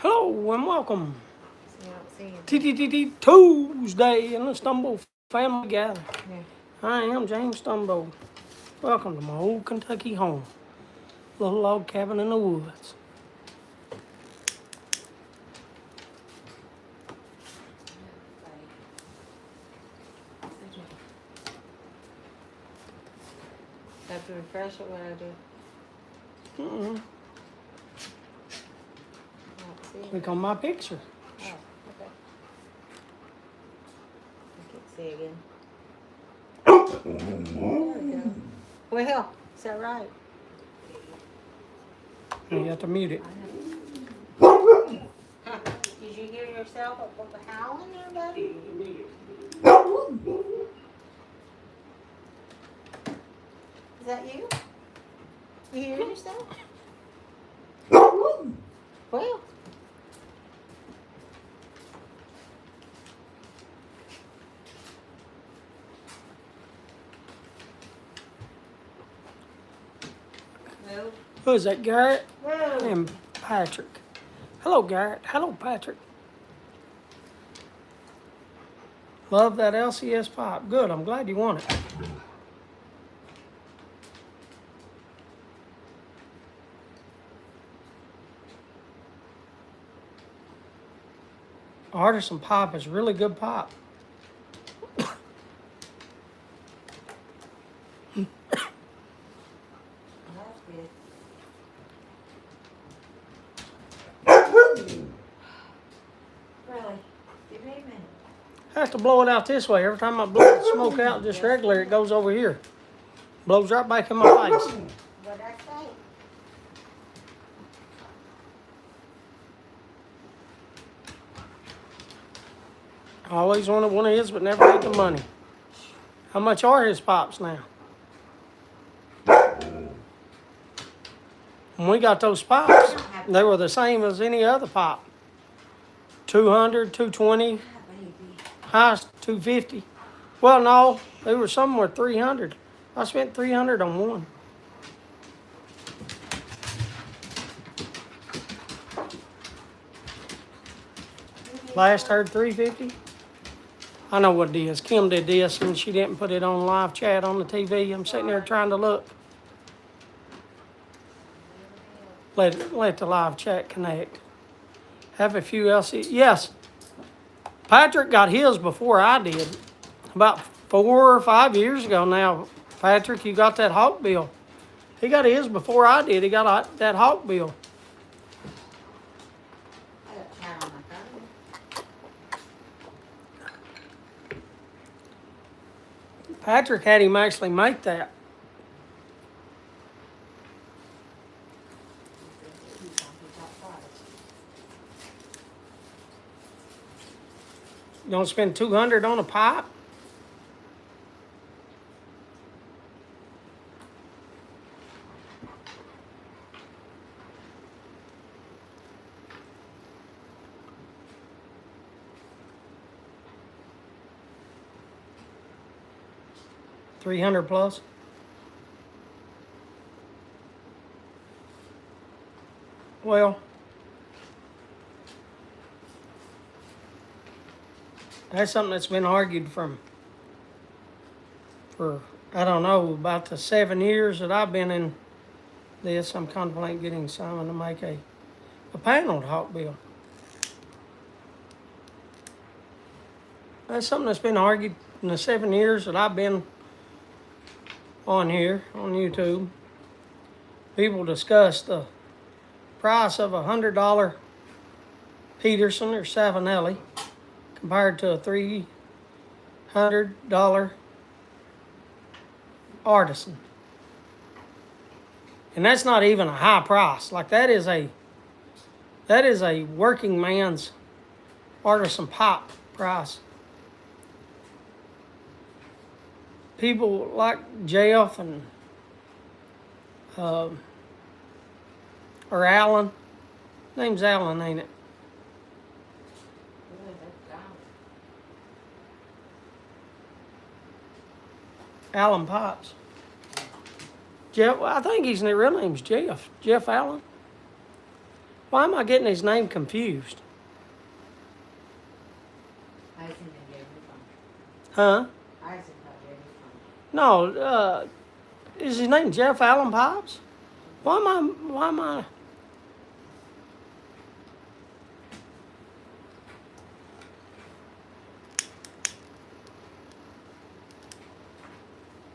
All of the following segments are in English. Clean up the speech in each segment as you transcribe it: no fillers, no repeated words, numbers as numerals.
Hello and welcome. So you don't see him. TTTT Tuesday in the Stumbo family gathering. Yeah. I am James Stumbo. Welcome to my old Kentucky home. Little log cabin in the woods. Have to refresh it when I do. Mm-mm. Not see it. Click on my picture. Oh, okay. I can't see again. There we go. Well, is that right? You have to mute it. Did you hear yourself up the howling there, buddy? Is that you? You hear yourself? Well. No. Who is that, Garrett Whoa. and Patrick? Hello, Garrett. Hello, Patrick. Love that LCS pipe. Good. I'm glad you want it. Artisan pipe is really good pipe. That's good. Really? Give me a minute. I have to blow it out this way. Every time I blow the smoke out just regular, it goes over here. Blows right back in my face. What'd I say? I always wanted one of his, but never had the money. How much are his pipes now? When we got those pipes, they were the same as any other pipe. 200, 220, Baby. highest 250. Well, no, they were somewhere 300. I spent 300 on one. Last heard 350. I know what it is. Kim did this and she didn't put it on live chat on the TV. I'm sitting there trying to look. Let the live chat connect. Have a few LC. Yes, Patrick got his before I did. About 4 or 5 years ago now. Patrick, you got that hawk bill. He got his before I did. He got that hawk bill. I got chat on my phone. Patrick had him actually make that. You gonna spend 200 on a pipe? $300 plus. Well, that's something that's been argued for I don't know, about the 7 years that I've been in this. I'm contemplating getting Simon to make a paneled hawk bill. That's something that's been argued in the 7 years that I've been on here on YouTube. People discuss the price of $100 Peterson or Savinelli compared to a $300 Artisan. And that's not even a high price. Like that is a working man's Artisan pipe price. People like Jeff and or Alan. Name's Alan, ain't it? Alan Pipes. Jeff, I think his real name's Jeff. Jeff Allen. Why am I getting his name confused? Isaac and Jeremy Funk. Huh? Isaac got Jeremy Funk. No, is his name Jeff Allen Pipes? Why am I?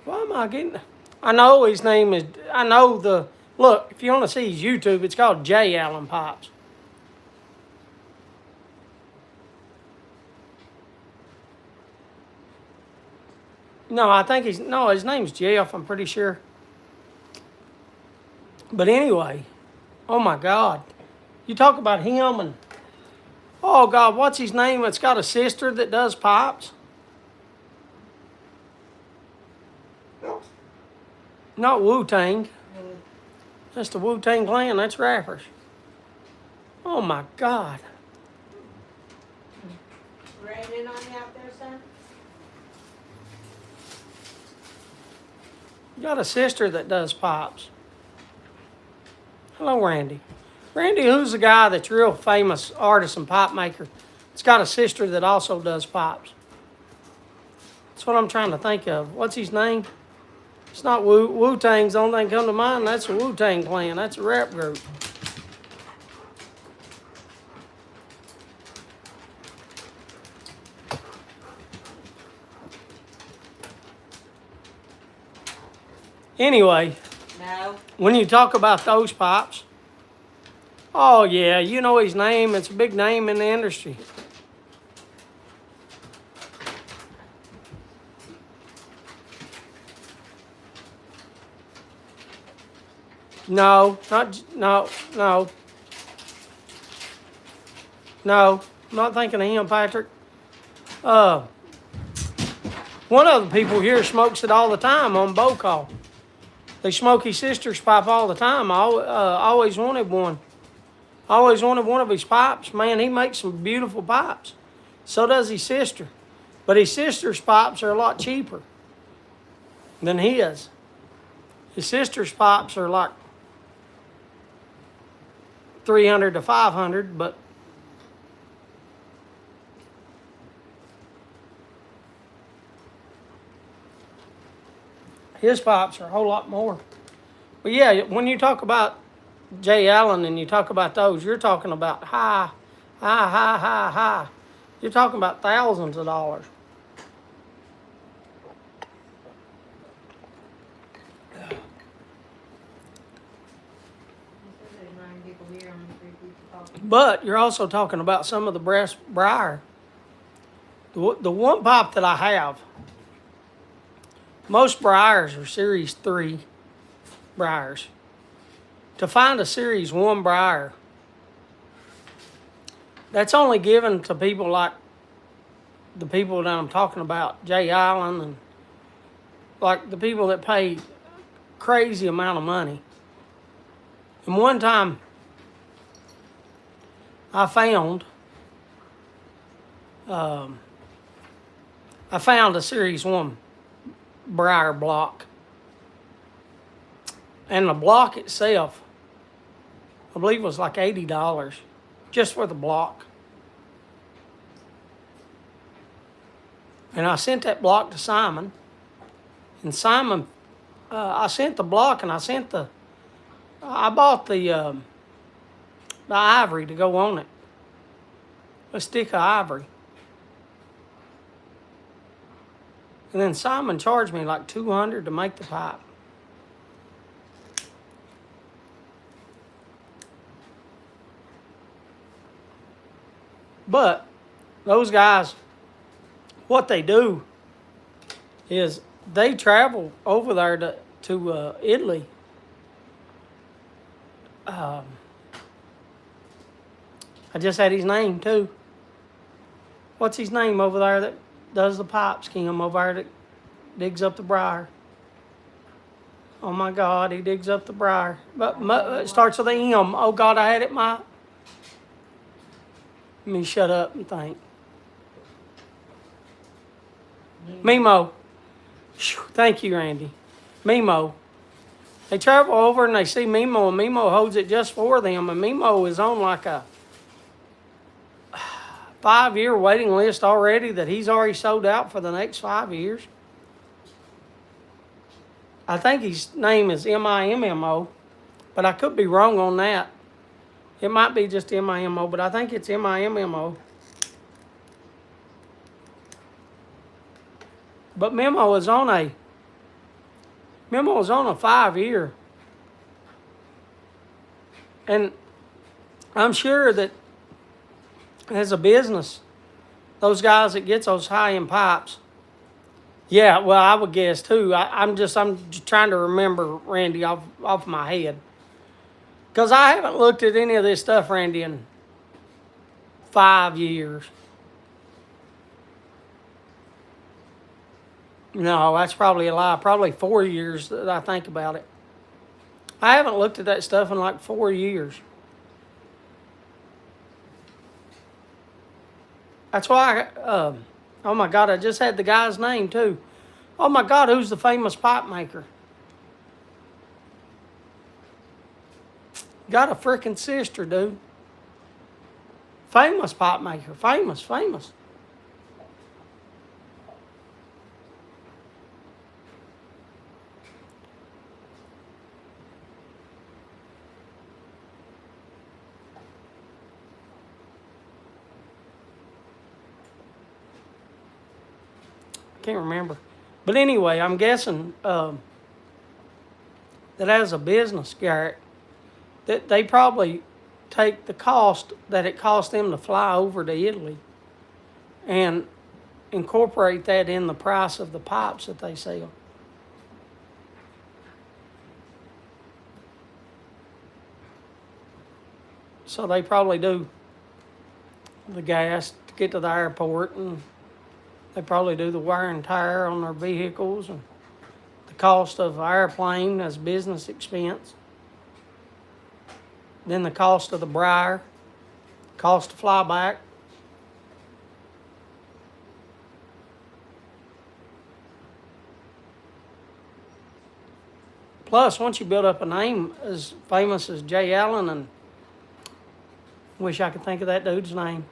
Why am I getting? I know his name is. I know the. Look, if you want to see his YouTube, it's called J. Allen Pipes. No, I think his name's Jeff. I'm pretty sure. But anyway, oh my God, you talk about him and oh God, what's his name? It's got a sister that does pipes. Not Wu Tang. That's the Wu Tang Clan. That's rappers. Oh my God. Raining on you out there, son? You got a sister that does pipes. Hello, Randy. Randy, who's the guy that's real famous artist and pipe maker? It's got a sister that also does pipes. That's what I'm trying to think of. What's his name? It's not Wu-Tang's the only thing come to mind. That's a Wu-Tang Clan. That's a rap group. Anyway, No. when you talk about those pipes, oh yeah, you know his name. It's a big name in the industry. No, no. I'm not thinking of him, Patrick. One of the people here smokes it all the time on bow call. They smoke his sister's pipe all the time. I always wanted one. I always wanted one of his pipes. Man, he makes some beautiful pipes. So does his sister. But his sister's pipes are a lot cheaper than his. His sister's pipes are like $300 to $500, but his pipes are a whole lot more. But yeah, when you talk about Jay Allen and you talk about those, you're talking about high. You're talking about thousands of dollars. But you're also talking about some of the brass briar. The one pipe that I have, most briars are Series 3 briars. To find a Series 1 briar, that's only given to people like the people that I'm talking about, Jay Allen, and like the people that pay crazy amount of money. And one time, I found a Series 1 briar block. And the block itself, I believe, was like $80 just for the block. And I sent that block to Simon. And Simon, I sent the block and I bought the ivory to go on it. A stick of ivory. And then Simon charged me like $200 to make the pipe. But those guys, what they do is they travel over there to Italy. I just had his name too. What's his name over there that does the pipes, Kim, over there that digs up the briar? Oh my God, he digs up the briar. But it starts with an M. Oh God, I had it my... Let me shut up and think. Mimo. Thank you, Randy. Mimo. They travel over and they see Mimo, and Mimo holds it just for them. And Mimo is on like a 5-year waiting list already that he's already sold out for the next 5 years. I think his name is Mimmo, but I could be wrong on that. It might be just Mimo, but I think it's Mimmo. But Mimo is on a 5-year. And I'm sure that as a business, those guys that gets those high-end pipes, yeah, well, I would guess too. I'm just trying to remember, Randy, off my head. Because I haven't looked at any of this stuff, Randy, in 5 years. No, that's probably a lie. Probably 4 years that I think about it. I haven't looked at that stuff in like 4 years. That's why oh my God, I just had the guy's name too. Oh my God, who's the famous pipe maker? Got a freaking sister, dude. Famous pipe maker. Famous. Can't remember. But anyway, I'm guessing that as a business, Garrett, that they probably take the cost that it costs them to fly over to Italy and incorporate that in the price of the pipes that they sell. So they probably do the gas to get to the airport, and they probably do the wear and tear on their vehicles and the cost of an airplane as business expense. Then the cost of the briar, cost to fly back. Plus, once you build up a name as famous as Jay Allen, and wish I could think of that dude's name.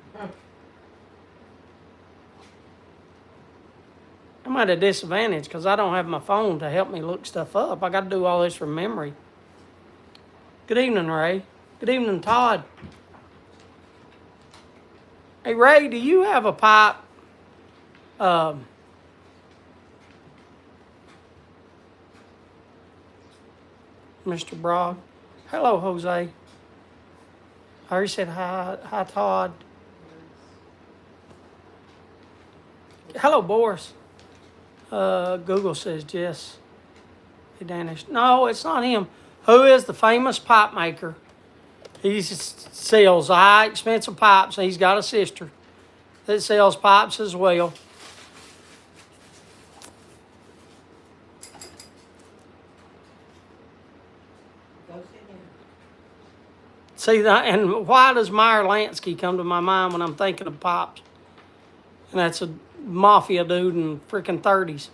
I'm at a disadvantage because I don't have my phone to help me look stuff up. I got to do all this from memory. Good evening, Ray. Good evening, Todd. Hey, Ray, do you have a pipe? Mr. Bragg. Hello, Jose. I already said hi. Hi, Todd. Hello, Boris. Google says Jess. He vanished. No, it's not him. Who is the famous pipe maker? He sells high, expensive pipes, and he's got a sister that sells pipes as well. See that? And why does Meyer Lansky come to my mind when I'm thinking of pipes? And that's a mafia dude in freaking 30s.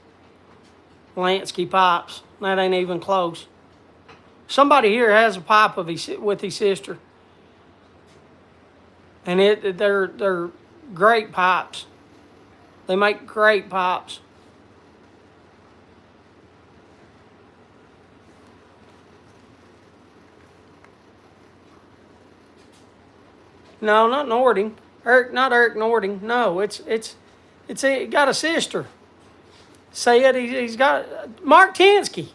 Lansky pipes. That ain't even close. Somebody here has a pipe with his sister, and they're great pipes. They make great pipes. No, not Nording. Not Eric Nording. No, it's got a sister. Say it. He's got Mark Tinsky.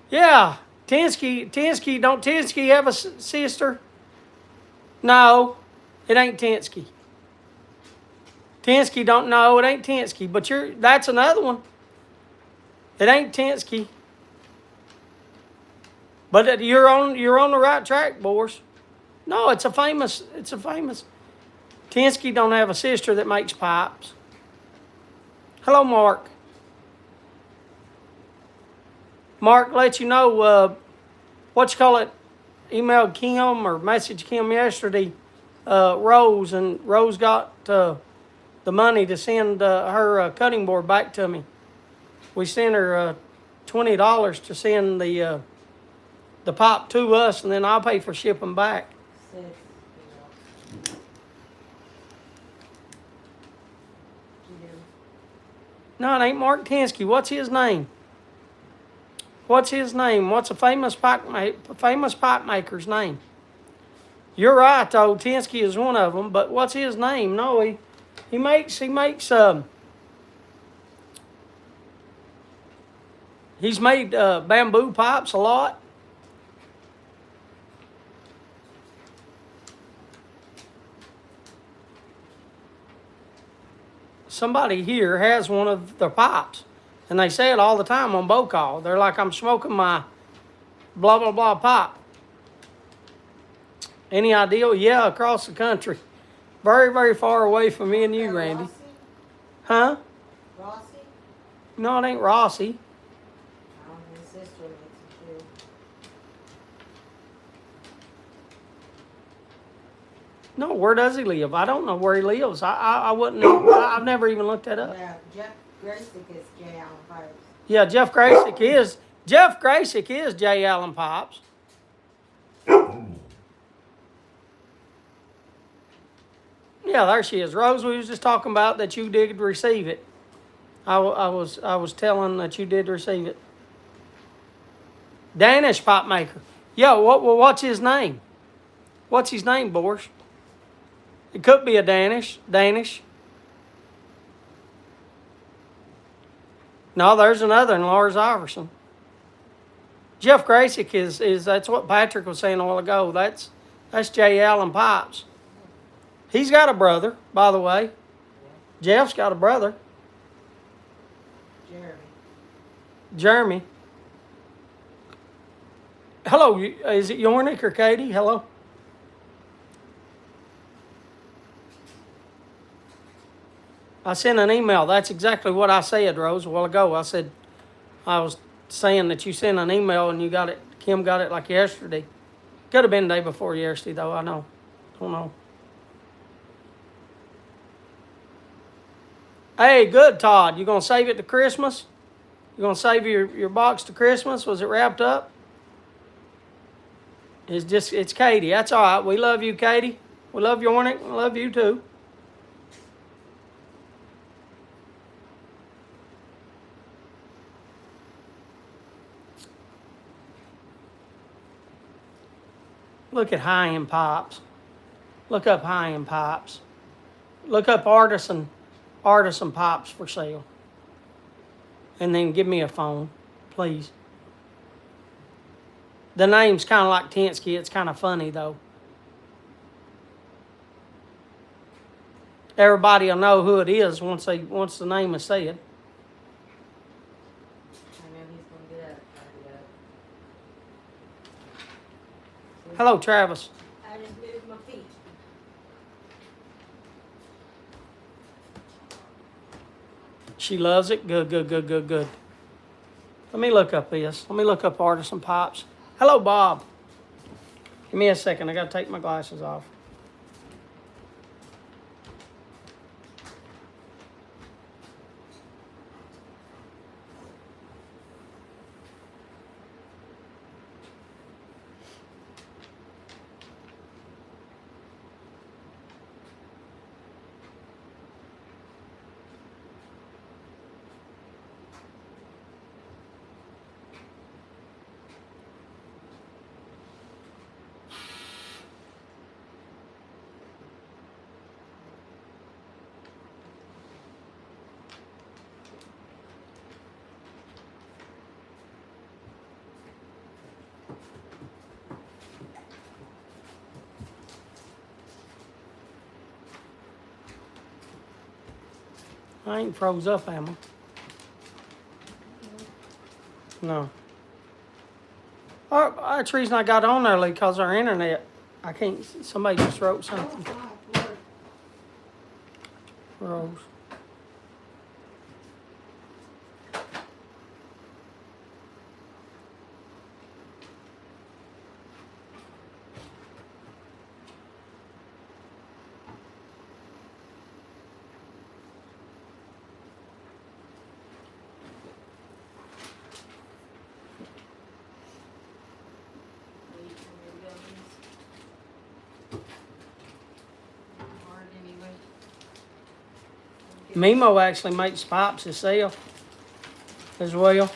Yeah. Tinsky, don't Tinsky have a sister? No, it ain't Tinsky. Tinsky don't know, it ain't Tinsky, but that's another one. It ain't Tinsky. But you're on the right track, Boris. No, it's a famous. Tinsky don't have a sister that makes pipes. Hello, Mark. Mark let you know, emailed Kim or messaged Kim yesterday, Rose, and Rose got the money to send her cutting board back to me. We sent her $20 to send the the pop to us, and then I'll pay for shipping back. 6. No, it ain't Mark Tinsky. What's his name? What's his name? What's a famous pipe maker's name? You're right, though. Tinsky is one of them. But what's his name? No, he makes he's made bamboo pipes a lot. Somebody here has one of their pipes, and they say it all the time on bow call. They're like, I'm smoking my blah, blah, blah pipe. Any idea? Yeah, across the country. Very, very far away from me and you, Randy. Rossi? Huh? Rossi? No, it ain't Rossi. His sister makes them too. No, where does he live? I don't know where he lives. I wouldn't know. I've never even looked that up. Yeah, Jeff Graysick is J. Allen Pipes. Yeah, Jeff Graysick is J. Allen Pipes. Yeah, there she is. Rose, we was just talking about that you did receive it. I was telling that you did receive it. Danish pipe maker. Yeah, what's his name? What's his name, Boris? It could be a Danish. No, there's another in Lars Iverson. Jeff Graysick is that's what Patrick was saying a while ago. That's J. Allen Pipes. He's got a brother, by the way. Jeff's got a brother. Jeremy. Hello, is it Yornick or Katie? Hello. I sent an email. That's exactly what I said, Rose, a while ago. I was saying that you sent an email and you got it. Kim got it like yesterday. Could have been the day before yesterday, though. I know. Don't know. Hey, good, Todd. You gonna save it to Christmas? You gonna save your box to Christmas? Was it wrapped up? It's Katie. That's all right. We love you, Katie. We love Yornick. We love you too. Look at high-end pipes. Look up high-end pipes. Look up artisan pipes for sale. And then give me a phone, please. The name's kind of like Tinsky. It's kind of funny, though. Everybody will know who it is once the name is said. I know he's gonna get up. Hello, Travis. I just moved my feet. She loves it. Good. Let me look up this. Let me look up artisan pipes. Hello, Bob. Give me a second. I got to take my glasses off. I ain't froze up, am I? No. That's the reason I got on there, because our internet. I can't. Somebody just wrote something. Rose. Mimo actually makes pipes himself as well.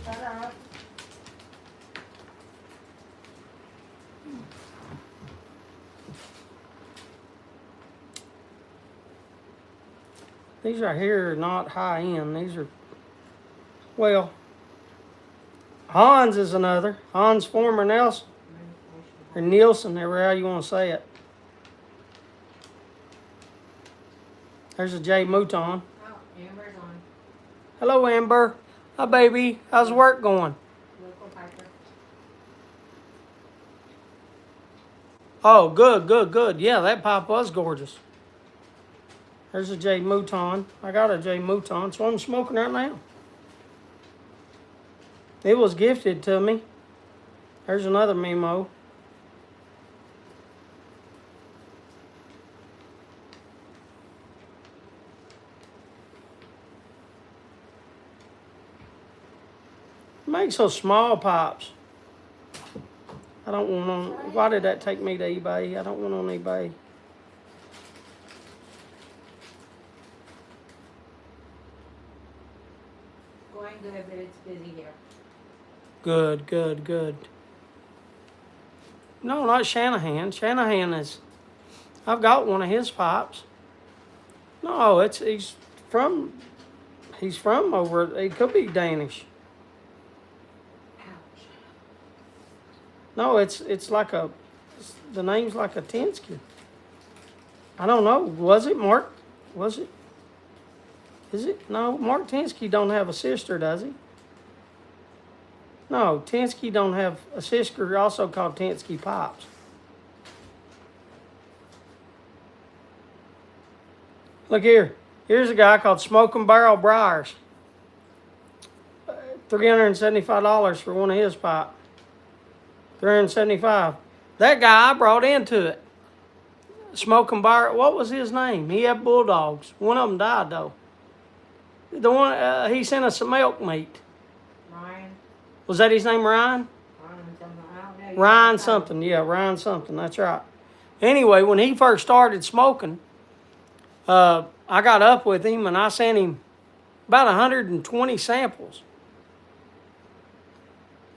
Shut up. These right here are not high end. These are, well, Hans is another. Hans Former Nelson, or Nielsen, however how you want to say it. There's a J Mouton. Oh, Amber's on. Hello, Amber. Hi, baby. How's work going? Local Piper. Oh, good, good, good. Yeah, that pipe was gorgeous. There's a J Mouton. I got a J Mouton, so I'm smoking right now. It was gifted to me. There's another Mimo. Makes those small pipes. I don't want on. Why did that take me to eBay? I don't want on eBay. Going good, but it's busy here. Good, good, good. No, not Shanahan. Shanahan is. I've got one of his pipes. No, he's from. He's from over. It could be Danish. Ouch. No, it's like a. The name's like a Tensky. I don't know. Was it Mark? Was it? Is it? No, Mark Tensky don't have a sister, does he? No, Tensky don't have a sister, also called Tensky Pipes. Look here. Here's a guy called Smoking Barrel Briars. $375 for one of his pipe. $375. That guy I brought into it. Smoking Barrel. What was his name? He had bulldogs. One of them died though. The one he sent us some elk meat. Ryan. Was that his name, Ryan? Ryan something. I don't know. Ryan something. Yeah, Ryan something. That's right. Anyway, when he first started smoking, I got up with him and I sent him about 120 samples.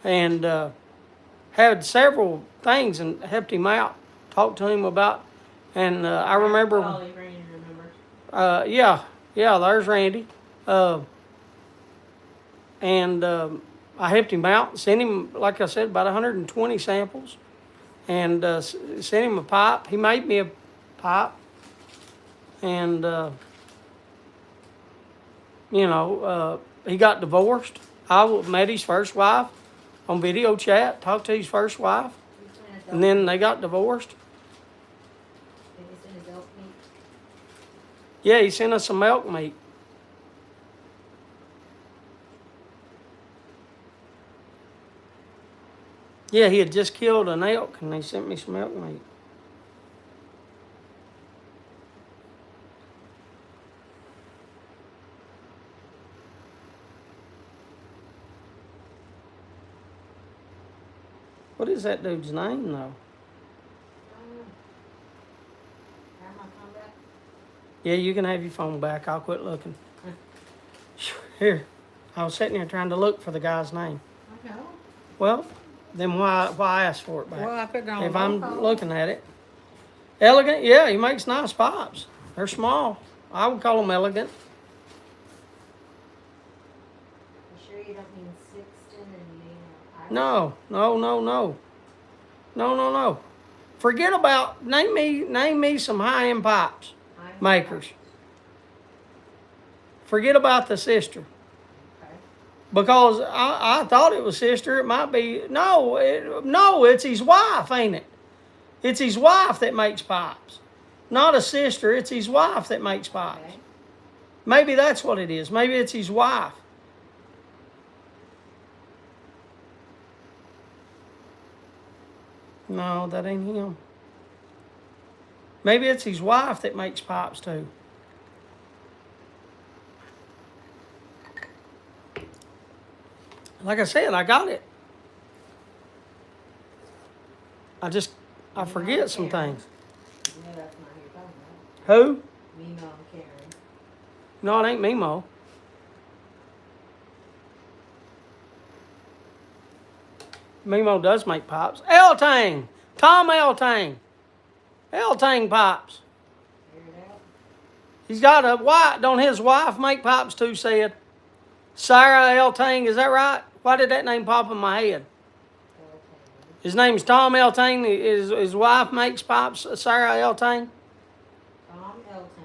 And had several things and helped him out, talked to him about. And I remember, Ollie Ranger remembers. yeah, there's Randy. And I helped him out, sent him, like I said, about 120 samples, and sent him a pipe. He made me a pipe, and he got divorced. I met his first wife on video chat, talked to his first wife, and then they got divorced. Did he send his elk meat? Yeah, he sent us some elk meat. Yeah, he had just killed an elk, and they sent me some elk meat. What is that dude's name, though? Have my phone back? Yeah, you can have your phone back. I'll quit looking. Here, I was sitting here trying to look for the guy's name. I know. Well, then why ask for it back? Well, I figured on If my I'm phone. looking at it. Elegant, yeah, he makes nice pipes. They're small. I would call them elegant. You sure you don't mean Sixton and you mean Irish? No. Forget about name me some high-end pipes I'm makers. Forget about the sister. Okay. Because I thought it was sister. It might be. No, it's his wife, ain't it? It's his wife that makes pipes. Not a sister. It's his wife that makes pipes. Okay. Maybe that's what it is. Maybe it's his wife. No, that ain't him. Maybe it's his wife that makes pipes too. Like I said, I got it. I forget some things. You know that's not who you're talking about. Who? Mimo and Karen. No, it ain't Mimo. Mimo does make pipes. L-Tang. Tom L-Tang. L-Tang pipes. Figure it out. He's got a wife. Don't his wife make pipes too, said? Sarah L-Tang, is that right? Why did that name pop in my head? Okay. His name's Tom L-Tang. His wife makes pipes, Sarah L-Tang. Tom Elton.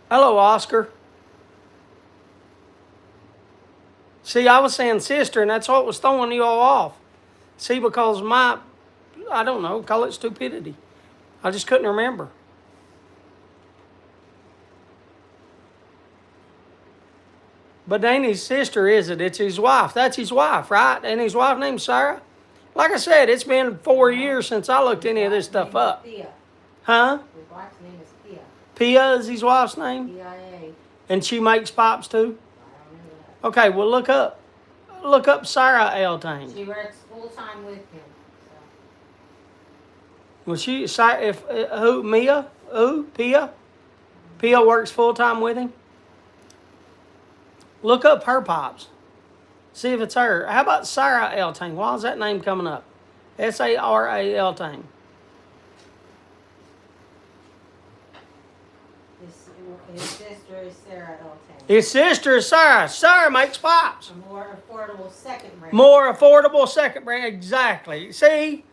Hello, Oscar. See, I was saying sister, and that's what was throwing you all off. See, because I don't know, call it stupidity. I just couldn't remember. But ain't his sister, is it? It's his wife. That's his wife, right? And his wife named Sarah? Like I said, it's been 4 years since I looked any of this stuff up. Pia. Huh? His wife's name is Pia. Pia is his wife's name? P-I-A. And she makes pipes too? I don't know that. Okay, well look up Sarah L-Tang. She works full time with him. Well, Mia? Who? Pia? Pia works full time with him? Look up her pipes. See if it's her. How about Sarah L-Tang? Why is that name coming up? S-A-R-A L-Tang. His sister is Sarah Elton. His sister is Sarah. Sarah makes pipes. A more affordable second brand. More affordable second brand. Exactly. See,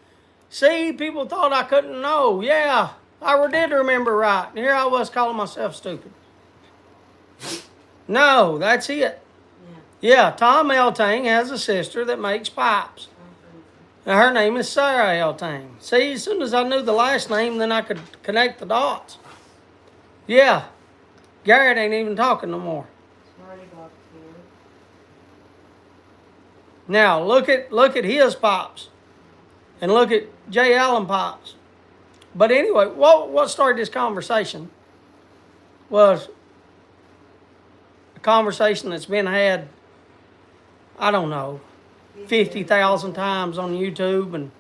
people thought I couldn't know. Yeah, I did remember right. Here I was calling myself stupid. No, that's it. Yeah, Tom L-Tang has a sister that makes pipes. And her name is Sarah L-Tang. See, as soon as I knew the last name, then I could connect the dots. Yeah, Garrett ain't even talking no more. Now look at his pops, and look at Jay Allen pops. But anyway, what started this conversation was a conversation that's been had, I don't know, 50,000 times on YouTube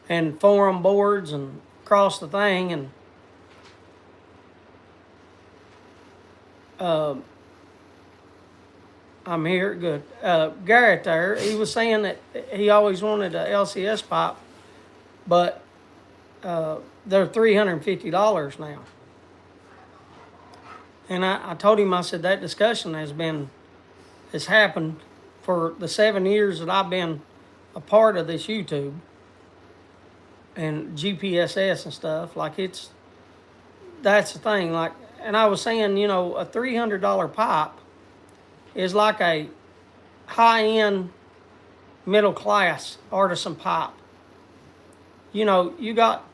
and forum boards and across the thing, and I'm here, good. Garrett there, he was saying that he always wanted a LCS pipe, but they're $350 now. And I told him, I said, that discussion has happened for the 7 years that I've been a part of this YouTube and GPSS and stuff. Like that's the thing. Like, and I was saying, you know, a $300 pipe is like a high-end middle class artisan pipe. You know, you got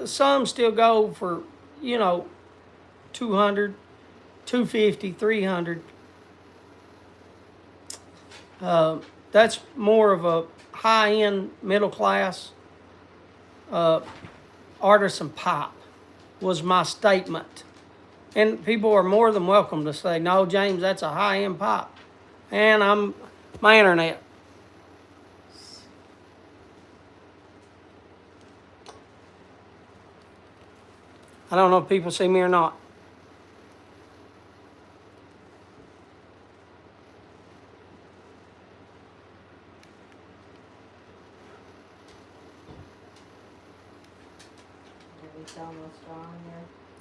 some still go for, you know, 200, 250, 300. That's more of a high-end middle class artisan pipe was my statement. And people are more than welcome to say, no, James, that's a high-end pipe. And my internet. I don't know if people see me or not.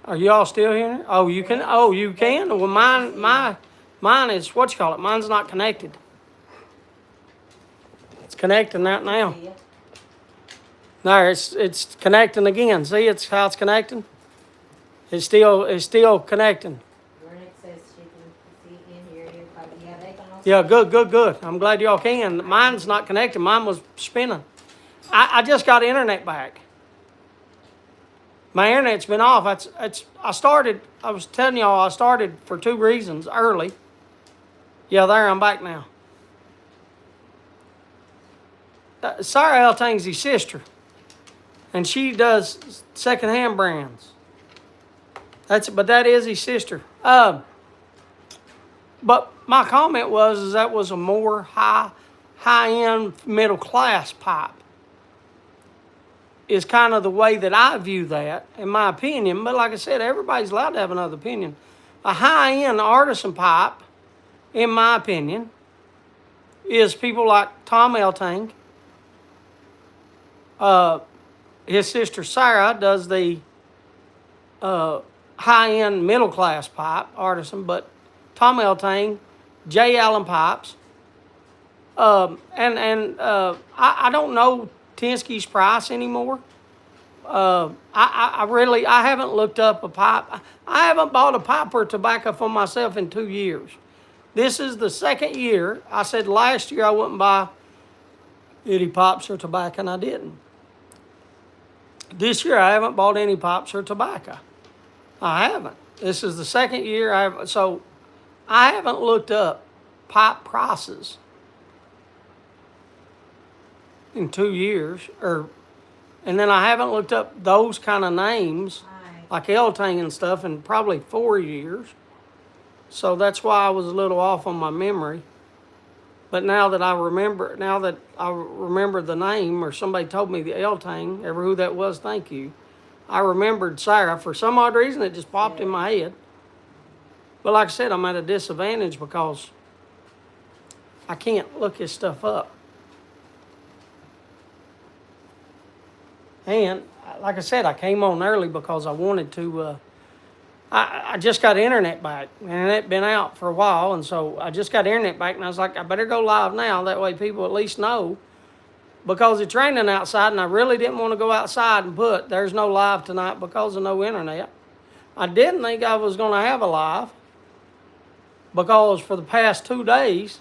Are you all still here? Oh, you can. Oh, you can. Well, mine is what you call it. Mine's not connected. It's connecting right now. No, it's connecting again. See, it's how it's connecting. It's still connecting. Yeah, good. I'm glad y'all can. Mine's not connected. Mine was spinning. I just got internet back. My internet's been off. I was telling y'all I started for 2 reasons early. Yeah, there, I'm back now. Sarah L-Tang's his sister. And she does secondhand brands. But that is his sister. But my comment was that was a more high-end middle class pipe. is kind of the way that I view that, in my opinion. But like I said, everybody's allowed to have another opinion. A high-end artisan pipe, in my opinion, is people like Tom Elting. His sister Sarah does the high-end middle-class pipe artisan, but Tom Elting, J. Allen Pipes, I don't know Tensky's price anymore. I haven't looked up a pipe. I haven't bought a pipe or tobacco for myself in 2 years. This is the second year. I said last year I wouldn't buy any pipes or tobacco, and I didn't. This year I haven't bought any pipes or tobacco. I haven't. This is the second year so I haven't looked up pipe prices in 2 years, and then I haven't looked up those kind of names like Elting and stuff in probably 4 years. So that's why I was a little off on my memory. But now that I remember the name, or somebody told me the Elting, ever who that was, thank you. I remembered Sarah. For some odd reason, it just popped in my head. But like I said, I'm at a disadvantage because I can't look this stuff up. And like I said, I came on early because I wanted to. I just got internet back, and it been out for a while, and so I just got internet back, and I was like, I better go live now. That way, people at least know, because it's raining outside, and I really didn't want to go outside and put there's no live tonight because of no internet. I didn't think I was going to have a live because for the past 2 days,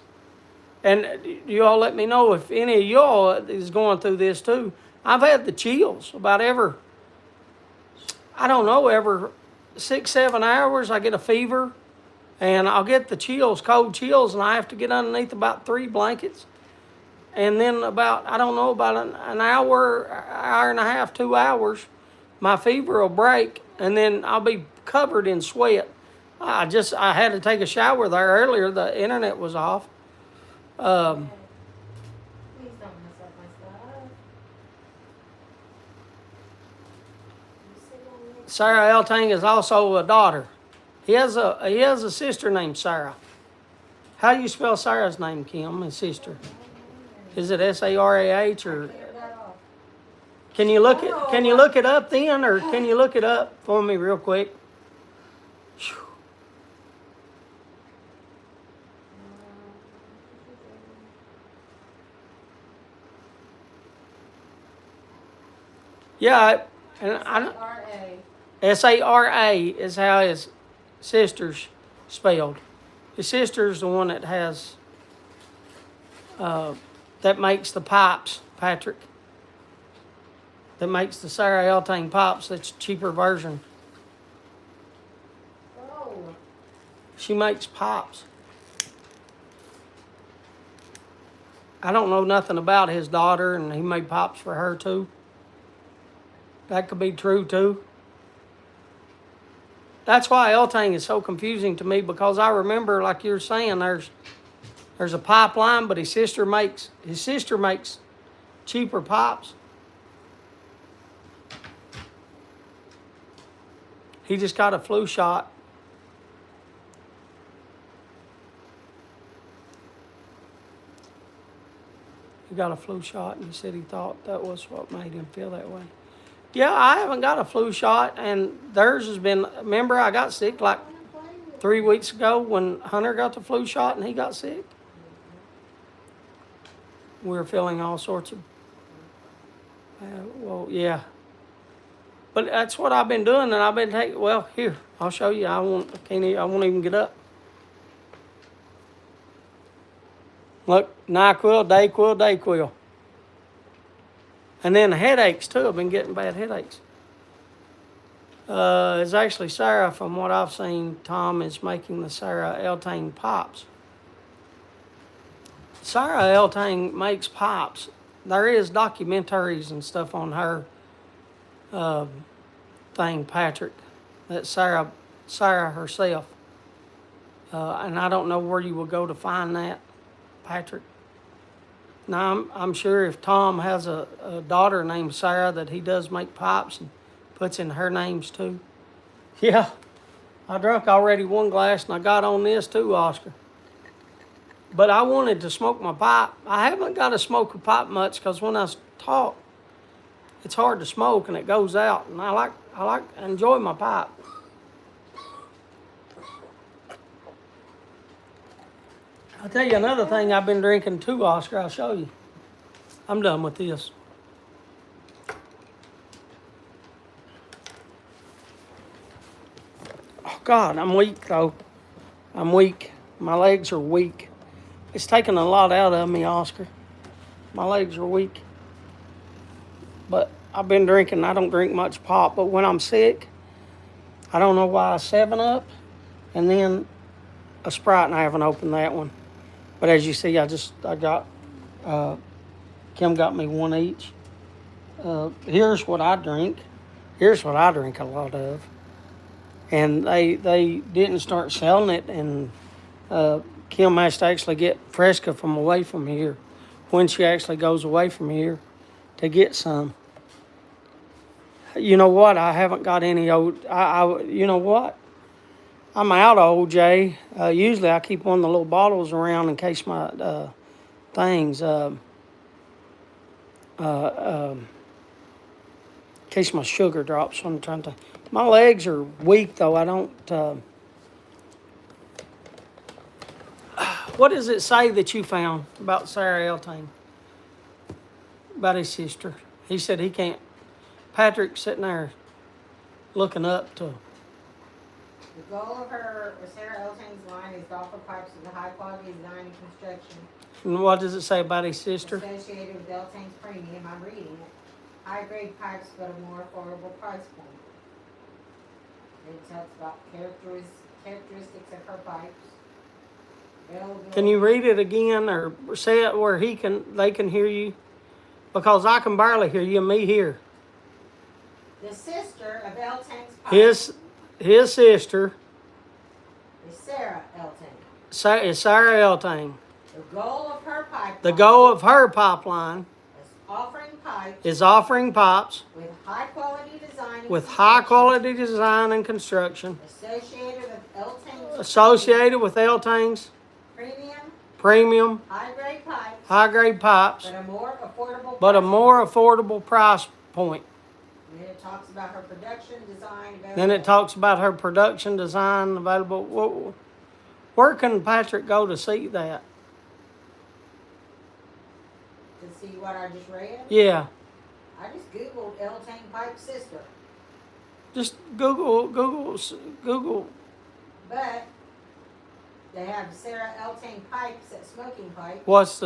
and you all let me know if any of y'all is going through this too. I've had the chills about every 6, 7 hours. I get a fever, and I'll get the chills, cold chills, and I have to get underneath about 3 blankets. And then about an hour, hour and a half, 2 hours, my fever will break, and then I'll be covered in sweat. I had to take a shower there earlier. The internet was off. Please don't mess up my stuff. Sarah Elting is also a daughter. He has a sister named Sarah. How do you spell Sarah's name, Kim? His sister. Is it Sarah or? Can you look it up then, or can you look it up for me real quick? Whew. Yeah, and Sarah is how his sister's spelled. His sister's the one that has that makes the pipes, Patrick. That makes the Sarah Elting pipes. That's a cheaper version. Oh. She makes pipes. I don't know nothing about his daughter, and he made pipes for her too. That could be true too. That's why Elting is so confusing to me, because I remember, like you're saying, there's a pipeline, but his sister makes cheaper pipes. He just got a flu shot. He got a flu shot, and he said he thought that was what made him feel that way. Yeah, I haven't got a flu shot, and theirs has been, remember I got sick like 3 weeks ago when Hunter got the flu shot and he got sick? We were feeling all sorts of, yeah. But that's what I've been doing, and I've been taking, well, here, I'll show you. I won't even get up. Look, NyQuil, Dayquil. And then headaches, too. I've been getting bad headaches. It's actually Sarah, from what I've seen, Tom is making the Sarah Elting pipes. Sarah Elting makes pipes. There is documentaries and stuff on her thing, Patrick, that Sarah herself. And I don't know where you will go to find that, Patrick. Now, I'm sure if Tom has a daughter named Sarah that he does make pipes and puts in her names too. Yeah, I drunk already one glass and I got on this too, Oscar. But I wanted to smoke my pipe. I haven't got to smoke a pipe much because when I talk, it's hard to smoke and it goes out. And I enjoy my pipe. I'll tell you another thing I've been drinking too, Oscar. I'll show you. I'm done with this. Oh, God, I'm weak, though. I'm weak. My legs are weak. It's taking a lot out of me, Oscar. My legs are weak. But I've been drinking. I don't drink much pop, but when I'm sick, I don't know why, 7-Up and then a Sprite, and I haven't opened that one. But as you see, I got, Kim got me one each. Here's what I drink. Here's what I drink a lot of. And they didn't start selling it, and Kim has to actually get Fresca from away from here when she actually goes away from here to get some. You know what? I haven't got any old. You know what? I'm out of OJ. Usually I keep one of the little bottles around in case my things. In case my sugar drops. So I'm trying to. My legs are weak though. I don't. What does it say that you found about Sarah Eltane? About his sister. He said he can't. Patrick's sitting there looking up to. The goal of Sarah Eltane's line is golfer pipes with a high quality design and construction. And what does it say about his sister? Associated with Eltane's premium, I'm reading it. High grade pipes but a more affordable price point. It talks about characteristics of her pipes. Can you read it again or say it where they can hear you? Because I can barely hear you and me here. The sister of Eltane's pipes. His sister is Sarah Eltane. Is Sarah Eltane. The goal of her pipeline. The goal of her pipeline is offering pipes. With high quality design. With high quality design and construction. Associated with Eltane's. Premium. High grade pipes. But a more affordable price point. And then it talks about her production design available. Then it talks about her production design available. Where can Patrick go to see that? To see what I just read? Yeah. I just Googled Eltane pipe sister. Just Google. But they have Sarah Eltane pipes at Smoking Pipe. What's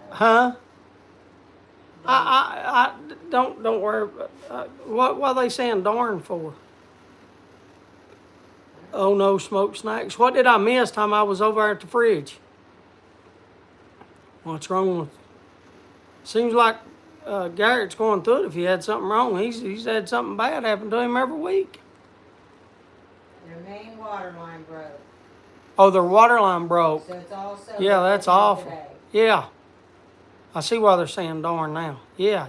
huh? I don't worry. What are they saying darn for? Oh no, smoked snacks. What did I miss time I was over at the fridge? What's wrong with? Seems like Garrett's going through it. If he had something wrong, he's had something bad happen to him every week. Their main water line broke. Oh, their water line broke. So it's also yeah, that's awful. Today. Yeah. I see why they're saying darn now. Yeah.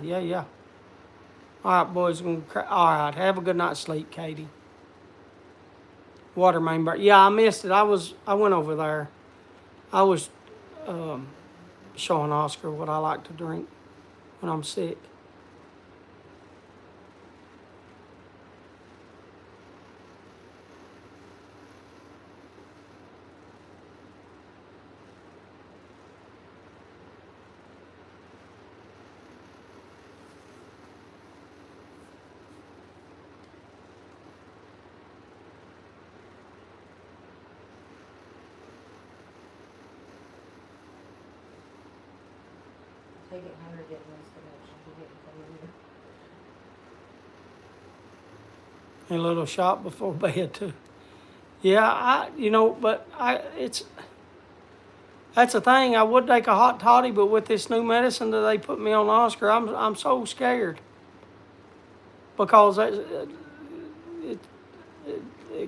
All right, boys. All right. Have a good night's sleep, Katie. Water main break. Yeah, I missed it. I went over there. I was showing Oscar what I like to drink when I'm sick. Take it, Hunter, getting this connection. He didn't come in. A little shop before bed too. Yeah, that's the thing. I would take a hot toddy, but with this new medicine that they put me on, Oscar, I'm so scared because it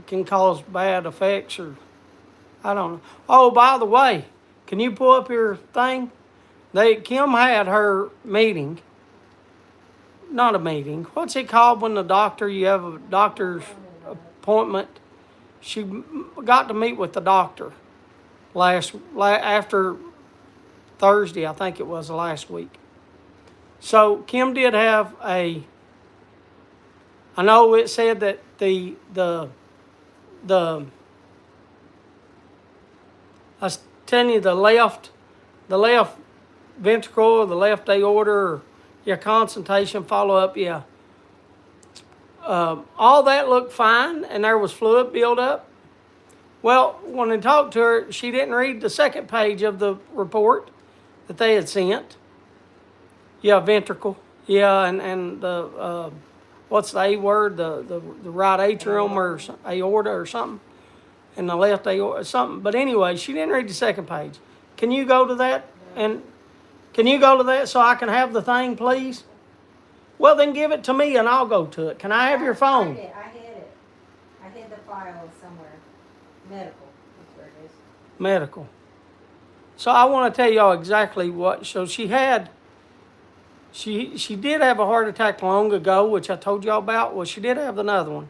can cause bad effects or I don't know. Oh, by the way, Can you pull up your thing? Kim had her meeting. Not a meeting. What's it called when you have a doctor's appointment? She got to meet with the doctor after Thursday, I think it was last week. So Kim did have I know it said that the I was telling you the left ventricle, the left aorta, your consultation follow up, yeah. All that looked fine, and there was fluid buildup. Well, when I talked to her, she didn't read the second page of the report that they had sent. Yeah, ventricle. Yeah, and the what's the A word? The right atrium or aorta or something, and the left aorta something. But anyway, she didn't read the second page. Can you go to that so I can have the thing, please? Well, then give it to me and I'll go to it. Can I have your phone? I hid it. I hid the file somewhere. Medical. That's where it is. Medical. So I want to tell y'all exactly what. So she did have a heart attack long ago, which I told y'all about. Well, she did have another one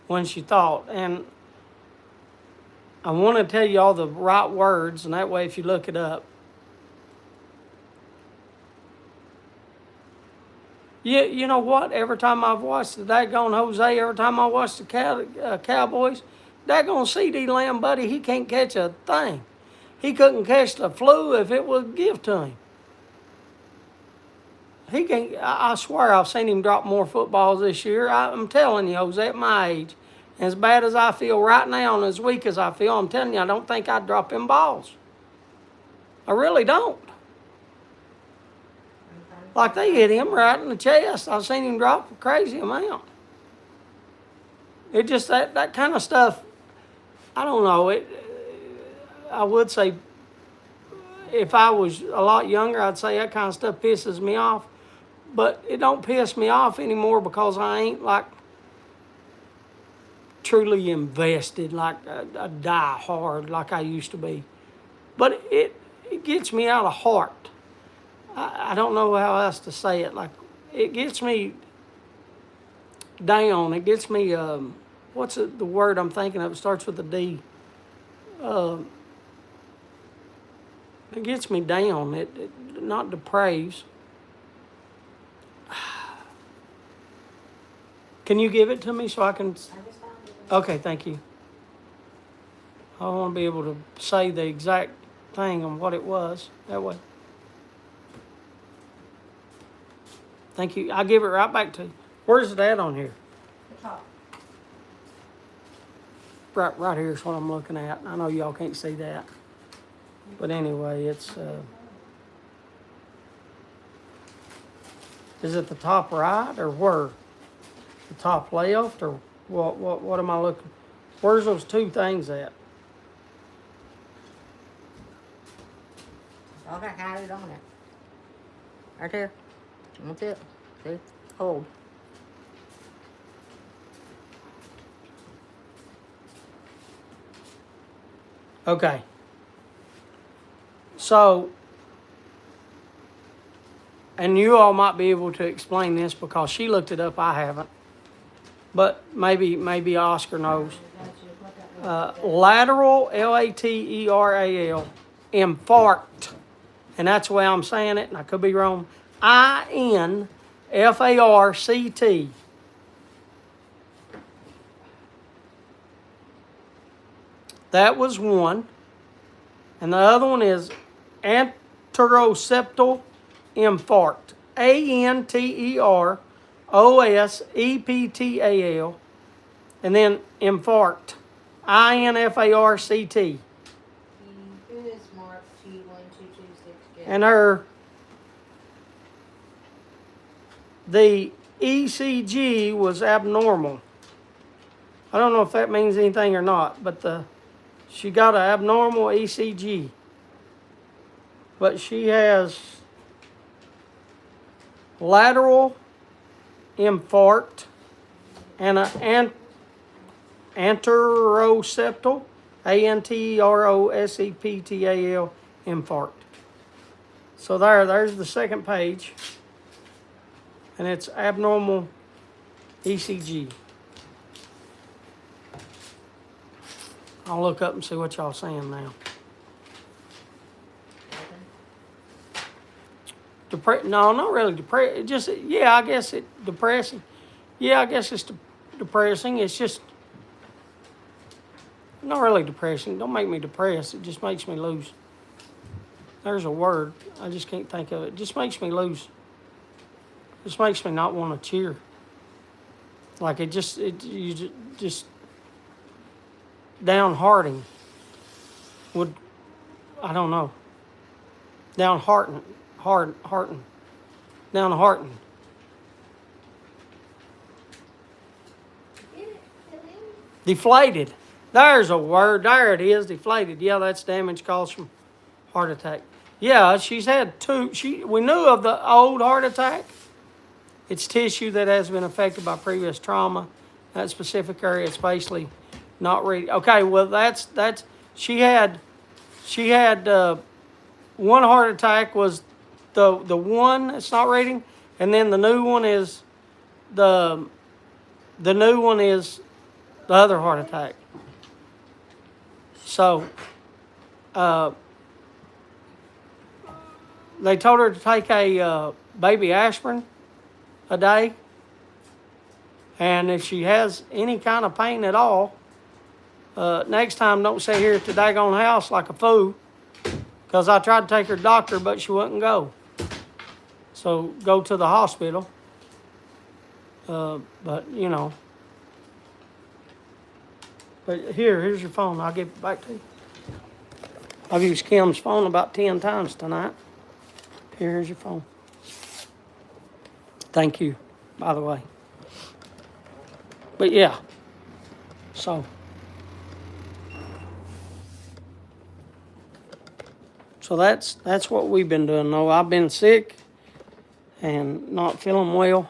when she thought. And I want to tell y'all the right words, and that way if you look it up. Yeah, you know what? Every time I've watched the daggone Jose, every time I watch the Cowboys, daggone CD Lamb, buddy, he can't catch a thing. He couldn't catch the flu if it was give to him. He can't. I swear I've seen him drop more footballs this year. I'm telling you, Jose, at my age, as bad as I feel right now and as weak as I feel, I'm telling you, I don't think I'd drop him balls. I really don't. Like they hit him right in the chest. I've seen him drop a crazy amount. It just that kind of stuff. I don't know. I would say if I was a lot younger, I'd say that kind of stuff pisses me off. But it don't piss me off anymore because I ain't like truly invested, like a die hard like I used to be. But it gets me out of heart. I don't know how else to say it. Like, it gets me down. It gets me, what's the word I'm thinking of? It starts with a D. It gets me down. It not depraves. Can you give it to me so I can? Okay, thank you. I want to be able to say the exact thing on what it was. That way. Thank you. I'll give it right back to you. Where's it at on here? The top. Right here is what I'm looking at. I know y'all can't see that. But anyway, it's... is it the top right or where? The top left or what am I looking? Where's those two things at? All got highlighted on it. Right there. That's it. See? Hold. Okay. So, and you all might be able to explain this because she looked it up, I haven't. But maybe Oscar knows. Lateral, Lateral, infarct. And that's the way I'm saying it, and I could be wrong. INFARCT. That was one. And the other one is anteroseptal infarct. ANTEROSEPTAL. And then infarct. INFARCT. And the ECG was abnormal. I don't know if that means anything or not, but she got an abnormal ECG. But she has lateral infarct and an anteroseptal, ANTEROSEPTAL infarct. So there's the second page. And it's abnormal ECG. I'll look up and see what y'all saying now. No, not really depressed. Just, yeah, I guess it depressing. Yeah, I guess it's depressing. It's just not really depressing. Don't make me depressed. It just makes me lose. There's a word. I just can't think of it. It just makes me lose. Just makes me not want to cheer. Like you just downhearting would, I don't know. Downhearted. Deflated. There's a word. There it is. Deflated. Yeah, that's damage caused from heart attack. Yeah, she's had two. We knew of the old heart attack. It's tissue that has been affected by previous trauma. That specific area, it's basically not ready. Okay, well that's she had one heart attack was the one that's not rating, and then the new one is the other heart attack. So they told her to take a baby aspirin a day, and if she has any kind of pain at all, next time don't sit here at the daggone house like a fool, because I tried to take her to the doctor, but she wouldn't go. So go to the hospital. But you know. But here's your phone. I'll give it back to you. I've used Kim's phone about 10 times tonight. Here's your phone. Thank you, by the way. But yeah. So that's what we've been doing. No, I've been sick and not feeling well,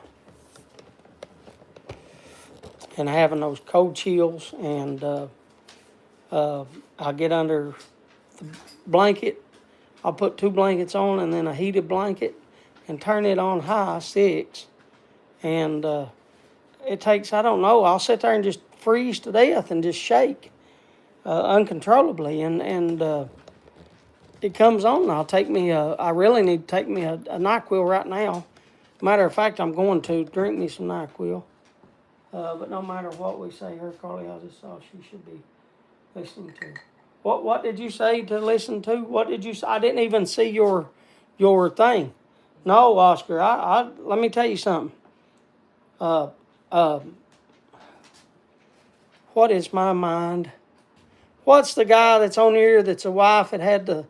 and having those cold chills, and I get under the blanket. I'll put 2 blankets on and then a heated blanket and turn it on high 6, and it takes, I don't know, I'll sit there and just freeze to death and just shake uncontrollably, and it comes on. I really need to take me a NyQuil right now. Matter of fact, I'm going to drink me some NyQuil. But no matter what we say here, Carly, I just saw she should be listening to. What did you say to listen to? What did you say? I didn't even see your thing. No, Oscar, I let me tell you something. What is my mind? What's the guy that's on here that's a wife that had to...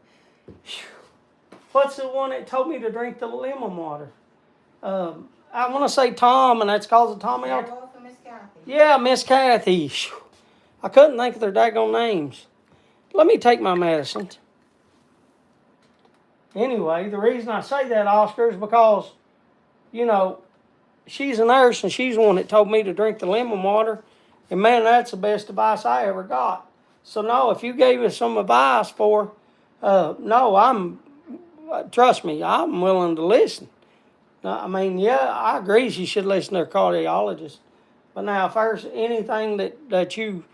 What's the one that told me to drink the lemon water? I want to say Tom, and that's called the Tommy. Yeah, Miss Kathy. I couldn't think of their daggone names. Let me take my medicines. Anyway, the reason I say that, Oscar, is because, you know, she's a nurse, and she's the one that told me to drink the lemon water. And man, that's the best advice I ever got. So no, if you gave us some advice for, no, trust me, I'm willing to listen. I mean, yeah, I agree she should listen to her cardiologist. But now, if there's anything that you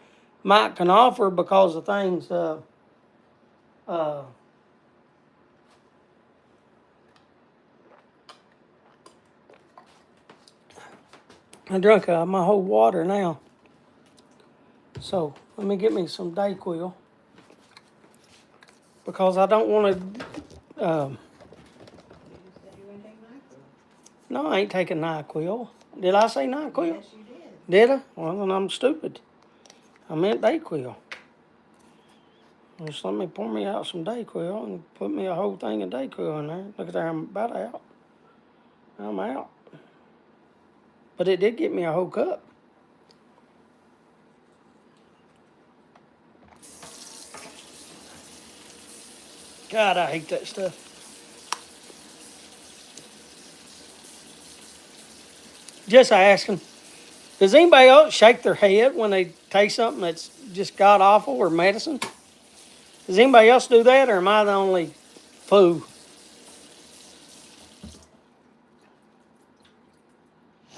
might can offer because of things, I drank my whole water now. So let me get me some Dayquil, because I don't want to. No, I ain't taking NyQuil. Did I say NyQuil? Yes, you did. Did I? Well, then I'm stupid. I meant Dayquil. Just let me pour me out some Dayquil and put me a whole thing of Dayquil in there. Look at there, I'm about out. I'm out. But it did get me a whole cup. God, I hate that stuff. Just asking. Does anybody else shake their head when they taste something that's just god awful or medicine? Does anybody else do that, or am I the only Foo.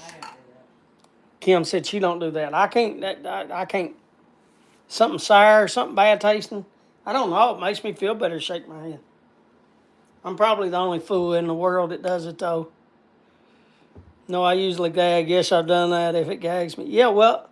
I didn't do that. Kim said she don't do that. I can't. I can't. Something sour, something bad tasting. I don't know. It makes me feel better to shake my head. I'm probably the only fool in the world that does it though. No, I usually gag. Yes, I've done that if it gags me. Yeah, well.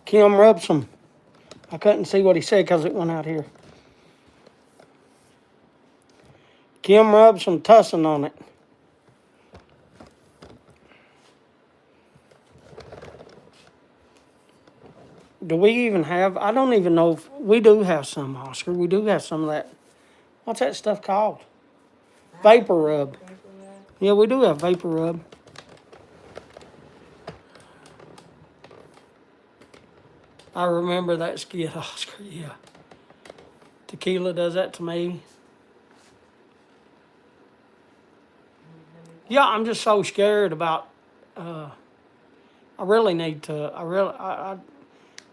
Kim rubbed some. I couldn't see what he said because it went out here. Kim rubbed some tussin on it. Do we even have? I don't even know if we do have some, Oscar. We do have some of that. What's that stuff called? Vapor rub. Vapor rub. Yeah, we do have vapor rub. I remember that skit, Oscar. Yeah. Tequila does that to me. Yeah, I'm just so scared about. I really need to.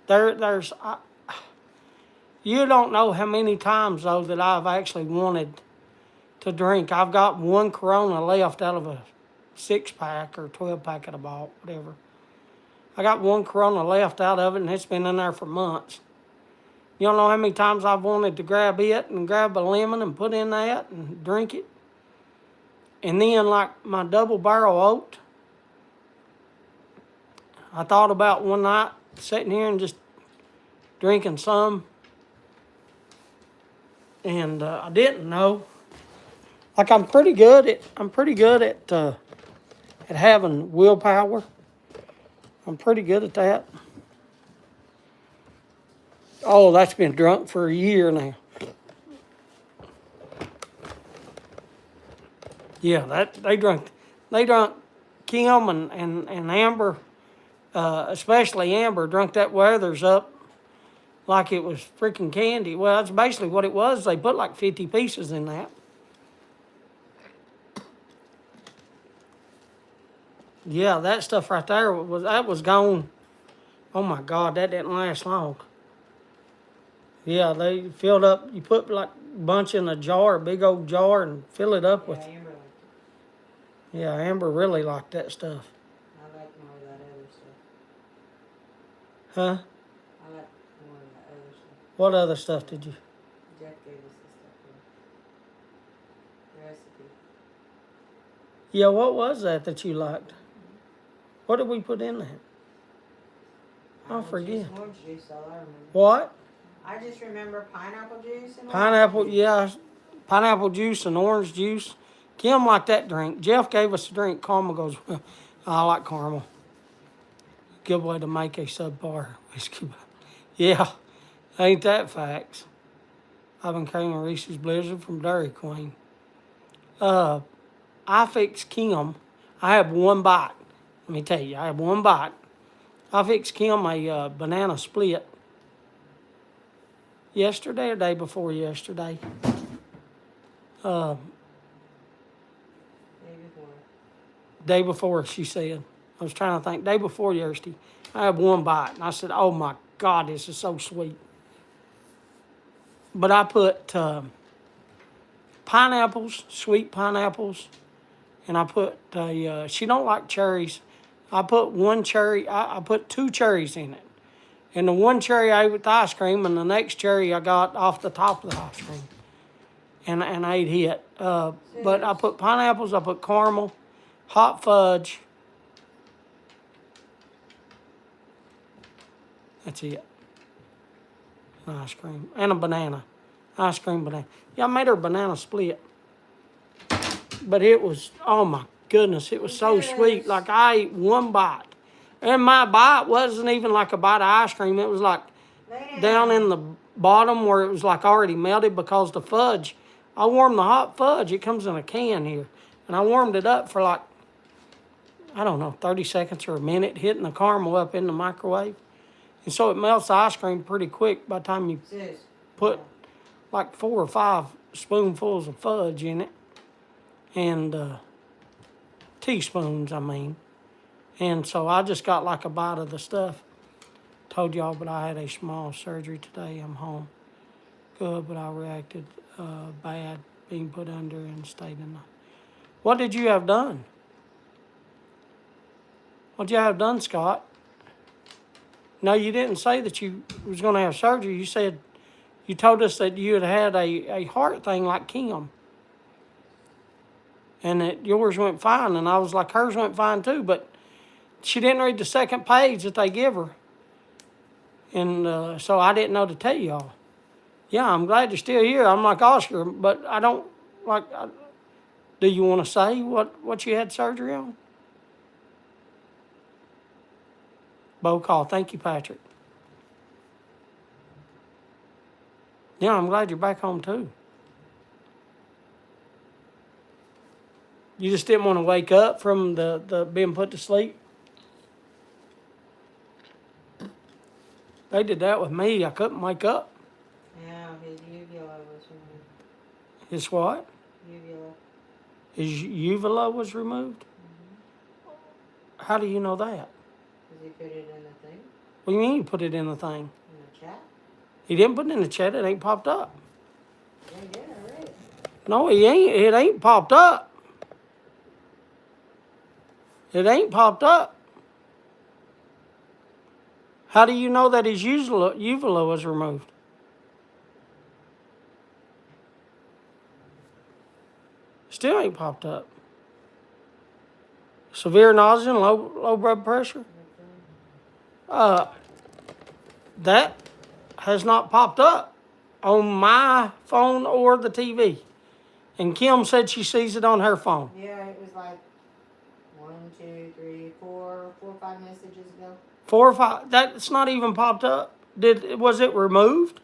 There's. You don't know how many times though that I've actually wanted to drink. I've got one Corona left out of a 6-pack or 12-pack that I bought, whatever. I got one Corona left out of it, and it's been in there for months. You don't know how many times I've wanted to grab it and grab a lemon and put in that and drink it. And then, like my double barrel oat, I thought about one night sitting here and just drinking some. And I didn't know. Like I'm pretty good at having willpower. I'm pretty good at that. Oh, that's been drunk for a year now. Yeah, that they drunk Kim and Amber, especially Amber, drunk that Weathers up like it was freaking candy. Well, that's basically what it was. They put like 50 pieces in that. Yeah, that stuff right there was gone. Oh my God, that didn't last long. Yeah, they filled up. You put like a bunch in a jar, a big old jar, and fill it up with. Yeah, Amber liked it. Yeah, Amber really liked that stuff. I like more of that other stuff. Huh? I like more of that other stuff. What other stuff did you? Jeff gave us this stuff here. The recipe. Yeah, what was that you liked? What did we put in there? I forget. Orange juice, all I remember. What? I just remember pineapple juice and Pineapple, orange juice. yeah. Pineapple juice and orange juice. Kim liked that drink. Jeff gave us a drink. Caramel goes, well, I like caramel. Good way to make a subpar whiskey. Yeah, ain't that facts. I've been carrying Reese's Blizzard from Dairy Queen. I fixed Kim. I have one bite. Let me tell you, I have one bite. I fixed Kim a banana split yesterday or day before yesterday. Day before. Day before, she said. I was trying to think. Day before yesterday. I had one bite, and I said, oh my God, this is so sweet. But I put pineapples, sweet pineapples, and I put, she don't like cherries. I put one cherry, I put 2 cherries in it. And the one cherry I ate with the ice cream, and the next cherry I got off the top of the ice cream. And I ate it. But I put pineapples, I put caramel, hot fudge. That's it. And ice cream. And a banana. Ice cream banana. Yeah, I made her a banana split. But it was, oh my goodness, it was so sweet. Like I ate one bite. And my bite wasn't even like a bite of ice cream. It was like down in the bottom where it was like already melted because the fudge, I warmed the hot fudge. It comes in a can here. And I warmed it up for like, I don't know, 30 seconds or a minute, hitting the caramel up in the microwave. And so it melts the ice cream pretty quick by the time you put like 4 or 5 spoonfuls of fudge in it. and teaspoons, I mean. And so I just got like a bite of the stuff. Told y'all, but I had a small surgery today. I'm home. Good, but I reacted bad, being put under and stayed in the... What did you have done? What'd you have done, Scott? No, you didn't say that you was going to have surgery. You said, you told us that you had had a heart thing like Kim. And that yours went fine. And I was like, hers went fine too. But she didn't read the second page that they give her. And so I didn't know to tell y'all. Yeah, I'm glad you're still here. I'm like Oscar, but I don't, like, do you want to say what you had surgery on? Bo call. Thank you, Patrick. Yeah, I'm glad you're back home too. You just didn't want to wake up from the being put to sleep? They did that with me. I couldn't wake up. Yeah, his uvula was removed. His what? Uvula. His uvula was removed? How do you know that? Because he put it in the thing. What do you mean you put it in the thing? In the chat. He didn't put it in the chat. It ain't popped up. Yeah, he did, I read it. No, he ain't. It ain't popped up. It ain't popped up. How do you know that his uvula was removed? Still ain't popped up. Severe nausea and low blood pressure? That has not popped up on my phone or the TV. And Kim said she sees it on her phone. Yeah, it was like 1, 2, 3, 4, 4 or 5 messages ago. 4 or 5. That's not even popped up. Was it removed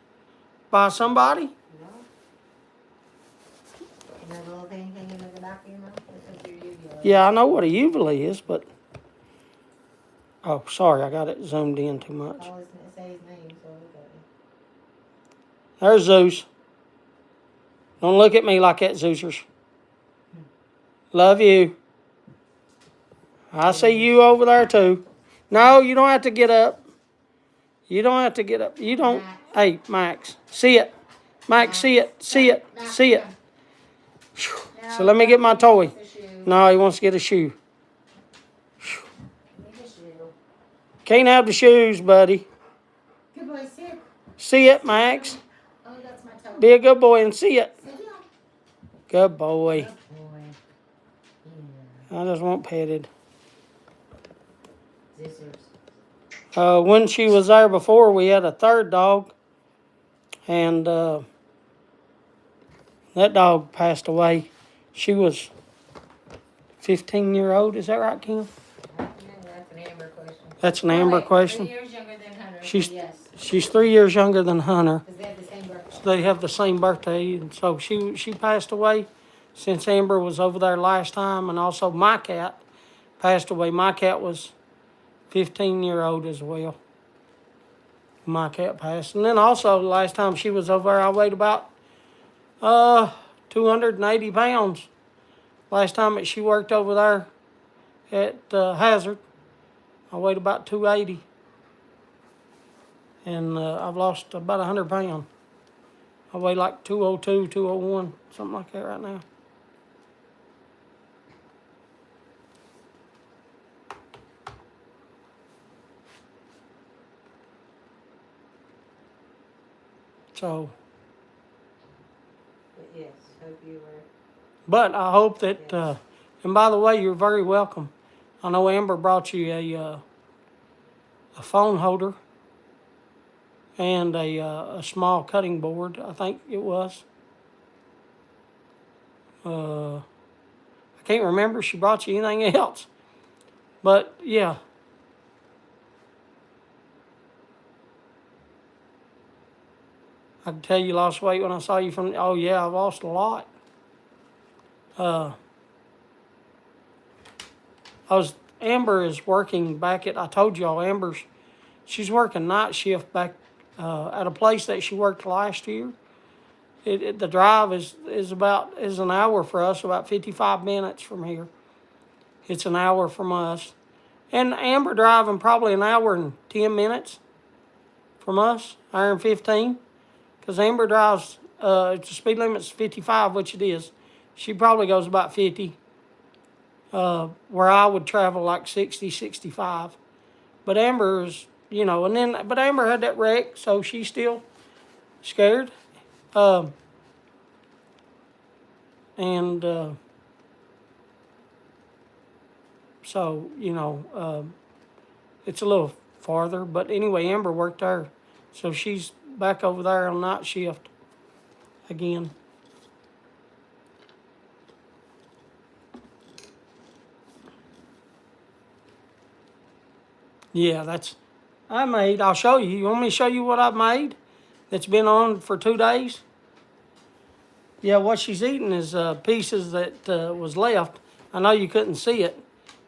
by somebody? No. And that little thing hanging in the back of your mouth? That's your uvula. Yeah, I know what a uvula is, but... Oh, sorry, I got it zoomed in too much. I was going to say his name, so look at me. There's Zeus. Don't look at me like that, Zeusers. Love you. I see you over there too. No, you don't have to get up. You don't have to get up. You don't. Max. Hey, Max. See it. Max, see it. See it. Max, See it. Now, So let me get my toy. the shoe. No, he wants to get a shoe. Give me the shoe. Can't have the shoes, buddy. Good boy, sit. See it, Max. Oh, that's my toe. Be a good boy and see it. Sit down. Good boy. Good boy. Yeah. I just want petted. Scissors. When she was there before, we had a third dog. And that dog passed away. She was 15-year-old. Is that right, Kim? That's an Amber question. That's an Amber question. 3 years younger than Hunter. She's Yes. she's 3 years younger than Hunter. Because they have the same birthday. So they have the same birthday, and so she passed away since Amber was over there last time, and also my cat passed away. My cat was 15-year-old as well. My cat passed, and then also last time she was over there, I weighed about 280 pounds. Last time that she worked over there at Hazard, I weighed about 280. And I've lost about 100 pounds. I weigh like 202, 201, something like that right now. So, But yes, hope you were. but I hope that, and by the way, you're very welcome. I know Amber brought you a phone holder and a small cutting board, I think it was. I can't remember if she brought you anything else. But, yeah. I can tell you lost weight when I saw you from... Oh, yeah, I've lost a lot. Amber is working back at... I told y'all, she's working night shift back at a place that she worked last year. The drive is an hour for us, about 55 minutes from here. It's an hour from us. And Amber driving probably an hour and 10 minutes from us, hour and 15. Because Amber drives, the speed limit's 55, which it is. She probably goes about 50, where I would travel like 60, 65. But Amber's, but Amber had that wreck, so she's still scared. And so, it's a little farther. But anyway, Amber worked there. So she's back over there on night shift again. Yeah, I'll show you. You want me to show you what I've made that's been on for 2 days? Yeah, what she's eating is pieces that was left. I know you couldn't see it,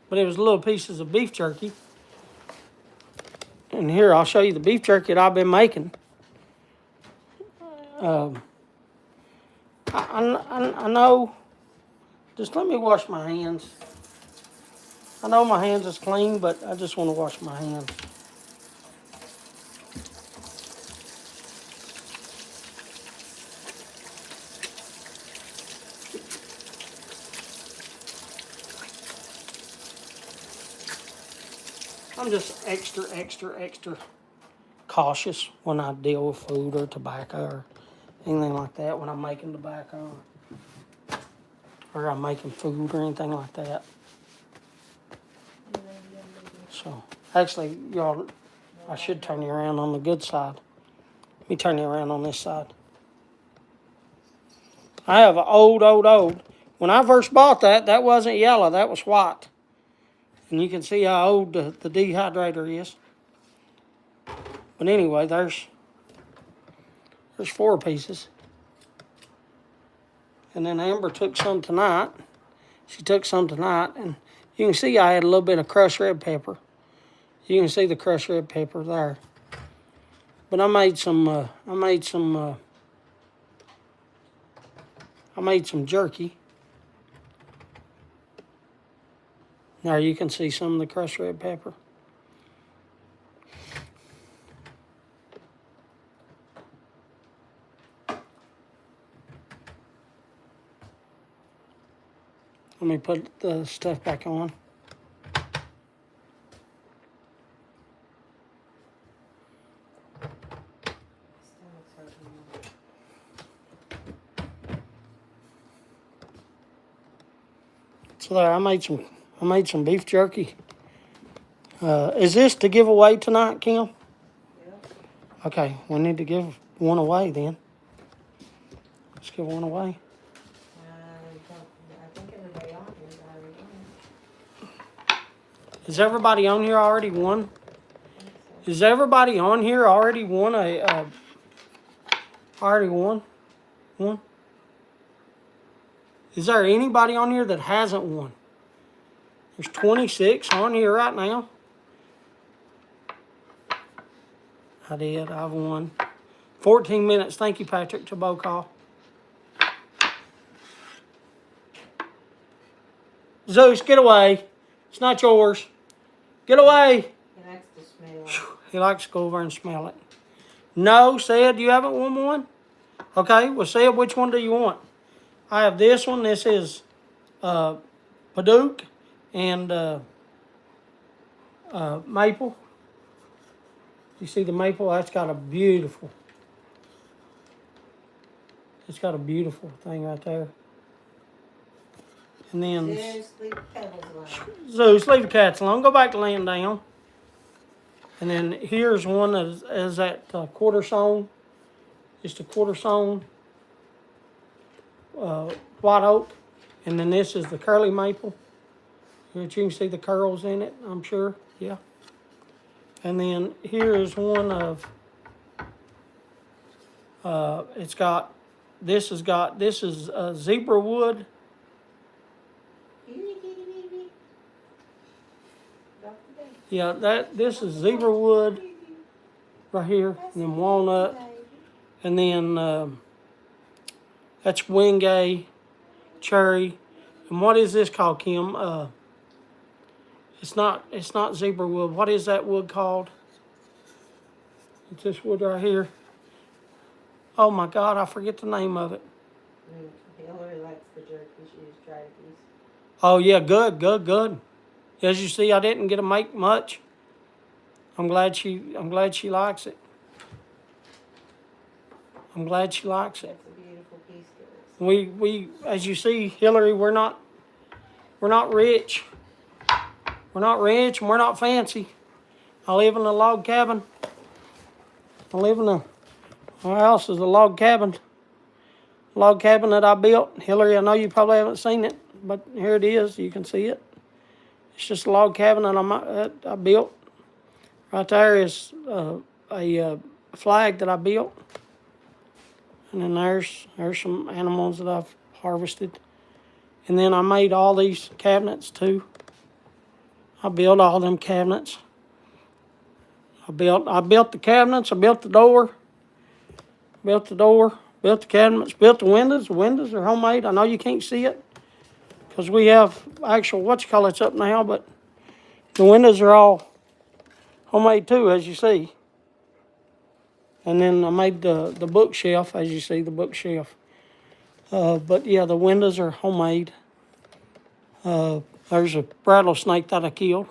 but it was little pieces of beef jerky. And here, I'll show you the beef jerky that I've been making. I know, just let me wash my hands. I know my hands is clean, but I just want to wash my hands. I'm just extra cautious when I deal with food or tobacco or anything like that, when I'm making tobacco or I'm making food or anything like that. So, actually, y'all, I should turn you around on the good side. Let me turn you around on this side. I have an old. When I first bought that wasn't yellow, that was white. And you can see how old the dehydrator is. But anyway, there's 4 pieces. And then Amber took some tonight. She took some tonight, and you can see I had a little bit of crushed red pepper. You can see the crushed red pepper there. But I made some jerky. There you can see some of the crushed red pepper. Let me put the stuff back on. So there, I made some beef jerky. Is this to give away tonight, Kim? Yeah. Okay, we need to give one away then. Let's give one away. I think everybody on here is already on. Is everybody on here already won? Is everybody on here already won already won? One? Is there anybody on here that hasn't won? There's 26 on here right now. I've won. 14 minutes. Thank you, Patrick Chabocall. Zeus, get away. It's not yours. Get away. He likes to smell it. He likes to go over and smell it. No, Sid, you haven't won one? Okay, well, Sid, which one do you want? I have this one. This is Paduke and maple. You see the maple? It's got a beautiful thing right there. And then Zeus, leave the pebbles alone. Zeus, leave the cats alone. Go back to laying down. And then here's one that is that quarter sawn. Just a quarter sawn white oak. And then this is the curly maple. Which you can see the curls in it, I'm sure. Yeah. And then here is one of, this is zebra wood. Yeah, this is zebra wood right here, and then walnut, and then That's Wingay, cherry. And what is this called, Kim? It's not zebra wood. What is that wood called? It's this wood right here. Oh my God, I forget the name of it. Hillary likes the jerky. She just tried a piece. Oh yeah, good. As you see, I didn't get to make much. I'm glad she likes it. I'm glad she likes it. That's a beautiful piece, guys. We as you see, Hillary, we're not rich. We're not rich and we're not fancy. I live in a log cabin. Our house is a log cabin. Log cabin that I built. Hillary, I know you probably haven't seen it, but here it is. You can see it. It's just a log cabin that I built. Right there is a flag that I built. And then there's some animals that I've harvested. And then I made all these cabinets too. I built all them cabinets. I built the cabinets, I built the door. Built the cabinets, built the windows. The windows are homemade. I know you can't see it because we have actual whatchamacallits up now, but the windows are all homemade too, as you see. And then I made the bookshelf, as you see, the bookshelf. But yeah, the windows are homemade. There's a rattlesnake that I killed.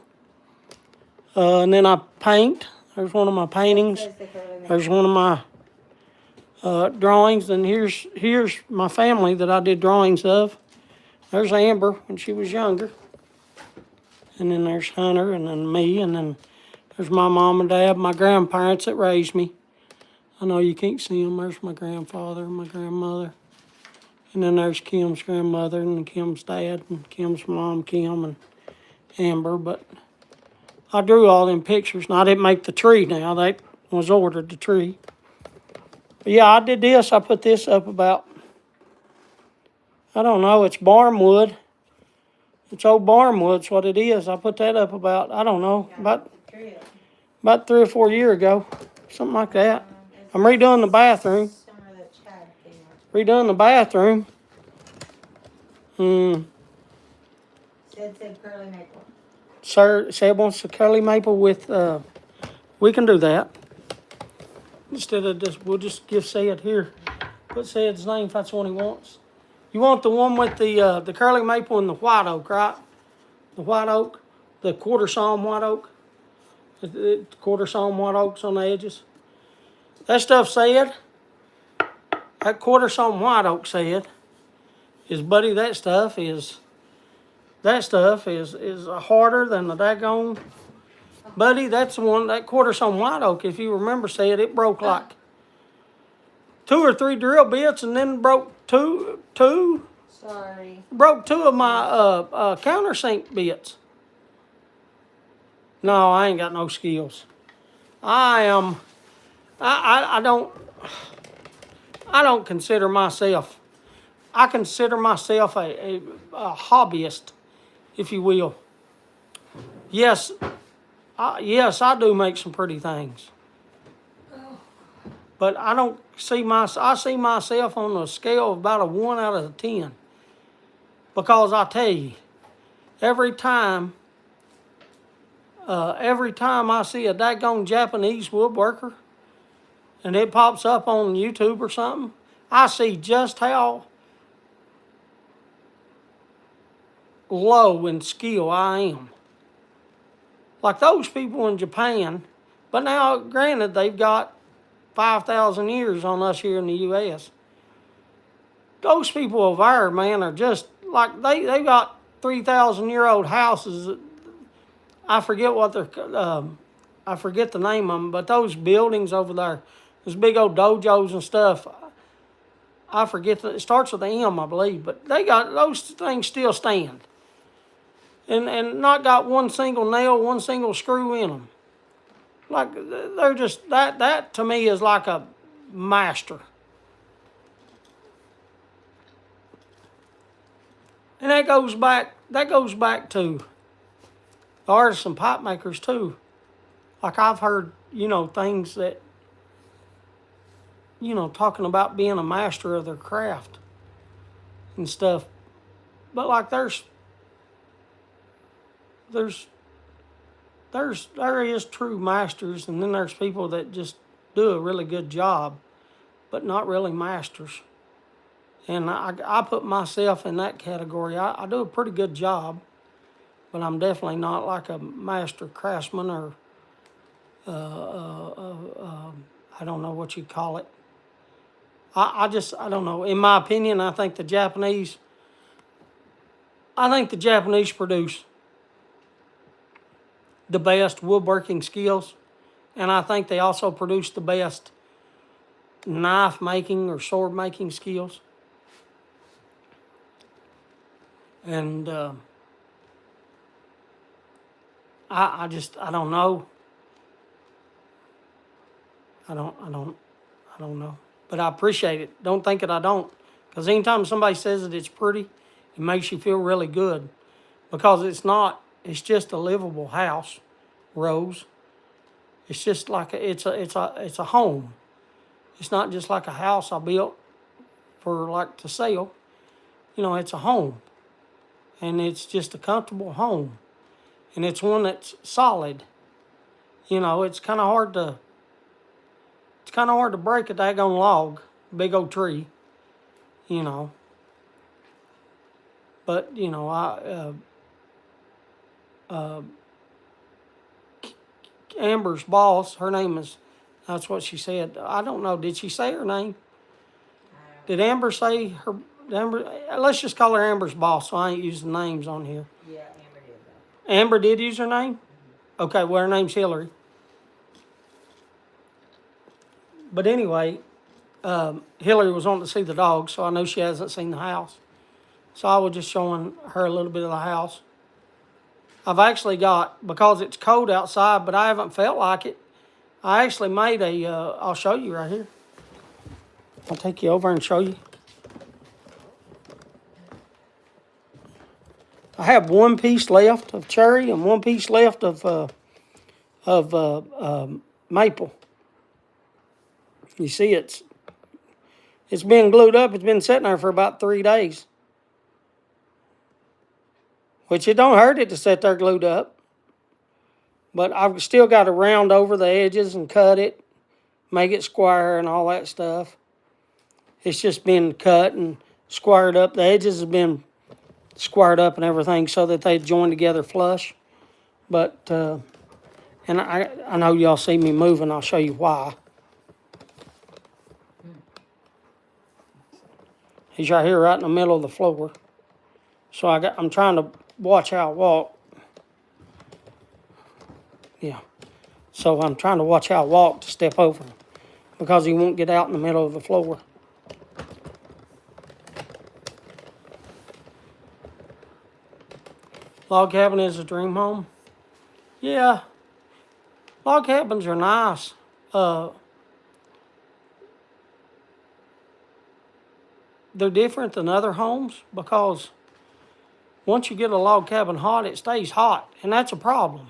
And then I paint. There's one of my paintings. There's one of my drawings, and here's my family that I did drawings of. There's Amber when she was younger, and then there's Hunter, and then me, and then there's my mom and dad, my grandparents that raised me. I know you can't see them. There's my grandfather and my grandmother, and then there's Kim's grandmother and Kim's dad and Kim's mom, Kim and Amber. But I drew all them pictures, and I didn't make the tree. Now that was ordered, the tree. But yeah, I did this. I put this up about, I don't know, it's barn wood. It's old barn wood's what it is. I put that up about, I don't know, about 3 or 4 years ago. Something like that. I'm redoing the bathroom. Redoing the bathroom. Said curly maple. Sir said wants a curly maple with, we can do that. Instead of just, we'll just give Sid here. Put Sid's name if that's the one he wants. You want the one with the curly maple and the white oak, right? The white oak, the quarter sawn white oak. The quarter sawn white oaks on the edges. That stuff said, that quarter sawn white oak said, is buddy, that stuff is harder than the daggone. Buddy, that's the one, that quarter sawn white oak, if you remember, said it broke like 2 or 3 drill bits, and then broke two of my countersink bits. No, I ain't got no skills. I don't consider myself. I consider myself a hobbyist, if you will. Yes, I do make some pretty things. But I don't see I see myself on a scale of about a 1 out of 10. Because I tell you, every time I see a daggone Japanese woodworker and it pops up on YouTube or something, I see just how low in skill I am. Like those people in Japan, but now granted they've got 5,000 years on us here in the U.S. Those people over there, man, are just like they got 3,000-year-old houses. I forget what they're, I forget the name of them, but those buildings over there, those big old dojos and stuff, I forget, it starts with an M, I believe, but they got, those things still stand. And not got one single nail, one single screw in them. Like, they're just, that to me is like a master. And that goes back to the artists and pipe makers too. Like I've heard, things that, talking about being a master of their craft. and stuff. But like there's there is true masters, and then there's people that just do a really good job, but not really masters. And I put myself in that category. I do a pretty good job, but I'm definitely not like a master craftsman or I don't know what you call it. I don't know. In my opinion, I think the Japanese produce the best woodworking skills, and I think they also produce the best knife making or sword making skills. And I don't know. I don't know. But I appreciate it. Don't think that I don't. Because anytime somebody says that it's pretty, it makes you feel really good. Because it's not, it's just a livable house, Rose. It's just like it's a home. It's not just like a house I built for like to sell. You know, it's a home. And it's just a comfortable home. And it's one that's solid. You know, it's kind of hard to break a daggone log, big old tree, you know. But you know, Amber's boss, her name is, that's what she said. I don't know. Did she say her name? Did Amber say her? Amber, let's just call her Amber's boss. So I ain't using names on here. Yeah, Amber did though. Amber did use her name. Okay, well her name's Hillary. But anyway, Hillary was wanting to see the dog, so I know she hasn't seen the house. So I was just showing her a little bit of the house. I've actually got, because it's cold outside, but I haven't felt like it, I actually made I'll show you right here. I'll take you over and show you. I have one piece left of cherry and one piece left of maple. You see, it's been glued up. It's been sitting there for about 3 days. Which it don't hurt it to sit there glued up. But I've still got to round over the edges and cut it, make it square and all that stuff. It's just been cut and squared up. The edges have been squared up and everything so that they join together flush. But, and I know y'all see me moving. I'll show you why. He's right here, right in the middle of the floor. So I'm trying to watch how I walk. Yeah. So I'm trying to watch how I walk to step over him because he won't get out in the middle of the floor. Log cabin is a dream home. Yeah. Log cabins are nice. They're different than other homes because once you get a log cabin hot, it stays hot, and that's a problem.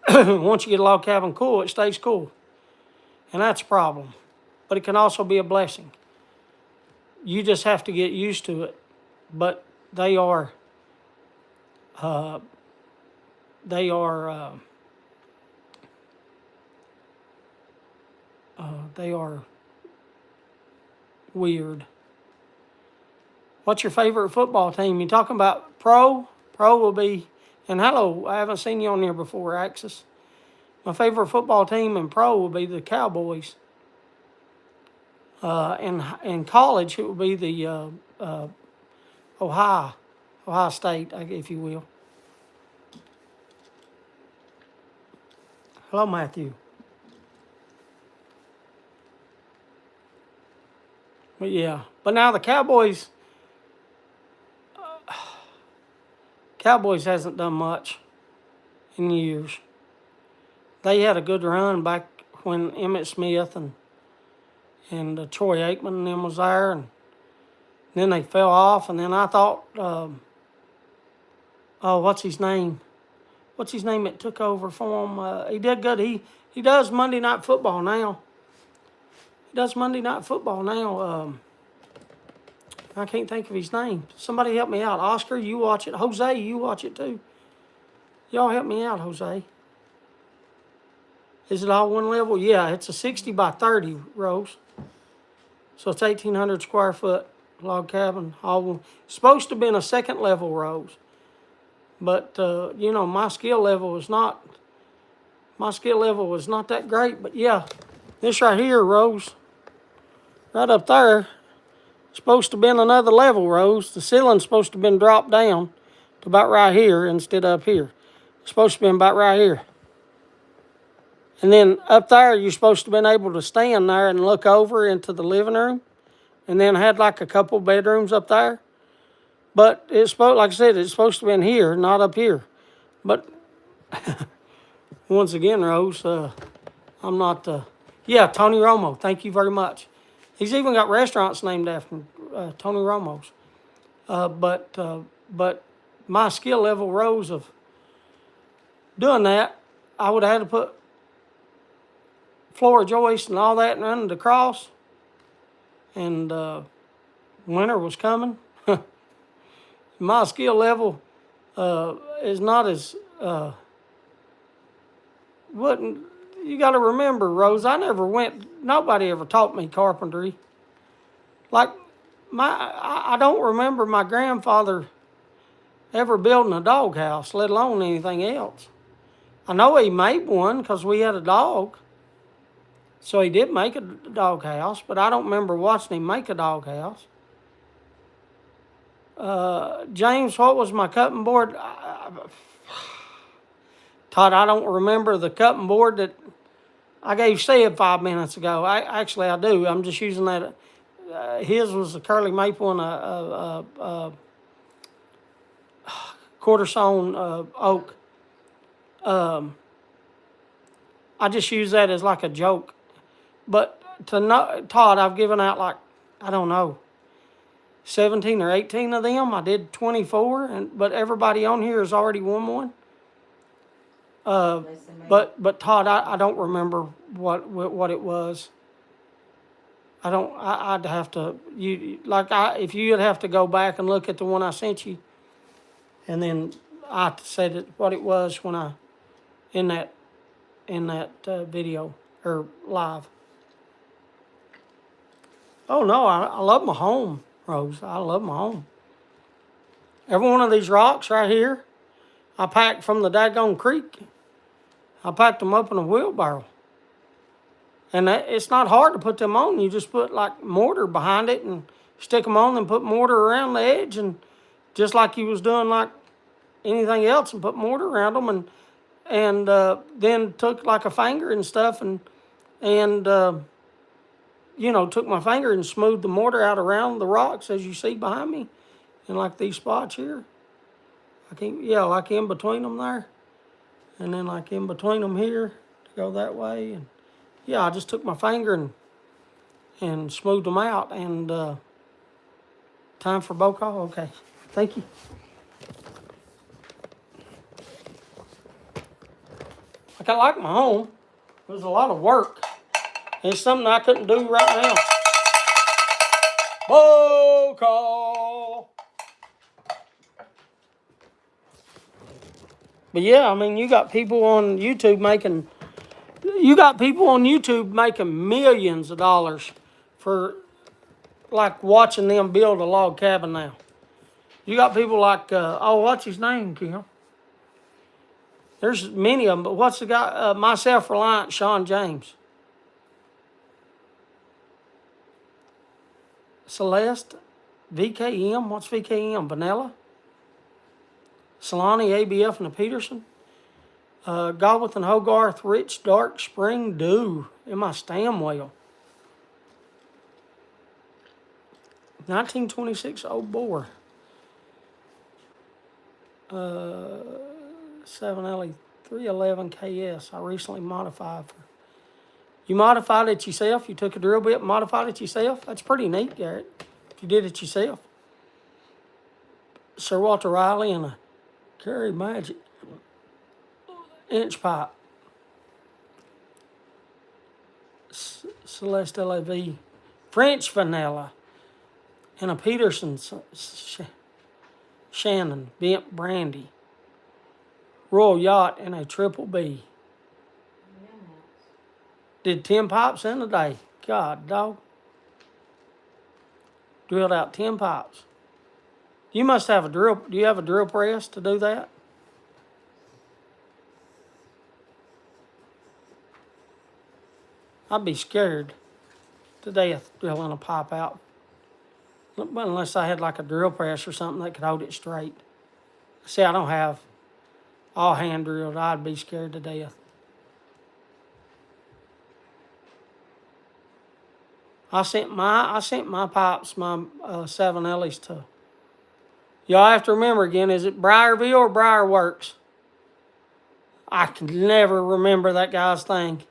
Once you get a log cabin cool, it stays cool, and that's a problem. But it can also be a blessing. You just have to get used to it. But they are weird. What's your favorite football team? You talking about pro? Pro will be, and hello, I haven't seen you on here before, Axis. My favorite football team in pro will be the Cowboys. In college, it will be the Ohio State, if you will. Hello, Matthew. But yeah, but now the Cowboys hasn't done much in years. They had a good run back when Emmitt Smith and Troy Aikman and them was there, and then they fell off. And then I thought, what's his name? What's his name that took over for him? He did good. He does Monday Night Football now. I can't think of his name. Somebody help me out. Oscar, you watch it. Jose, you watch it too. Y'all help me out, Jose. Is it all one level? Yeah, it's a 60 by 30, Rose. So it's 1,800 square foot log cabin. All supposed to be in a second level, Rose. But you know, my skill level was not that great. But yeah, this right here, Rose, right up there, supposed to be in another level, Rose. The ceiling's supposed to have been dropped down to about right here instead of up here. It's supposed to be about right here. And then up there, you're supposed to have been able to stand there and look over into the living room. And then had like a couple bedrooms up there. But it's supposed, like I said, it's supposed to be in here, not up here. But once again, Rose, I'm not, yeah, Tony Romo, thank you very much. He's even got restaurants named after him, Tony Romo's. But my skill level, Rose, of doing that, I would have had to put floor joists and all that and run it across. And winter was coming. My skill level is not as wouldn't. You got to remember, Rose. I never went. Nobody ever taught me carpentry. Like I don't remember my grandfather ever building a doghouse, let alone anything else. I know he made one because we had a dog. So he did make a doghouse, but I don't remember watching him make a doghouse. James, what was my cutting board? Todd, I don't remember the cutting board that I gave Sid 5 minutes ago. I do. I'm just using that. His was a curly maple and a quarter sawn oak. I just use that as like a joke. But to know, Todd, I've given out like, I don't know, 17 or 18 of them. I did 24, but everybody on here has already won one. But Todd, I don't remember what it was. I'd have to if you'd have to go back and look at the one I sent you, and then I said what it was when I in that video or live. Oh no, I love my home, Rose. I love my home. Every one of these rocks right here, I packed from the daggone creek. I packed them up in a wheelbarrow. And it's not hard to put them on. You just put like mortar behind it and stick them on and put mortar around the edge, and just like you was doing like anything else, and put mortar around them, and then took like a finger and stuff and took my finger and smoothed the mortar out around the rocks as you see behind me, and like these spots here. Like in between them there, and then like in between them here to go that way, and I just took my finger and smoothed them out, and time for bow call. Okay, thank you. Like I like my home. It was a lot of work. It's something I couldn't do right now. Bow call. But yeah, I mean, you got people on YouTube making millions of dollars for like watching them build a log cabin now. You got people like, what's his name, Kim? There's many of them, but what's the guy, My Self-Reliant Sean James. Celeste, VKM, what's VKM? Vanilla? Solani, ABF, and the Peterson. Galwith and Hogarth, Rich Dark Spring Dew in my Stamwell. 1926 Old Bore. 7LE 311 KS. I recently modified for. You modified it yourself? You took a drill bit and modified it yourself? That's pretty neat, Garrett, if you did it yourself. Sir Walter Riley and a Curry Magic inch pipe. Celeste LAV. French vanilla. and a Peterson's Shannon bent brandy, Royal Yacht, and a triple B. Yeah. Did 10 pipes in a day. God, dog. Drilled out 10 pipes. You must have a drill. Do you have a drill press to do that? I'd be scared to death drilling a pipe out. Unless I had like a drill press or something that could hold it straight. See, I don't have all hand drilled. I'd be scared to death. I sent my pipes, my 7 Ellies to. Y'all have to remember again, is it Briarville or Briarworks? I can never remember that guy's thing.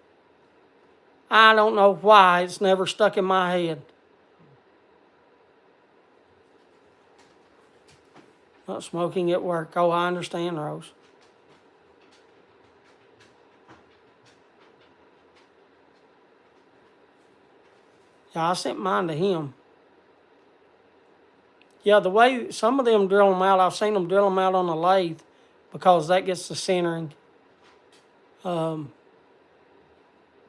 I don't know why it's never stuck in my head. Not smoking at work. Oh, I understand, Rose. Yeah, I sent mine to him. Yeah, the way some of them drill them out, I've seen them drill them out on a lathe because that gets the centering. But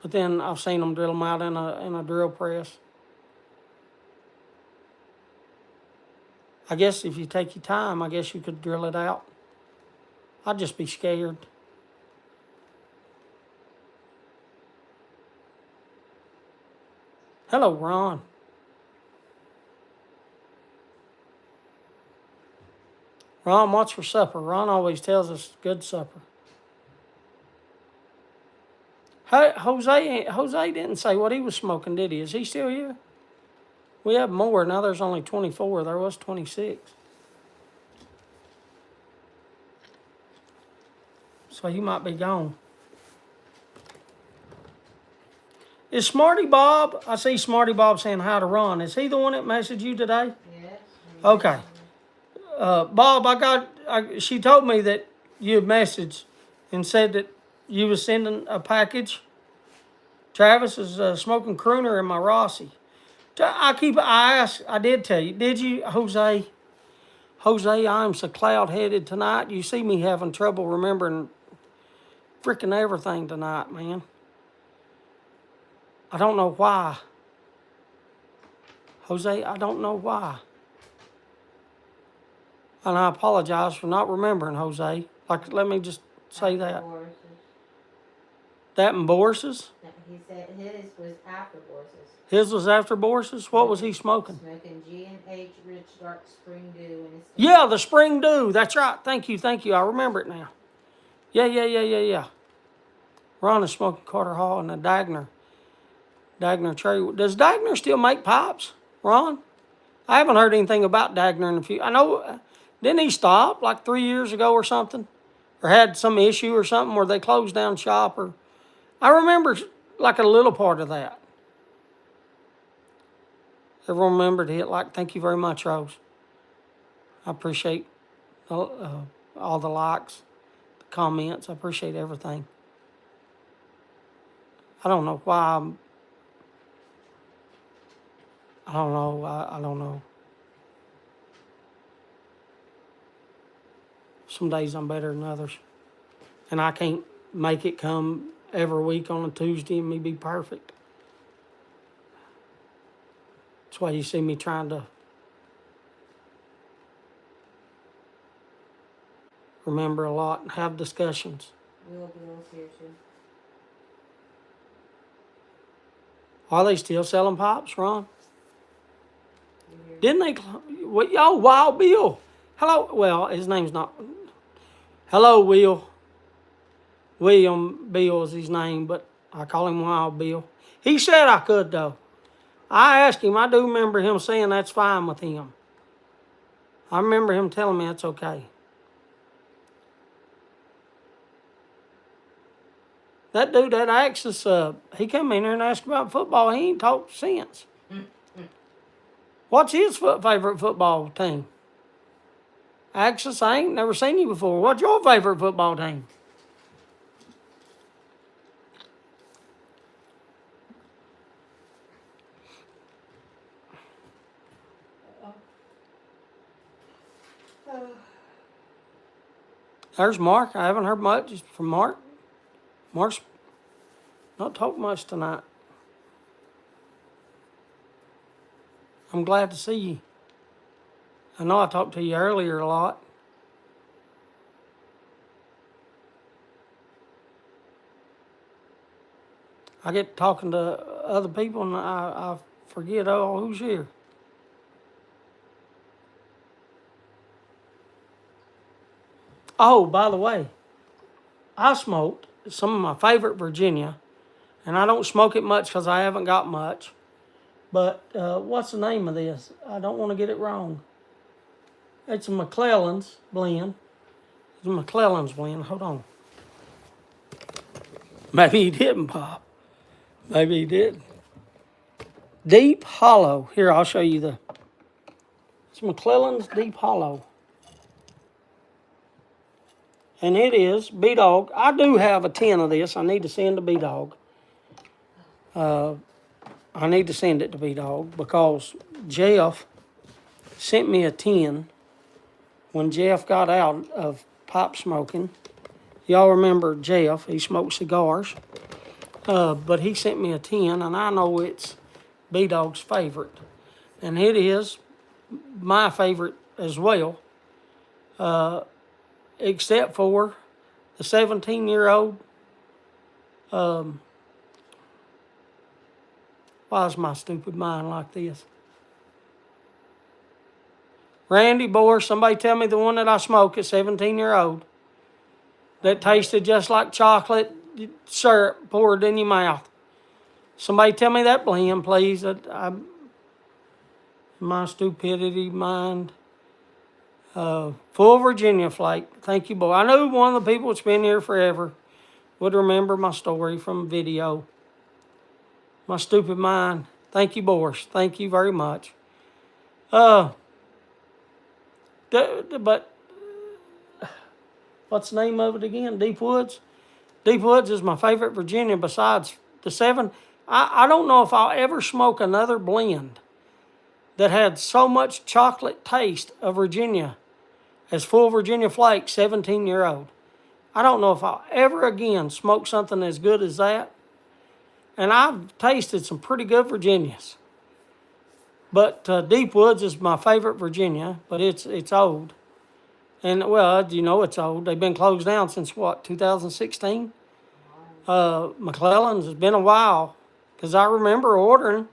then I've seen them drill them out in a drill press. I guess if you take your time, I guess you could drill it out. I'd just be scared. Hello, Ron. Ron, what's for supper? Ron always tells us good supper. Hey, Jose didn't say what he was smoking, did he? Is he still here? We have more. Now there's only 24. There was 26. So he might be gone. Is Smarty Bob? I see Smarty Bob saying hi to Ron. Is he the one that messaged you today? Yes. Okay. Bob, she told me that you had messaged and said that you was sending a package. Travis is smoking crooner in my Rossi. I did tell you, did you, Jose? Jose, I'm so cloud-headed tonight. You see me having trouble remembering freaking everything tonight, man. I don't know why. Jose, I don't know why. And I apologize for not remembering, Jose. Like, let me just say that. That and Boris's? He said his was after Boris's. His was after Boris's? What was he smoking? Smoking G&H Rich Dark Spring Dew. Yeah, the Spring Dew. That's right. Thank you. I remember it now. Yeah. Ron is smoking Carter Hall and a Dagner Cherry. Does Dagner still make pipes, Ron? I haven't heard anything about Dagner in a few. I know, didn't he stop like 3 years ago or something? Or had some issue or something where they closed down shop? Or I remember like a little part of that. Everyone remembered it. Like, thank you very much, Rose. I appreciate all the likes, the comments. I appreciate everything. I don't know why I don't know. I don't know. Some days I'm better than others. And I can't make it come every week on a Tuesday and me be perfect. That's why you see me trying to remember a lot and have discussions. Bill's here too. Are they still selling pops, Ron? Didn't they? Oh, Wild Bill. Hello. Well, his name's not. Hello, Will. William Bill is his name, but I call him Wild Bill. He said I could, though. I asked him. I do remember him saying that's fine with him. I remember him telling me that's okay. That dude, that Axis, he come in here and asked about football. He ain't talked since. What's his favorite football team? Axis, I ain't never seen you before. What's your favorite football team? Oh, There's Mark. I haven't heard much from Mark. Mark's not talked much tonight. I'm glad to see you. I know I talked to you earlier a lot. I get talking to other people and I forget, oh, who's here? Oh, by the way, I smoked some of my favorite Virginia, and I don't smoke it much because I haven't got much. But what's the name of this? I don't want to get it wrong. It's a McClellan's blend. It's a McClellan's blend. Hold on. Maybe he didn't, Bob. Maybe he did. Deep Hollow. Here, I'll show you the. It's McClellan's Deep Hollow. And it is B-Dog. I do have a tin of this. I need to send to B-Dog. I need to send it to B-Dog because Jeff sent me a tin when Jeff got out of pipe smoking. Y'all remember Jeff, he smoked cigars. But he sent me a tin, and I know it's B-Dog's favorite. And it is my favorite as well, except for the 17-year-old. Why is my stupid mind like this? Randy Boer, somebody tell me the one that I smoke at 17-year-old that tasted just like chocolate syrup poured in your mouth. Somebody tell me that blend, please. My stupidity mind. Full Virginia flake. Thank you, boy. I know one of the people that's been here forever would remember my story from video. My stupid mind. Thank you, Boris. Thank you very much. But what's the name of it again? Deep Woods? Deep Woods is my favorite Virginia besides the 7. I don't know if I'll ever smoke another blend that had so much chocolate taste of Virginia as Full Virginia Flake 17-year-old. I don't know if I'll ever again smoke something as good as that. And I've tasted some pretty good Virginias. But Deep Woods is my favorite Virginia, but it's old. And, well, you know it's old. They've been closed down since, what, 2016? McClellan's has been a while. Because I remember ordering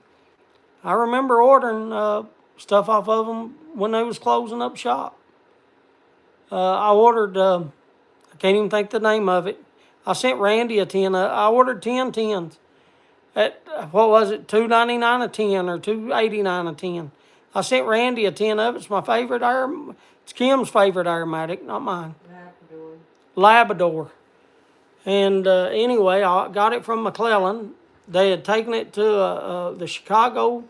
stuff off of them when they was closing up shop. I ordered, I can't even think the name of it. I sent Randy a tin. I ordered 10 tins. At, what was it, $2.99 a tin or $2.89 a tin. I sent Randy a tin of it. It's my favorite it's Kim's favorite aromatic, not mine. Labrador. And anyway, I got it from McClellan. They had taken it to the Chicago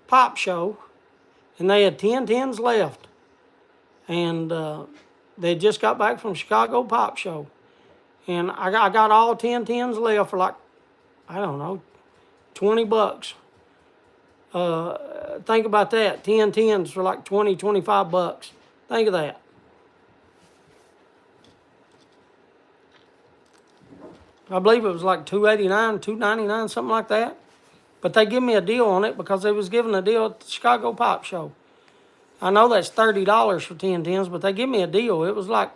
Pop Show, and they had 10 tins left. And they just got back from Chicago Pop Show. And I got all 10 tins left for like, I don't know, $20. Think about that. 10 tins for like $20-25. Think of that. I believe it was like $2.89, $2.99, something like that. But they give me a deal on it because they was giving a deal at the Chicago Pop Show. I know that's $30 for 10 tins, but they give me a deal. It was like,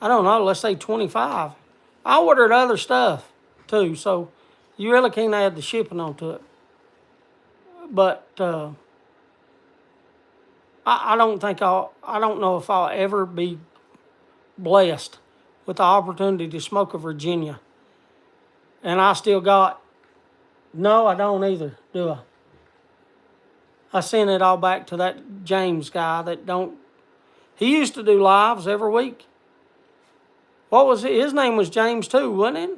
I don't know, let's say 25. I ordered other stuff too, so you really can't add the shipping onto it. But I don't know if I'll ever be blessed with the opportunity to smoke a Virginia. And I still got, no, I don't either, do I? I sent it all back to that James guy that he used to do lives every week. What was it? His name was James too, wasn't it?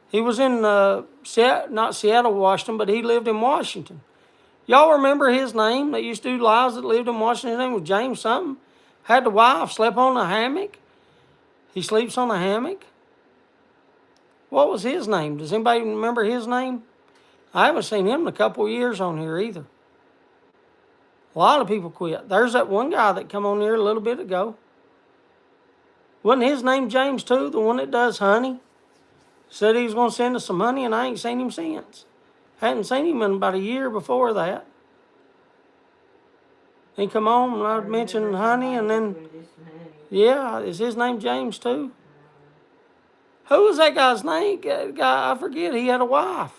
He was in, not Seattle, Washington, but he lived in Washington. Y'all remember his name that used to do lives that lived in Washington? His name was James something. Had the wife, slept on a hammock. He sleeps on a hammock. What was his name? Does anybody remember his name? I haven't seen him in a couple of years on here either. A lot of people quit. There's that one guy that come on here a little bit ago. Wasn't his name James too? The one that does honey? Said he was going to send us some honey, and I ain't seen him since. Hadn't seen him in about a year before that. He come on and I'd mention honey, and then, yeah, is his name James too? Who was that guy's name? Guy, I forget. He had a wife.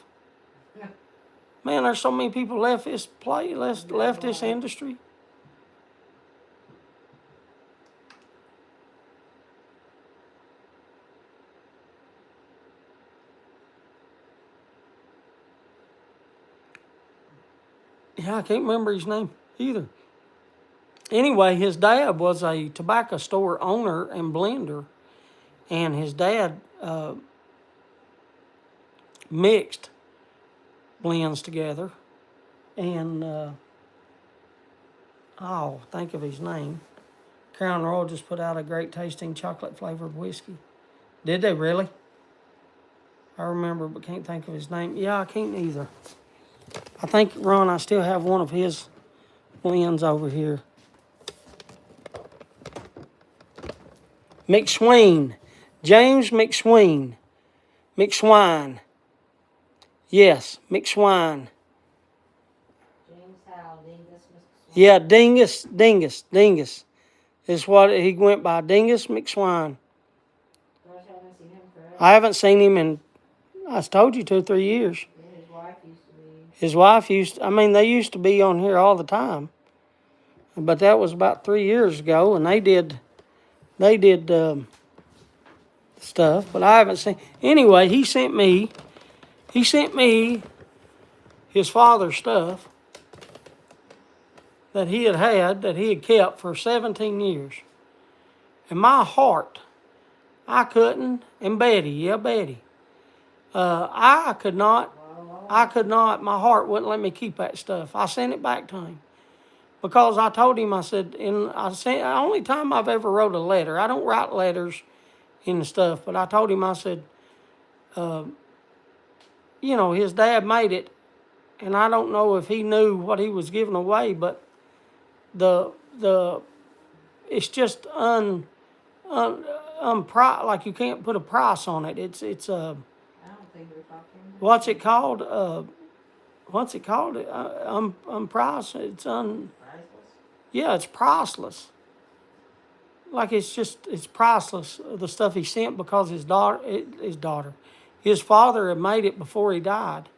Man, there's so many people left this play, left this industry. Yeah, I can't remember his name either. Anyway, his dad was a tobacco store owner and blender, and his dad mixed blends together, and think of his name. Crown Royal just put out a great tasting chocolate flavored whiskey. Did they really? I remember, but can't think of his name. Yeah, I can't either. I think, Ron, I still have one of his blends over here. McSween. James McSween. McSwine. Yes, McSwine. James Howell, Dingus, Mr. Yeah, Dingus. Is what he went by, Dingus McSwine. Gosh, I haven't seen him forever. I haven't seen him in, I told you, 2 or 3 years. Yeah, his wife used to be. His wife they used to be on here all the time. But that was about 3 years ago, and they did stuff, but I haven't seen. Anyway, he sent me his father's stuff that he had kept for 17 years. And my heart, I couldn't, and Betty, I could not, my heart wouldn't let me keep that stuff. I sent it back to him. Because I told him, I said, the only time I've ever wrote a letter, I don't write letters and stuff, but I told him, I said, his dad made it, and I don't know if he knew what he was giving away, but it's just like you can't put a price on it. It's I don't think we're talking. what's it called? Unpriced. It's Priceless? Yeah, it's priceless. Like it's priceless, the stuff he sent, because his father had made it before he died.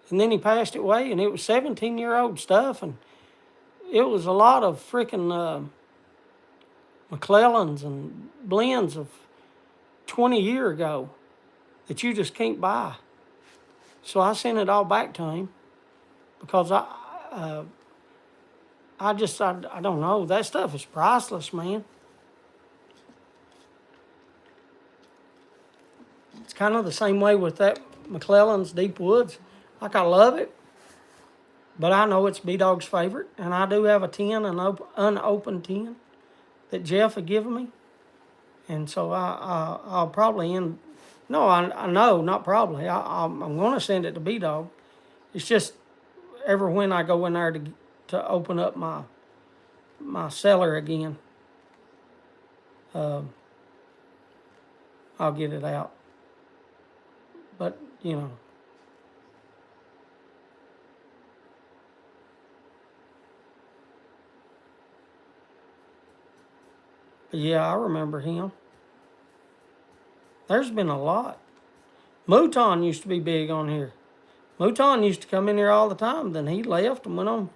And then he passed away, and it was 17-year-old stuff, and it was a lot of freaking McClellans and blends of 20 years ago that you just can't buy. So I sent it all back to him because I don't know. That stuff is priceless, man. It's kind of the same way with that McClellan's Deep Woods. Like, I love it, but I know it's B-Dog's favorite, and I do have a tin, an unopened tin that Jeff had given me, and so I'll probably end. No, I know, not probably. I'm going to send it to B-Dog. It's just every when I go in there to open up my cellar again, I'll get it out. But, yeah, I remember him. There's been a lot. Mouton used to be big on here. Mouton used to come in here all the time. Then he left and went on,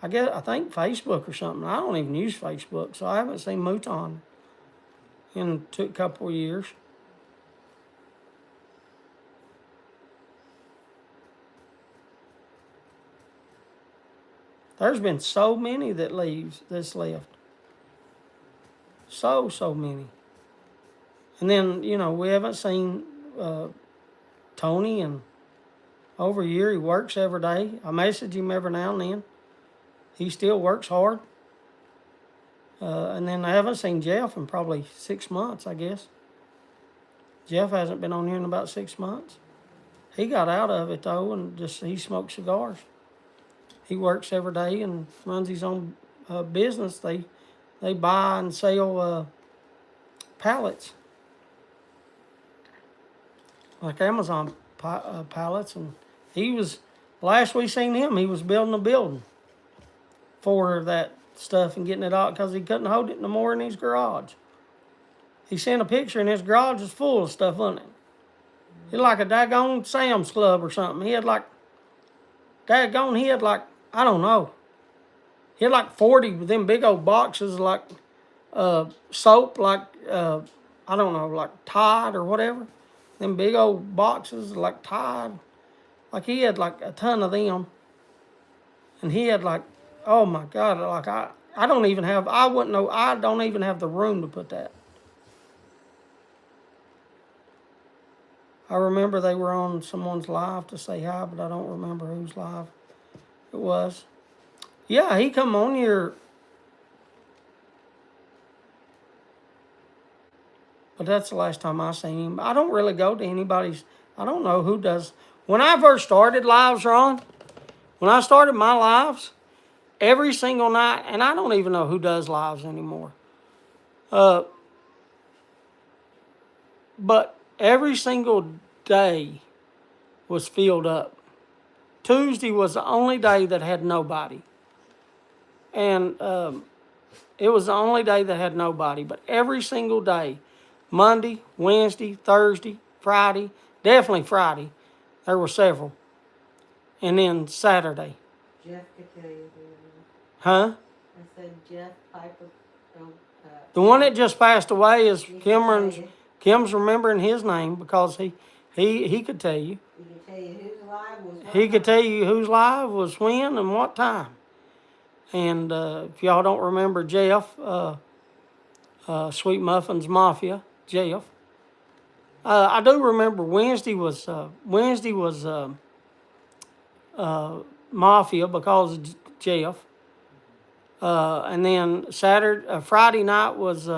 I think Facebook or something. I don't even use Facebook, so I haven't seen Mouton in a couple of years. There's been so many that's left. So many. And then, we haven't seen Tony in over a year. He works every day. I message him every now and then. He still works hard. And then I haven't seen Jeff in probably 6 months, I guess. Jeff hasn't been on here in about 6 months. He got out of it, though, and he smoked cigars. He works every day and runs his own business. They buy and sell pallets, like Amazon pallets. And he was, last we seen him, he was building a building for that stuff and getting it out because he couldn't hold it no more in his garage. He sent a picture and his garage was full of stuff on it. It's like a daggone Sam's Club or something. He had like, I don't know. He had like 40 of them big old boxes like soap, like, I don't know, like Tide or whatever. Them big old boxes like Tide. Like he had like a ton of them. And he had like, oh my God, like I don't even have, I wouldn't know, I don't even have the room to put that. I remember they were on someone's live to say hi, but I don't remember whose live it was. Yeah, he come on here. But that's the last time I seen him. I don't really go to anybody's. I don't know who does. When I first started lives, Ron, when I started my lives, every single night, and I don't even know who does lives anymore. But every single day was filled up. Tuesday was the only day that had nobody. And it was the only day that had nobody. But every single day, Monday, Wednesday, Thursday, Friday, definitely Friday, there were several. And then Saturday. Jeff could tell you. Huh? I said Jeff Piper. The one that just passed away is Kim's remembering his name because he could tell you. He could tell you whose live was what He could time. tell you whose live was when and what time. And if y'all don't remember Jeff, Sweet Muffins Mafia, Jeff. I do remember Wednesday was Mafia because of Jeff. And then Friday night was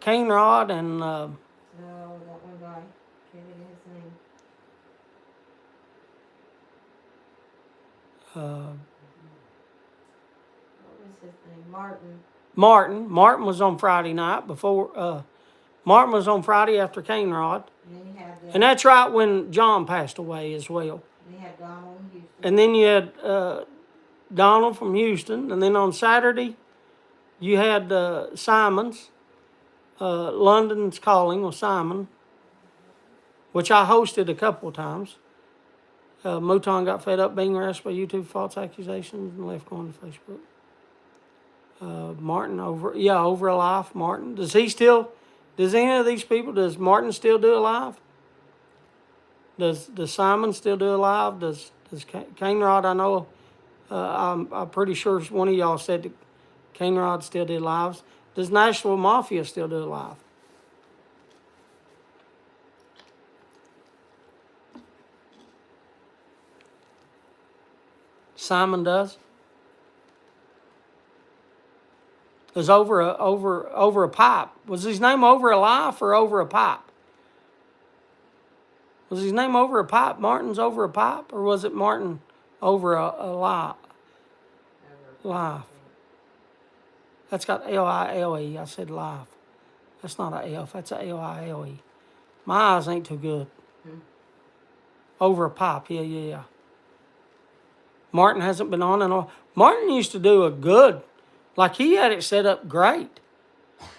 Cane Rod and No, that one guy. Can't think of his name. What was his name? Martin. Martin was on Friday night before. Martin was on Friday after Cane Rod. And then you had And that's right when John passed away as well. you had Donald in Houston. And then you had Donald from Houston. And then on Saturday, you had Simon's. London's Calling with Simon, which I hosted a couple of times. Mouton got fed up being harassed by YouTube false accusations and left going to Facebook. Martin over a life. Martin, does any of these people, does Martin still do a live? Does Simon still do a live? Does Cane Rod, I know, I'm pretty sure one of y'all said that Cane Rod still did lives. Does Nashville Mafia still do a live? Simon does. It was over a pipe. Was his name Over a Life or Over a Pipe? Was his name Over a Pipe? Martin's Over a Pipe, or was it Martin Over a Life? Life. That's got L-I-L-E. I said life. That's not a F. That's a L-I-L-E. My eyes ain't too good. Over a pipe. Yeah. Martin hasn't been on and on. Martin used to do a good, like he had it set up great.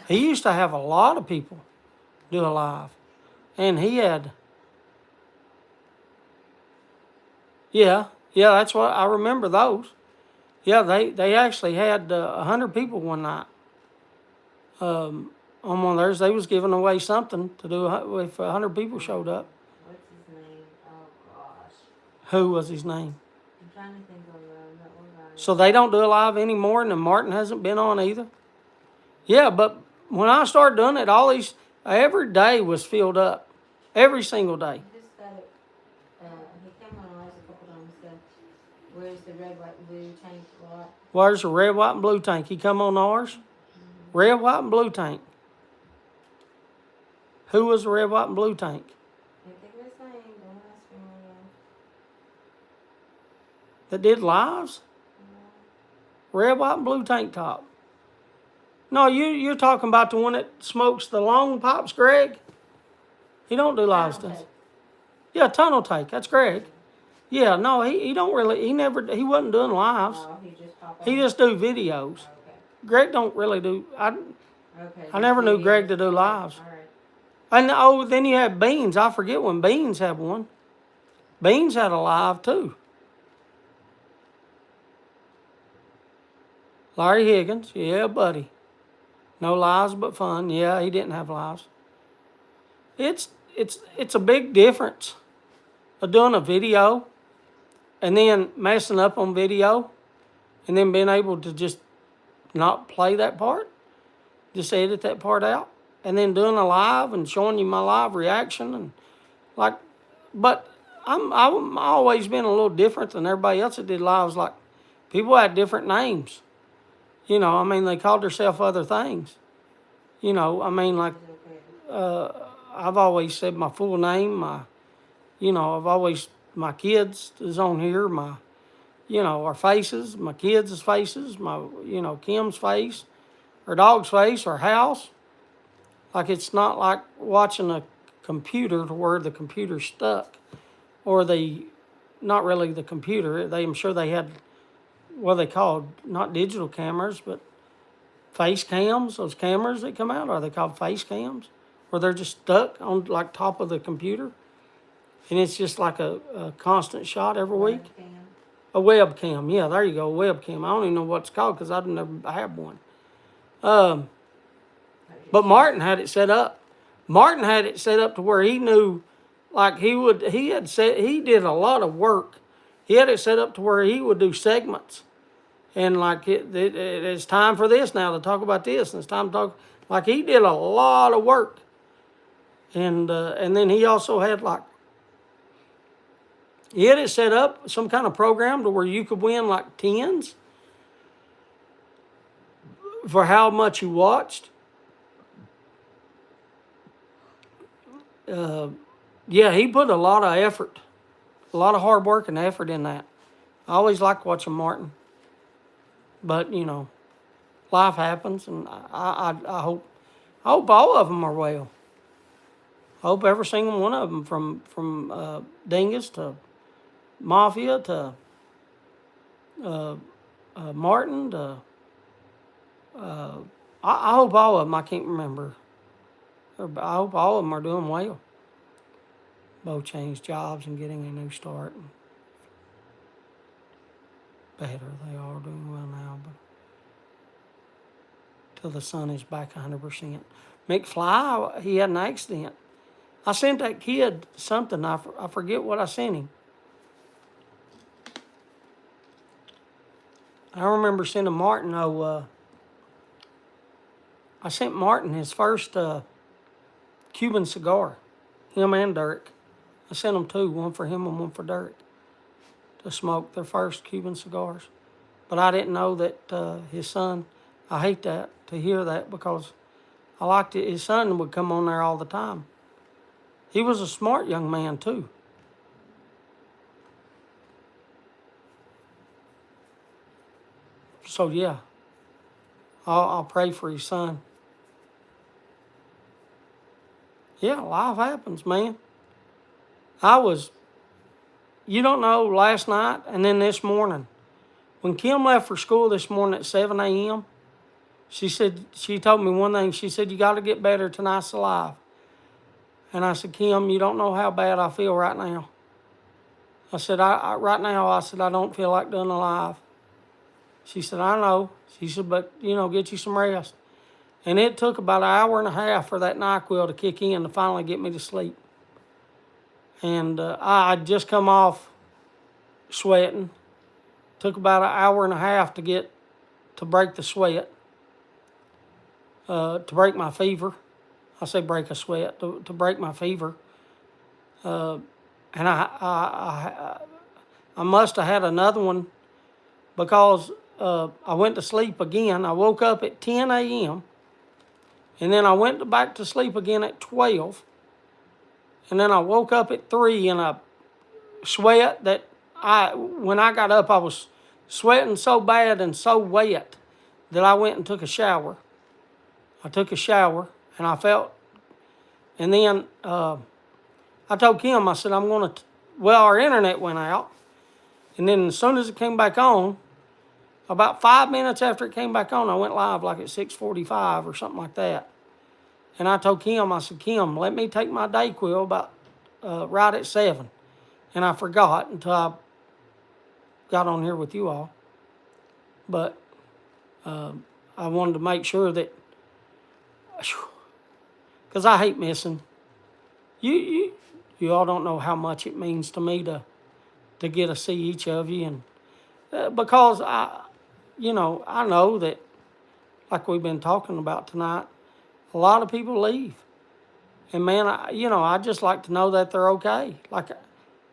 He used to have a lot of people do a live. And he had, yeah, that's what, I remember those. Yeah, they actually had 100 people one night. On one of theirs, they was giving away something to do if 100 people showed up. What's his name? Oh gosh. Who was his name? I'm trying to think of that one guy. So they don't do a live anymore, and Martin hasn't been on either. Yeah, but when I started doing it, every day was filled up, every single day. He just got it. He came on ours a couple times. Said, "Where's the red, white, and blue tank lot?" Where's the red, white, and blue tank? He come on ours? Red, white, and blue tank. Who was the red, white, and blue tank? Can't think of his name. Don't ask me. that did lives? Red, white, and blue tank top. No, you're talking about the one that smokes the long pipes, Greg? He don't do lives, does he? Yeah, tunnel take. That's Greg. Yeah, no, he don't really. He wasn't doing lives. Oh, he just pop on? He just do videos. Okay. Greg don't really do. Okay. I never knew videos. Greg to do Okay, lives. all right. And then you had Beans. I forget when Beans had one. Beans had a live too. Larry Higgins, yeah, buddy. No lives but fun. Yeah, he didn't have lives. It's a big difference of doing a video and then messing up on video and then being able to just not play that part, just edit that part out, and then doing a live and showing you my live reaction and like, but I'm always been a little different than everybody else that did lives. Like, people had different names. You know, I mean, they called themselves other things. You know, I mean, like, I've always said my full name. My kids is on here. Our faces, my kids' faces, Kim's face, her dog's face, her house. Like, it's not like watching a computer to where the computer's stuck, or not really the computer. I'm sure they had what they called, not digital cameras, but face cams, those cameras that come out, are they called face cams? Where they're just stuck on like top of the computer. And it's just like a constant shot every week. A webcam, yeah, there you go, a webcam. I don't even know what it's called because I've never had one. But Martin had it set up. Martin had it set up to where he knew, like he did a lot of work. He had it set up to where he would do segments. And like it's time for this now to talk about this, and it's time to talk. Like, he did a lot of work. And then he also had he had it set up, some kind of program to where you could win like tens for how much you watched. Yeah, he put a lot of effort, a lot of hard work and effort in that. I always liked watching Martin. But, life happens, and I hope all of them are well. I hope every single one of them, from Dingus to Mafia to Martin to I hope all of them. I can't remember. I hope all of them are doing well. Both changed jobs and getting a new start. And better, they are doing well now, but till the son is back 100%. McFly, he had an accident. I sent that kid something. I forget what I sent him. I remember sending Martin, I sent Martin his first Cuban cigar, him and Dirk. I sent them two, one for him and one for Dirk, to smoke their first Cuban cigars. But I didn't know that his son, I hate that, to hear that, because I liked it. His son would come on there all the time. He was a smart young man, too. So, yeah, I'll pray for his son. Yeah, life happens, man. You don't know, last night and then this morning, when Kim left for school this morning at 7 a.m., she told me one thing. She said, "You got to get better tonight's alive." And I said, "Kim, you don't know how bad I feel right now." I said, right now, I don't feel like doing a live. She said, "I know." She said, "But, get you some rest." And it took about an hour and a half for that NyQuil to kick in to finally get me to sleep. And I'd just come off sweating. Took about an hour and a half to break the sweat, to break my fever. I say break a sweat, to break my fever. And I must have had another one, because I went to sleep again. I woke up at 10 a.m. and then I went back to sleep again at 12. And then I woke up at 3 in a sweat that when I got up, I was sweating so bad and so wet that I went and took a shower. I took a shower, and I felt, and then I told Kim, I said, I'm going to, well, our internet went out. And then as soon as it came back on, about 5 minutes after it came back on, I went live like at 6:45 or something like that. And I told Kim, I said, Kim, let me take my Dayquil about right at 7. And I forgot until I got on here with you all. But I wanted to make sure that, because I hate missing. You all don't know how much it means to me to get to see each of you, and because I know that, like we've been talking about tonight, a lot of people leave, and man, I just like to know that they're okay. Like,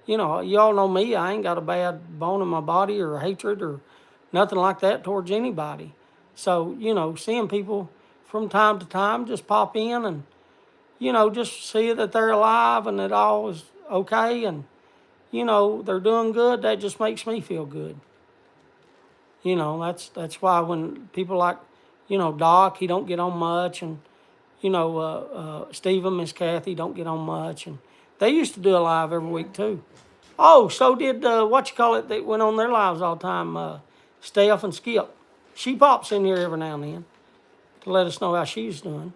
y'all know me, I ain't got a bad bone in my body or hatred or nothing like that towards anybody. So, seeing people from time to time just pop in and, just see that they're alive and that all is okay and, they're doing good, that just makes me feel good. That's why when people like, Doc, he don't get on much, and, Steve and Miss Kathy don't get on much, and they used to do a live every week too. Oh, so did, that went on their lives all the time, Steph and Skip. She pops in here every now and then to let us know how she's doing.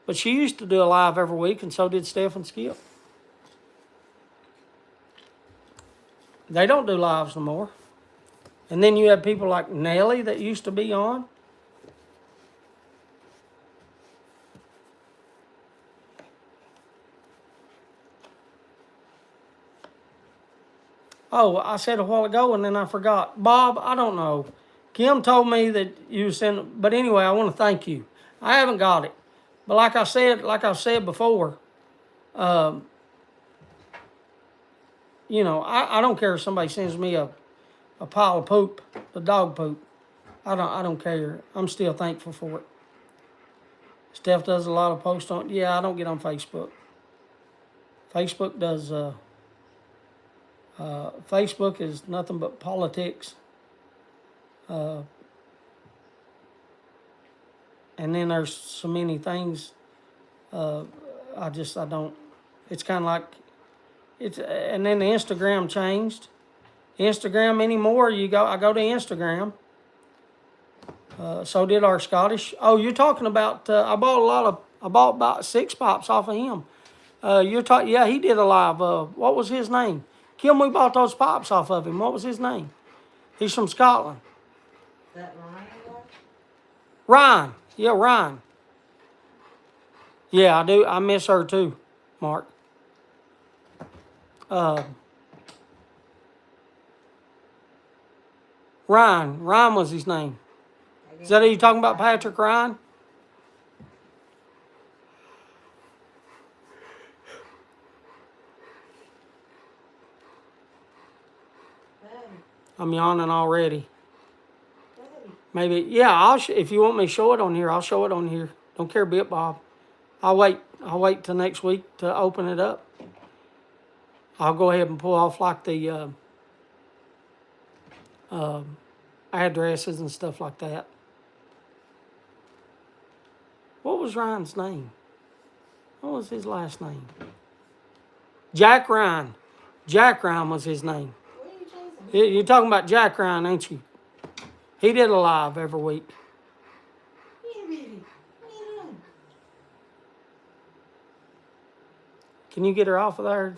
But she used to do a live every week, and so did Steph and Skip. They don't do lives no more. And then you have people like Nellie that used to be on. Oh, I said a while ago and then I forgot. Bob, I don't know. Kim told me that you sent, but anyway, I want to thank you. I haven't got it. But like I said before, I don't care if somebody sends me a pile of poop, a dog poop. I don't care. I'm still thankful for it. Steph does a lot of posts on. Yeah, I don't get on Facebook. Facebook does. Facebook is nothing but politics. And then there's so many things. I don't. It's kind of like it's. And then the Instagram changed. Instagram anymore. I go to Instagram. So did our Scottish. Oh, you're talking about, I bought about 6 pops off of him. Yeah, he did a live, what was his name? Kim, we bought those pops off of him. What was his name? He's from Scotland. Is that Ryan? Ryan. Yeah, Ryan. Yeah, I do. I miss her too, Mark. Ryan. Ryan was his name. Is that who you talking about, Patrick Ryan? I'm yawning already. Maybe, yeah. If you want me to show it on here, I'll show it on here. Don't care a bit, Bob. I'll wait till next week to open it up. I'll go ahead and pull off like the addresses and stuff like that. What was Ryan's name? What was his last name? Jack Ryan. Jack Ryan was his name. What are you chasing? You're talking about Jack Ryan, ain't you? He did a live every week. Can you get her off of there?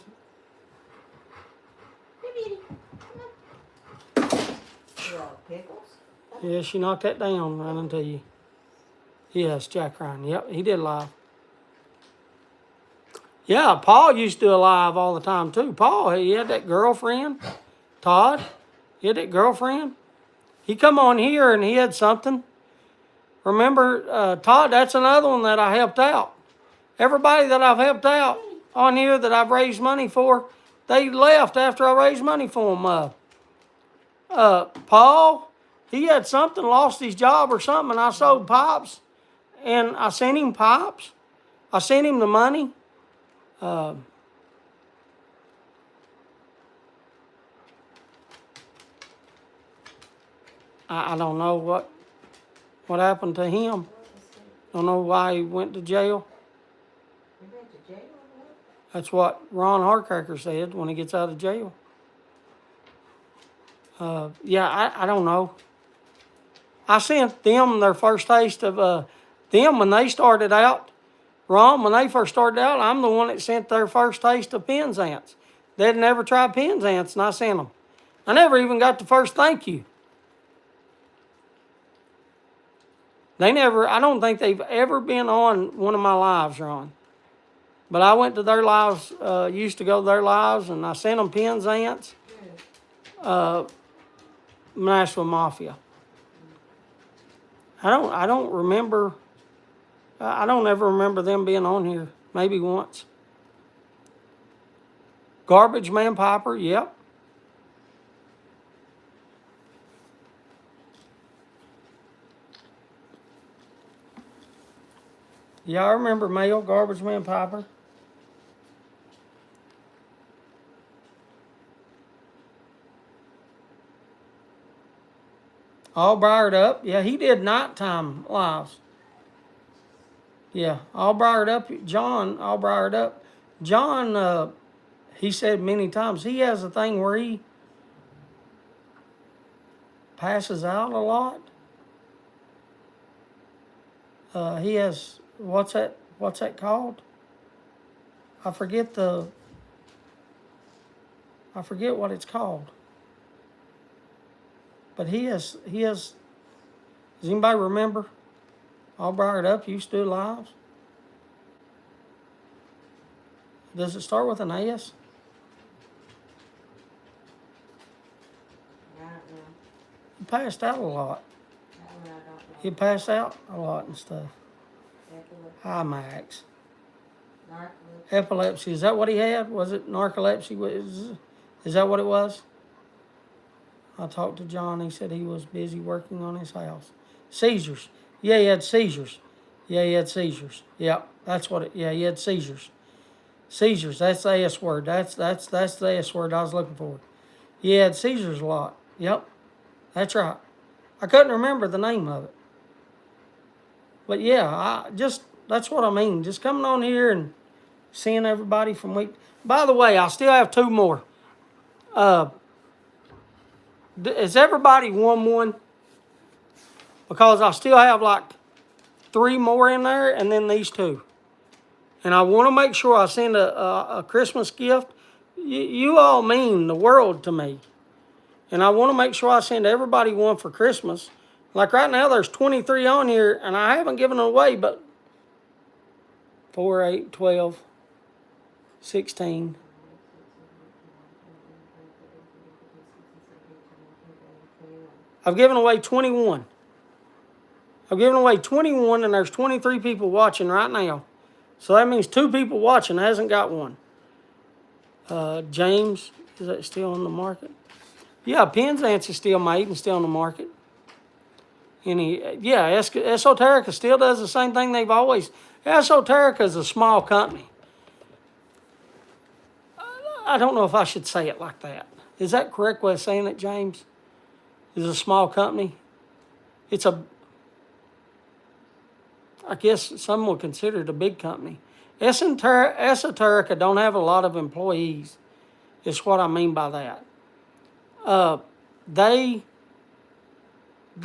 Pickles? Yeah, she knocked that down running to you. Yes, Jack Ryan. Yep, he did live. Yeah, Paul used to do a live all the time too. Paul, he had that girlfriend, Todd. He had that girlfriend. He come on here and he had something. Remember, Todd, that's another one that I helped out. Everybody that I've helped out on here that I've raised money for, they left after I raised money for them. Paul, he had something, lost his job or something, and I sold pops. And I sent him pops. I sent him the money. I don't know what happened to him. Don't know why he went to jail. He went to jail or what? That's what Ron Harcracker said when he gets out of jail. Yeah, I don't know. I sent them their first taste of them when they started out. Ron, when they first started out, I'm the one that sent their first taste of Penzance. They'd never tried Penzance, and I sent them. I never even got the first thank you. They never, I don't think they've ever been on one of my lives, Ron. But I went to their lives, used to go to their lives, and I sent them Penzance, Nashville Mafia. I don't remember, I don't ever remember them being on here. Maybe once. Garbage Man Piper, yep. Yeah, I remember Mel, Garbage Man Piper. All Briared Up. Yeah, he did nighttime lives. Yeah, All Briared Up. John, All Briared Up. John, he said many times, he has a thing where he passes out a lot. He has, what's that called? I forget what it's called. But does anybody remember? All Briared Up used to do lives. Does it start with an S? I don't know. He passed out a lot. That one I don't know. He passed out a lot and stuff. Epilepsy. Hi, Max. Narcolepsy. Epilepsy. Is that what he had? Was it narcolepsy? Is that what it was? I talked to John. He said he was busy working on his house. Seizures. Yeah, he had seizures. Yeah, he had seizures. Yep, that's what it. Yeah, he had seizures. Seizures. That's the S word. That's the S word I was looking for. He had seizures a lot. Yep, that's right. I couldn't remember the name of it. But yeah, that's what I mean. Just coming on here and seeing everybody from week. By the way, I still have two more. Has everybody won one? Because I still have like 3 more in there, and then these 2. And I want to make sure I send a Christmas gift. You all mean the world to me. And I want to make sure I send everybody one for Christmas. Like right now, there's 23 on here, and I haven't given it away, but 4, 8, 12, 16. I've given away 21. I've given away 21, and there's 23 people watching right now. So that means 2 people watching hasn't got one. James, is that still on the market? Yeah, Penzance is still made and still on the market. Esoterica still does the same thing they've always. Esoterica is a small company. I don't know if I should say it like that. Is that correct way of saying it, James? Is a small company? I guess some would consider it a big company. Esoterica don't have a lot of employees. Is what I mean by that.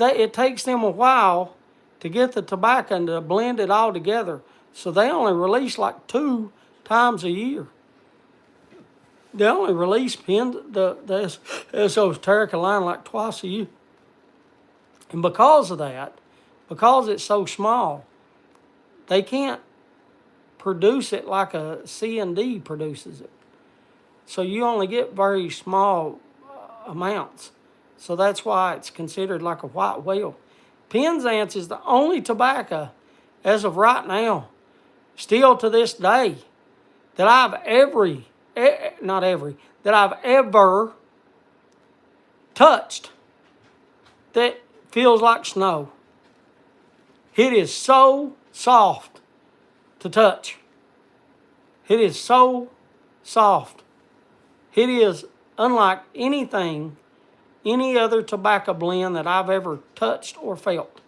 It takes them a while to get the tobacco and to blend it all together. So they only release like 2 times a year. They only release the Esoterica line like twice a year. And because of that, because it's so small, they can't produce it like a C&D produces it. So you only get very small amounts. So that's why it's considered like a white whale. Penzance is the only tobacco, as of right now, still to this day, that I've ever touched that feels like snow. It is so soft to touch. It is so soft. It is unlike anything any other tobacco blend that I've ever touched or felt.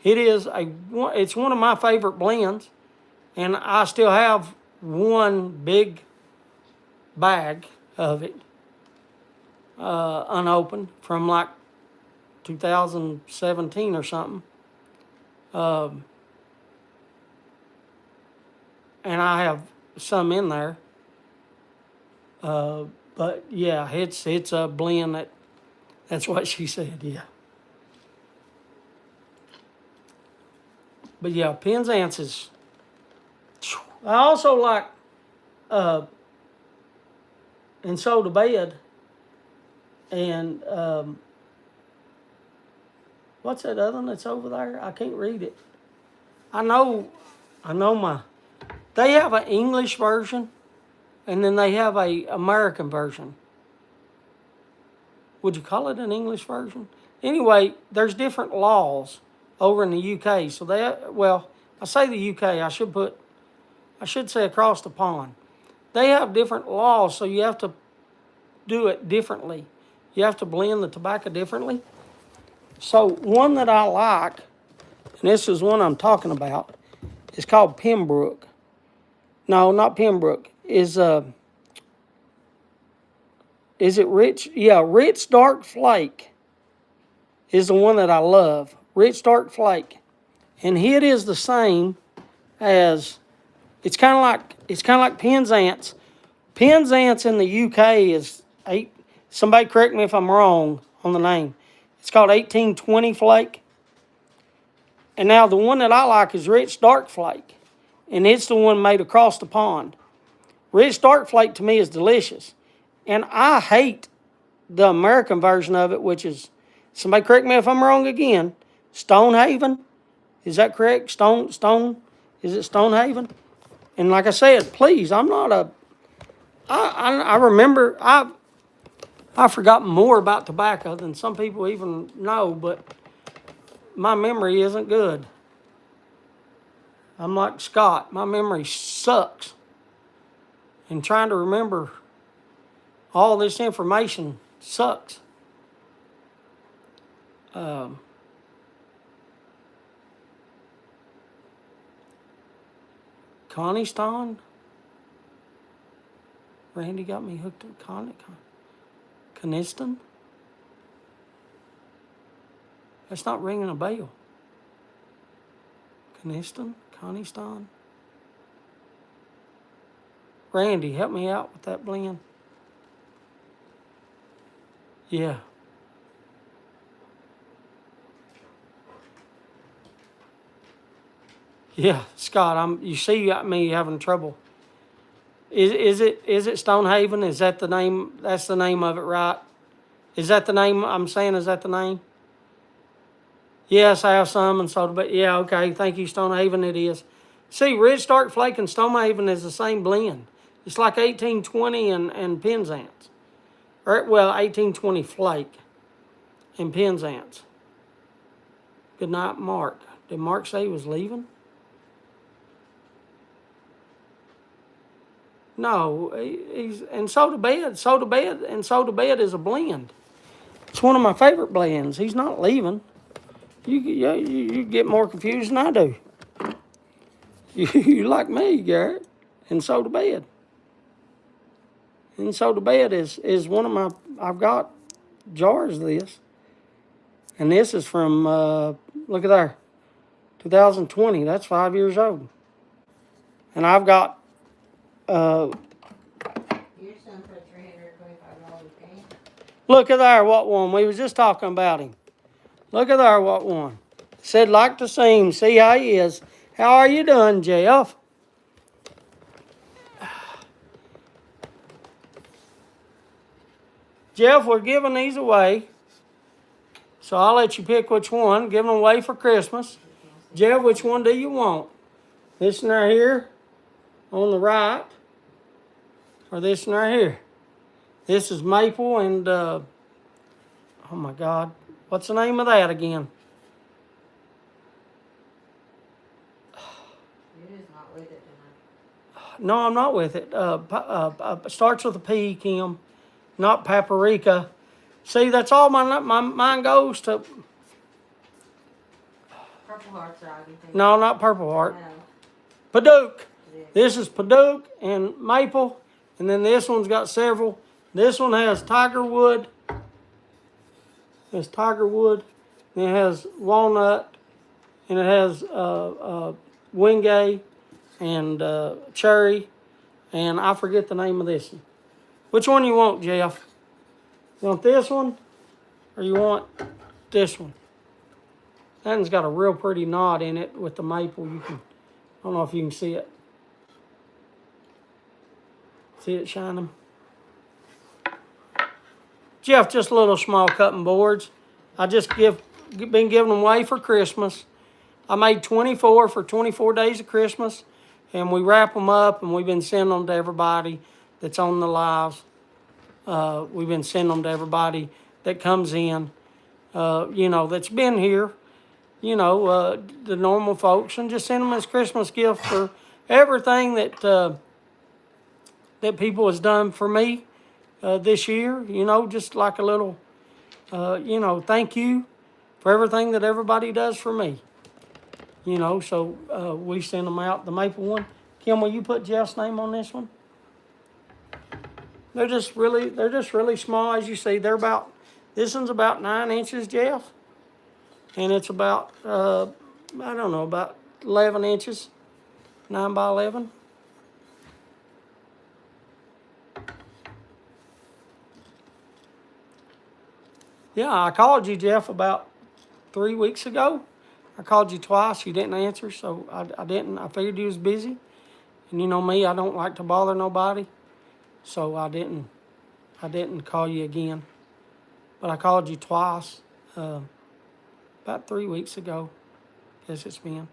It's one of my favorite blends, and I still have one big bag of it unopened from like 2017 or something. And I have some in there. But yeah, it's a blend that's what she said, yeah. But yeah, Penzance is. I also like, and so to bed. And what's that other one that's over there? I can't read it. I know they have an English version, and then they have a American version. Would you call it an English version? Anyway, there's different laws over in the UK. So I say the UK. I should say across the pond. They have different laws, so you have to do it differently. You have to blend the tobacco differently. So one that I like, and this is one I'm talking about, is called Pembroke. No, not Pembroke. Is it Rich? Yeah, Rich Dark Flake is the one that I love. Rich Dark Flake, and it is the same as. It's kind of like Penzance. Penzance in the UK is eight. Somebody correct me if I'm wrong on the name. It's called 1820 Flake. And now the one that I like is Rich Dark Flake, and it's the one made across the pond. Rich Dark Flake to me is delicious, and I hate the American version of it, which is, somebody correct me if I'm wrong again, Stonehaven. Is that correct? Is it Stonehaven? And like I said, please, I'm not a. I remember I've forgotten more about tobacco than some people even know, but my memory isn't good. I'm like Scott. My memory sucks. And trying to remember all this information sucks. Connie Stone? Randy got me hooked up. Caniston? That's not ringing a bell. Caniston? Connie Stone? Randy, help me out with that blend. Yeah. Yeah, Scott, you see me having trouble. Is it Stonehaven? Is that the name? That's the name of it, right? Is that the name I'm saying? Is that the name? Yes, I have some, and so, but yeah, okay. Thank you, Stonehaven. It is. See, Rich Dark Flake and Stonehaven is the same blend. It's like 1820 and Penzance. Or, well, 1820 Flake and Penzance. Good night, Mark. Did Mark say he was leaving? No, he's, and so to bed is a blend. It's one of my favorite blends. He's not leaving. You get more confused than I do. You like me, Garrett. And so to bed. And so to bed is one of my. I've got jars of this, and this is from look at there, 2020. That's 5 years old. And I've got. Your son for $325, okay? Look at there, what one? We was just talking about him. Look at there, what one? Said like to see him, see how he is. How are you doing, Jeff? Jeff, we're giving these away. So I'll let you pick which one. Give them away for Christmas. Jeff, which one do you want? This one right here on the right, or this one right here? This is maple and, oh my God, what's the name of that again? You're just not with it tonight. No, I'm not with it. Starts with a P, Kim, not paprika. See, that's all my mine goes to. Purple Heart's right. You think? No, not Purple Heart. No. Paduke. Yeah. This is Paduke and Maple, and then this one's got several. This one has Tiger Wood. It's Tiger Wood. And it has Walnut, and it has Wingay and Cherry, and I forget the name of this one. Which one you want, Jeff? You want this one, or you want this one? That one's got a real pretty knot in it with the maple. I don't know if you can see it. See it shining? Jeff, just little small cutting boards. I just been giving them away for Christmas. I made 24 for 24 days of Christmas, and we wrap them up, and we've been sending them to everybody that's on the lives. We've been sending them to everybody that comes in, that's been here, the normal folks, and just send them as Christmas gift for everything that people has done for me this year, just like a little, thank you for everything that everybody does for me. So we send them out, the maple one. Kim, will you put Jeff's name on this one? They're just really small, as you see. This one's about 9 inches, Jeff. And it's about, about 11 inches, 9 by 11. Yeah, I called you, Jeff, about 3 weeks ago. I called you twice. You didn't answer, so I didn't. I figured you was busy. And you know me, I don't like to bother nobody. So I didn't call you again. But I called you twice about 3 weeks ago. Guess it's been.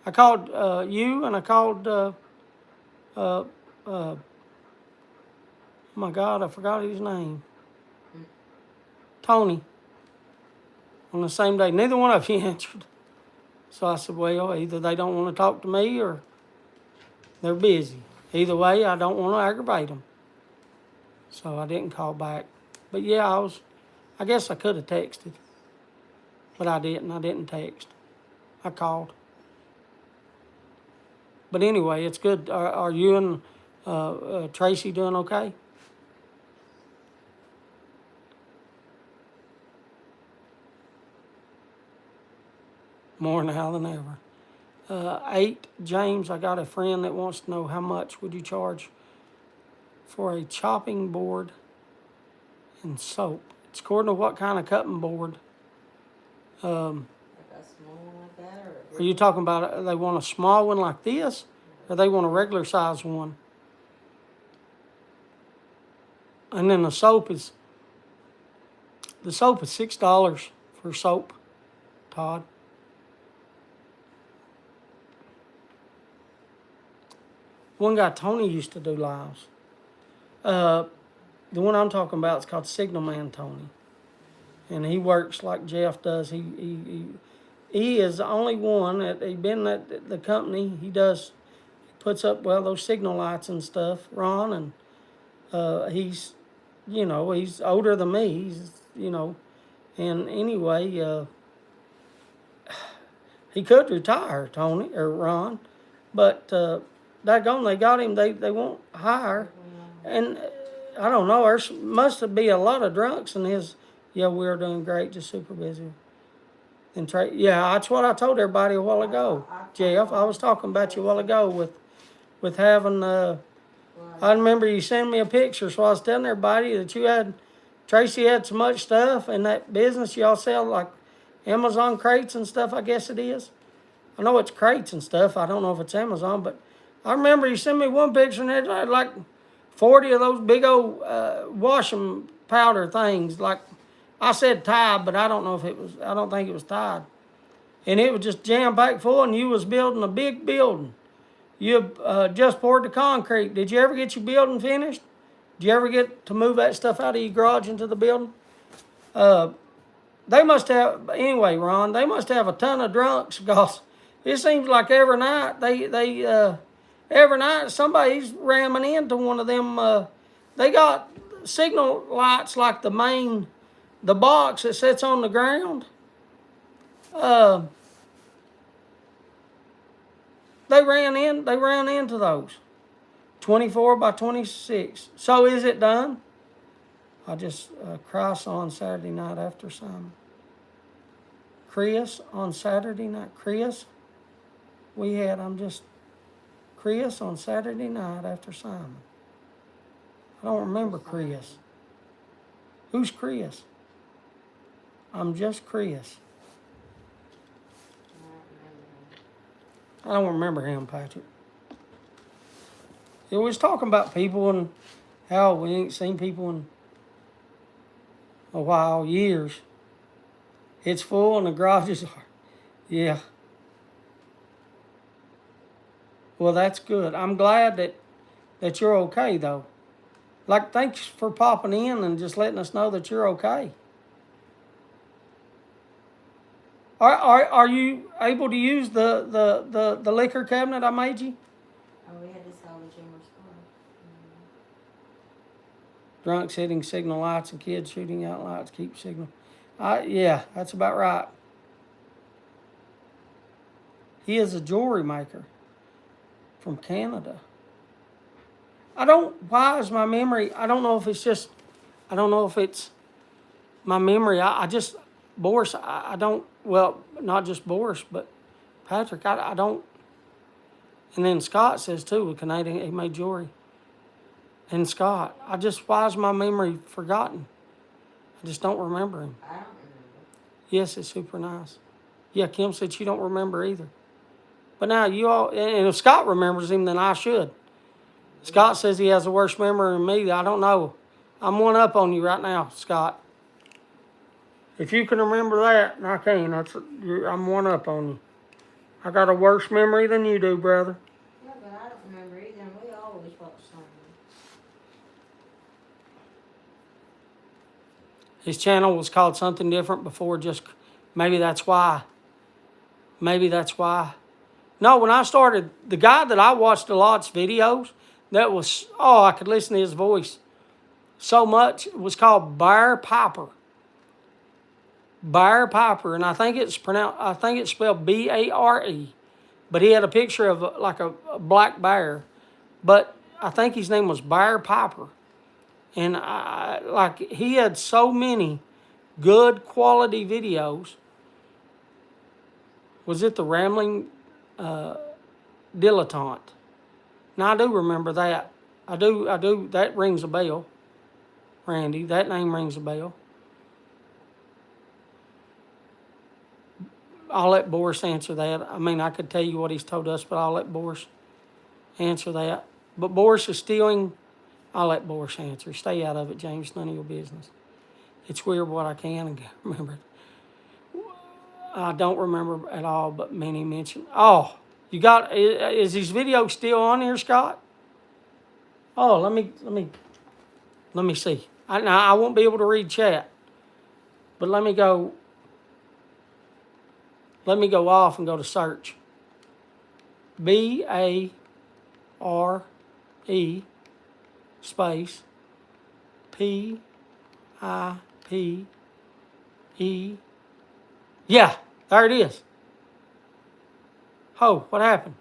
I called you, and I called, oh my God, I forgot his name. Tony. On the same day. Neither one of you answered. So I said, well, either they don't want to talk to me or they're busy. Either way, I don't want to aggravate them. So I didn't call back. But yeah, I guess I could have texted. But I didn't. I didn't text. I called. But anyway, it's good. Are you and Tracy doing okay? More now than ever. 8, James, I got a friend that wants to know how much would you charge for a chopping board and soap. It's according to what kind of cutting board. Like a small one like that, or Are you talking about they want a small one like this, or they want a regular size one? And then the soap is $6 for soap, Todd. One guy, Tony, used to do lives. The one I'm talking about is called Signal Man Tony. And he works like Jeff does. He is the only one that he been at the company. He puts up, those signal lights and stuff, Ron, and he's older than me. And anyway, he could retire, Tony, or Ron, but daggone, they got him, they won't hire. And I don't know, there must be a lot of drunks in his, we're doing great, just super busy. And that's what I told everybody a while ago. Jeff, I was talking about you a while ago with having, I remember you sent me a picture, so I was telling everybody that Tracy had so much stuff in that business y'all sell, like Amazon crates and stuff, I guess it is. I know it's crates and stuff, I don't know if it's Amazon, but I remember you sent me one picture and it had like 40 of those big old washing powder things. Like I said Tide, but I don't think it was Tide. And it was just jam-packed full, and you was building a big building. You just poured the concrete. Did you ever get your building finished? Did you ever get to move that stuff out of your garage into the building? They must have, anyway, Ron, they must have a ton of drunks, because it seems like every night every night somebody's ramming into one of them. They got signal lights like the main the box that sits on the ground, uh, they ran into those. 24 by 26. So is it done? I just Chris on Saturday night after Simon. Chris on Saturday night. Chris, Chris on Saturday night after Simon. I don't remember Chris. Who's Chris? I'm just Chris. I don't remember him, Patrick. He was talking about people and how we ain't seen people in a while, years. It's full and the garages are. Yeah. Well, that's good. I'm glad that you're okay, though. Like, thanks for popping in and just letting us know that you're okay. Are you able to use the liquor cabinet I made you? Oh, we had to salvage Amber's car. Drunks hitting signal lights and kids shooting out lights keep signal. Yeah, that's about right. He is a jewelry maker from Canada. Why is my memory, I don't know if it's my memory. Boris, I don't, well, not just Boris, but Patrick, I don't. And then Scott says too, Canadian, he made jewelry. And Scott, why is my memory forgotten? I just don't remember him. I don't remember. Yes, it's super nice. Yeah, Kim said she don't remember either. But now you all, and if Scott remembers him, then I should. Scott says he has a worse memory than me. I don't know. I'm one up on you right now, Scott. If you can remember that, and I can, I'm one up on you. I got a worse memory than you do, brother. Yeah, but I don't remember either, and we always watch something. His channel was called something different before, just maybe that's why. Maybe that's why. No, when I started, the guy that I watched a lot's videos, I could listen to his voice so much. It was called Bear Piper. Bear Piper, and I think it's spelled Bare. But he had a picture of like a black bear. But I think his name was Bear Piper. And he had so many good quality videos. Was it the Rambling Dilettante? Now I do remember that. I do. That rings a bell. Randy, that name rings a bell. I'll let Boris answer that. I mean, I could tell you what he's told us, but I'll let Boris answer that. But Boris is stealing. I'll let Boris answer. Stay out of it, James. None of your business. It's weird what I can and can't remember. I don't remember at all, but many mentioned. Oh, is his video still on here, Scott? Oh, let me see. I won't be able to read chat, but let me go off and go to search. BARE space PIPE. Yeah, there it is. Oh, what happened?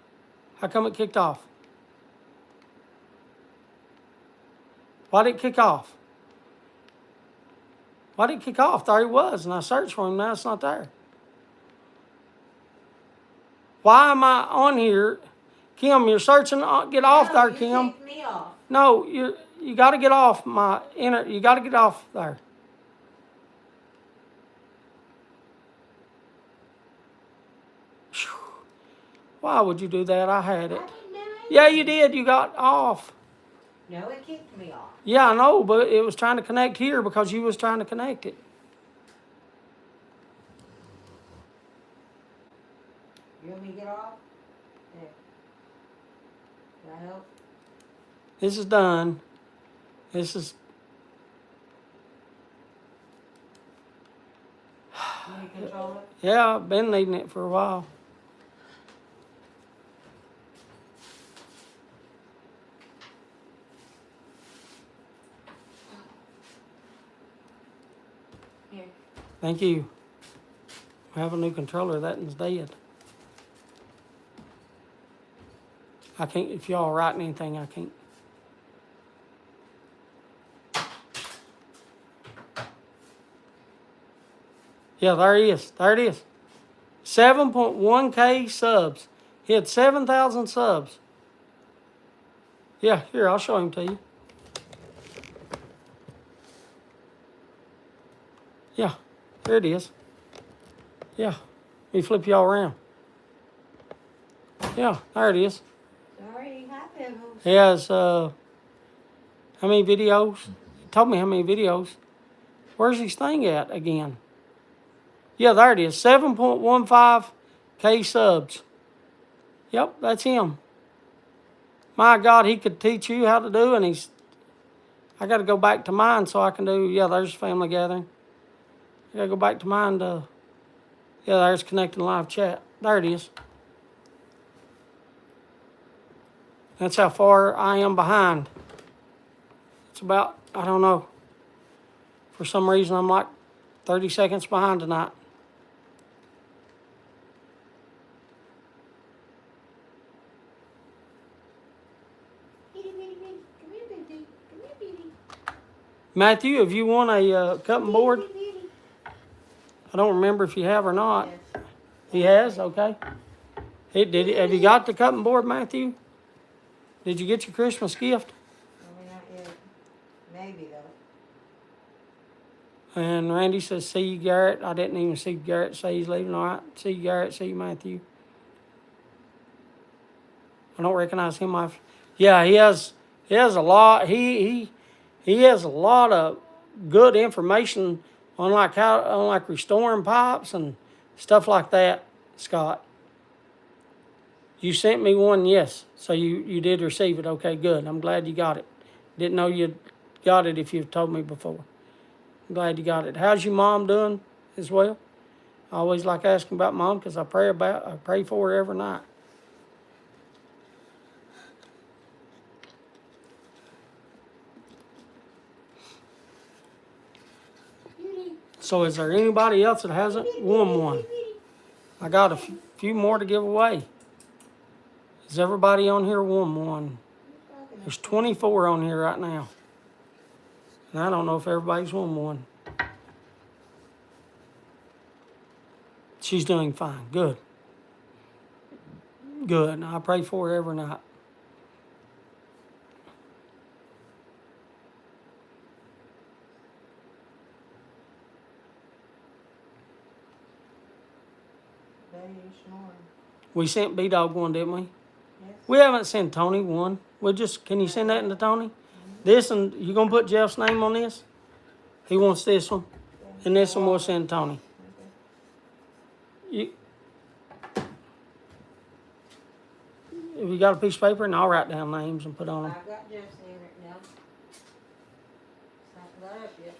How come it kicked off? Why did it kick off? Why did it kick off? There he was, and I searched for him. Now it's not there. Why am I on here? Kim, you're searching. Get off there, Kim. You kicked me off. No, you got to get off You got to get off there. Why would you do that? I had it. I didn't do anything. Yeah, you did. You got off. No, it kicked me off. Yeah, I know, but it was trying to connect here because you was trying to connect it. You want me to get off? There. Can I help? This is done. This is. You want me to control it? Yeah, I've been needing it for a while. Thank you. We have a new controller. That one's dead. I can't, if y'all writing anything, I can't. Yeah, there he is. There it is. 7.1K subs. He had 7,000 subs. Yeah, here, I'll show him to you. Yeah, there it is. Yeah, let me flip y'all around. Yeah, there it is. Sorry, hi, Pebbles. He has, how many videos? He told me how many videos. Where's his thing at again? Yeah, there it is. 7.15K subs. Yep, that's him. My God, he could teach you how to do, and he's. I got to go back to mine so I can do. Yeah, there's family gathering. I got to go back to mine to. Yeah, there's connecting live chat. There it is. That's how far I am behind. It's about, I don't know. For some reason, I'm like 30 seconds behind tonight. Bitty, bitty, bitty. Come here, baby. Come here, baby. Matthew, have you won a cutting board? Bitty, bitty. I don't remember if you have or not. Yes. He has? Okay. Have you got the cutting board, Matthew? Did you get your Christmas gift? Probably not yet. Maybe, though. And Randy says, see you, Garrett. I didn't even see Garrett say he's leaving. All right. See you, Garrett. See you, Matthew. I don't recognize him. Yeah, he has a lot. He has a lot of good information on like restoring pipes and stuff like that, Scott. You sent me one, yes. So you did receive it. Okay, good. I'm glad you got it. Didn't know you got it if you've told me before. I'm glad you got it. How's your mom doing as well? I always like asking about mom because I pray for her every night. So is there anybody else that hasn't won one? I got a few more to give away. Has everybody on here won one? There's 24 on here right now. And I don't know if everybody's won one. She's doing fine. Good. Good. I pray for her every night. Baby, you snoring. We sent B-Dog one, didn't we? Yes. We haven't sent Tony one. Can you send that into Tony? This, and you gonna put Jeff's name on this? He wants this one. And this one we'll send Tony. You, if you got a piece of paper, and I'll write down names and put on them. I've got Jeff's name written down. It's not got up yet.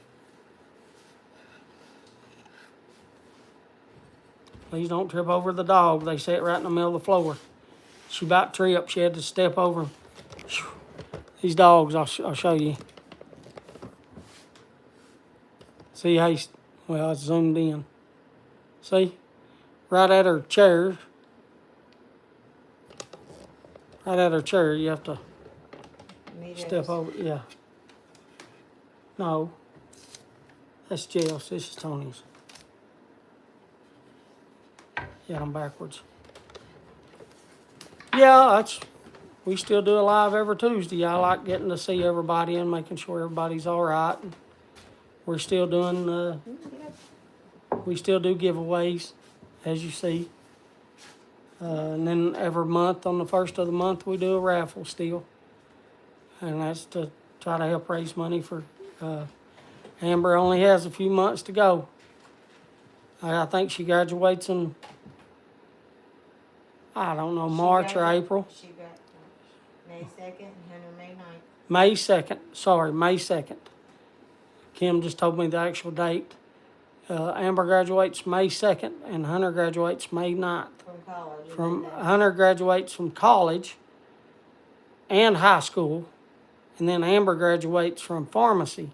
Please don't trip over the dog. They sit right in the middle of the floor. She about tripped. She had to step over them. These dogs, I'll show you. See how well, it's zoomed in. See? Right at her chair. Right at her chair, you have to step over. Yeah. No. That's Jill's. This is Tony's. Yeah, I'm backwards. Yeah, we still do a live every Tuesday. I like getting to see everybody and making sure everybody's all right. And we're still doing, we still do giveaways, as you see. And then every month, on the first of the month, we do a raffle still. And that's to try to help raise money for, Amber only has a few months to go. I think she graduates in, I don't know, March or April. She got May 2nd and Hunter May 9th. May 2nd. Sorry, May 2nd. Kim just told me the actual date. Amber graduates May 2nd and Hunter graduates May 9th. From college. Hunter graduates from college and high school, and then Amber graduates from pharmacy.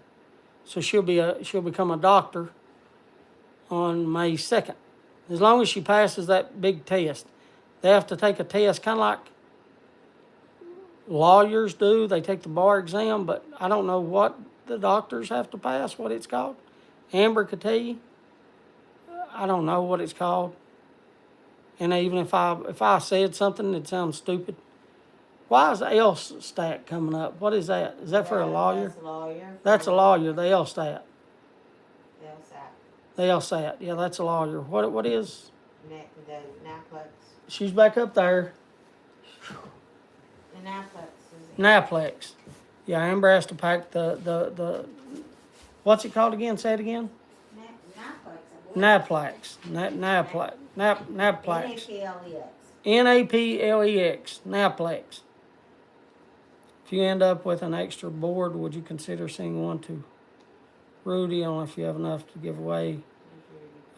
So she'll become a doctor on May 2nd. As long as she passes that big test. They have to take a test, kind of like lawyers do. They take the bar exam, but I don't know what the doctors have to pass, what it's called. Amber could tell you. I don't know what it's called. And even if I said something that sounds stupid, why is the LSTAT coming up? What is that? Is that for a lawyer? That's a lawyer. That's a lawyer, the LSTAT. LSAT. The LSAT, yeah, that's a lawyer. What is? The NAPLEX. She's back up there. The NAPLEX is Naplex. Yeah, Amber has to pack the what's it called again? Say it again. NAPLEX. Naplex. Naplex. NAPLEX. Naplex. Naplex. If you end up with an extra board, would you consider sending one to Rudy? I don't know if you have enough to give away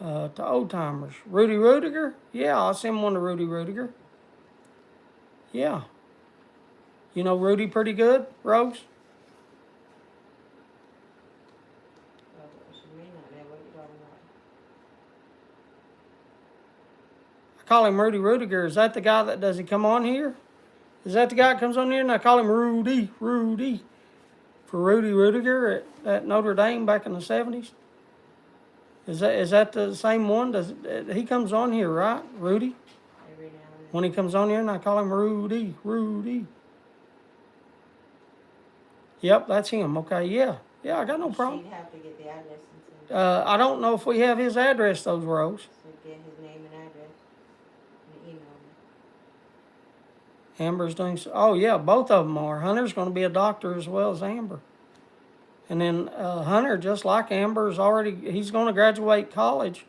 to old timers. Rudy Rudiger? Yeah, I'll send one to Rudy Rudiger. Yeah. You know Rudy pretty good, Rose? She may not know what you're talking about. I call him Rudy Rudiger. Is that the guy that does he come on here? Is that the guy that comes on here and I call him Rudy for Rudy Rudiger at Notre Dame back in the 70s? Is that the same one? He comes on here, right? Rudy? Every now and then. When he comes on here and I call him Rudy. Yep, that's him. Okay, yeah, I got no problem. She'd have to get the address and send it. I don't know if we have his address, those Rose. So get his name and address and email me. Amber's doing so. Oh yeah, both of them are. Hunter's going to be a doctor as well as Amber. And then Hunter, just like Amber, he's going to graduate college.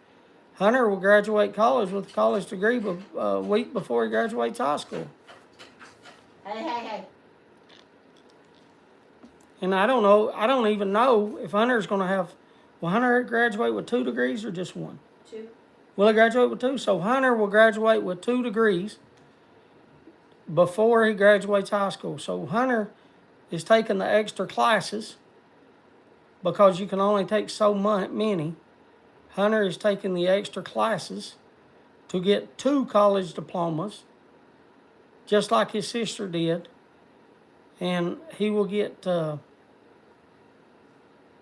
Hunter will graduate college with a college degree a week before he graduates high school. Hey. And I don't even know if Hunter's going to have, will Hunter graduate with 2 degrees or just 1? 2. Will he graduate with 2? So Hunter will graduate with 2 degrees before he graduates high school. So Hunter is taking the extra classes because you can only take so many. Hunter is taking the extra classes to get 2 college diplomas, just like his sister did. And he will get, I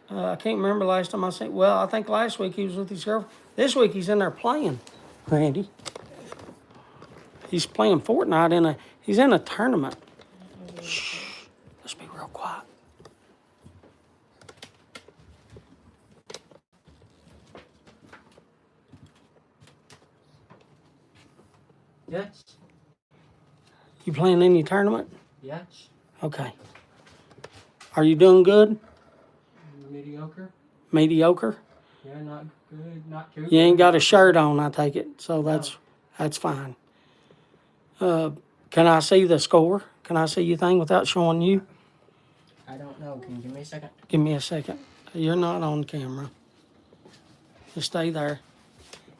can't remember last time I said, well, I think last week he was with his girlfriend. This week he's in there playing, Randy. He's playing Fortnite he's in a tournament. Shh, let's be real quiet. Yes. You playing any tournament? Yes. Okay. Are you doing good? Mediocre. Mediocre? Yeah, not good, not too. You ain't got a shirt on, I take it. So that's fine. Can I see the score? Can I see your thing without showing you? I don't know. Can you give me a second? Give me a second. You're not on camera. Just stay there.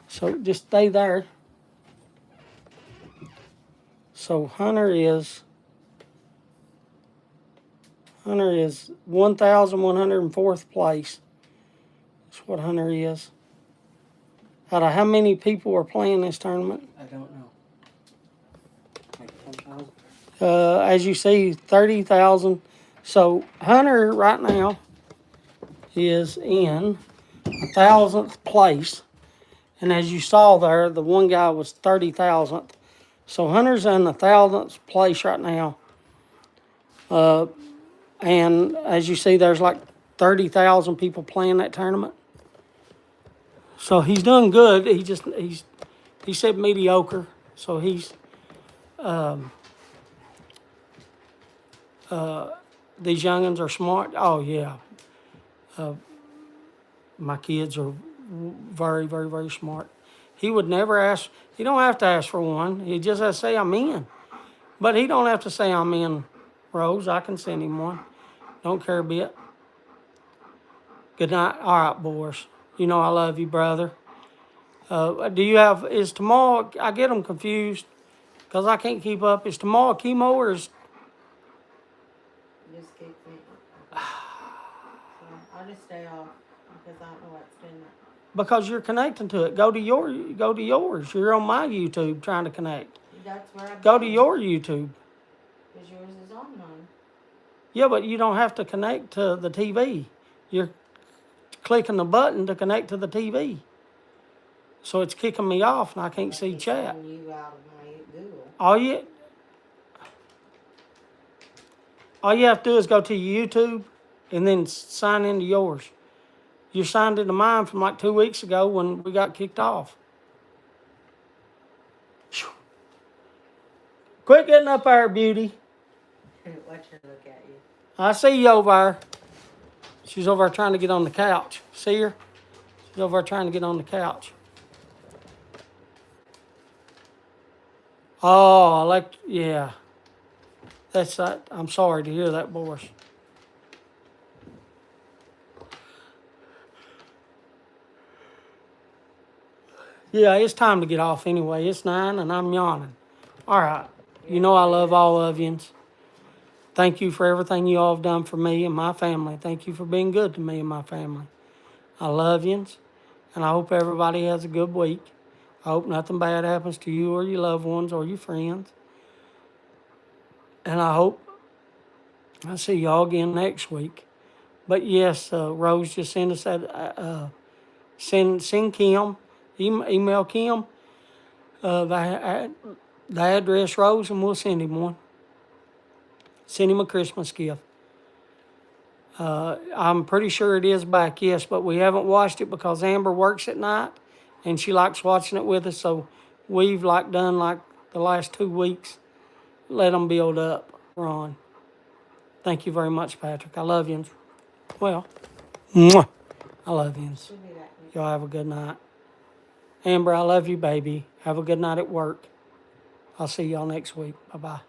So just stay there. So Hunter is 1,104th place. That's what Hunter is. Out of how many people are playing this tournament? I don't know. Like 10,000? As you see, 30,000. So Hunter right now is in 1,000th place. And as you saw there, the one guy was 30,000th. So Hunter's in the 1,000th place right now. And as you see, there's like 30,000 people playing that tournament. So he's doing good. He said mediocre. So he's, these youngins are smart. Oh yeah. My kids are very, very, very smart. He would never ask, he don't have to ask for one. He just has to say, I'm in. But he don't have to say, I'm in, Rose. I can send him one. Don't care a bit. Good night. All right, boys. You know I love you, brother. Is tomorrow, I get them confused because I can't keep up. Is tomorrow chemo or is... Just kick me. So I'll just stay off because I don't know what's doing that. Because you're connecting to it. Go to yours. You're on my YouTube trying to connect. That's where I'm Go to your YouTube. Because yours is on mine. Yeah, but you don't have to connect to the TV. You're clicking the button to connect to the TV. So it's kicking me off and I can't see It's chat. letting you out of my Google. All you have to do is go to your YouTube and then sign into yours. You signed into mine from like 2 weeks ago when we got kicked off. Phew. Quit getting up there, beauty. Watch her look at you. I see you over there. She's over there trying to get on the couch. See her? She's over there trying to get on the couch. Oh, yeah. That's that. I'm sorry to hear that, Boris. Yeah, it's time to get off anyway. It's 9 and I'm yawning. All right. You know I love all of yous. Thank you for everything you all have done for me and my family. Thank you for being good to me and my family. I love yous, and I hope everybody has a good week. I hope nothing bad happens to you or your loved ones or your friends. And I hope I'll see y'all again next week. But yes, Rose just sent us that, send Kim, email Kim the address, Rose, and we'll send him one. Send him a Christmas gift. I'm pretty sure it is back, yes, but we haven't watched it because Amber works at night and she likes watching it with us. So we've done the last 2 weeks, let them build up. Ron, thank you very much, Patrick. I love you. Well, mwah. I love you. Y'all have a good night. Amber, I love you, baby. Have a good night at work. I'll see y'all next week. Bye-bye.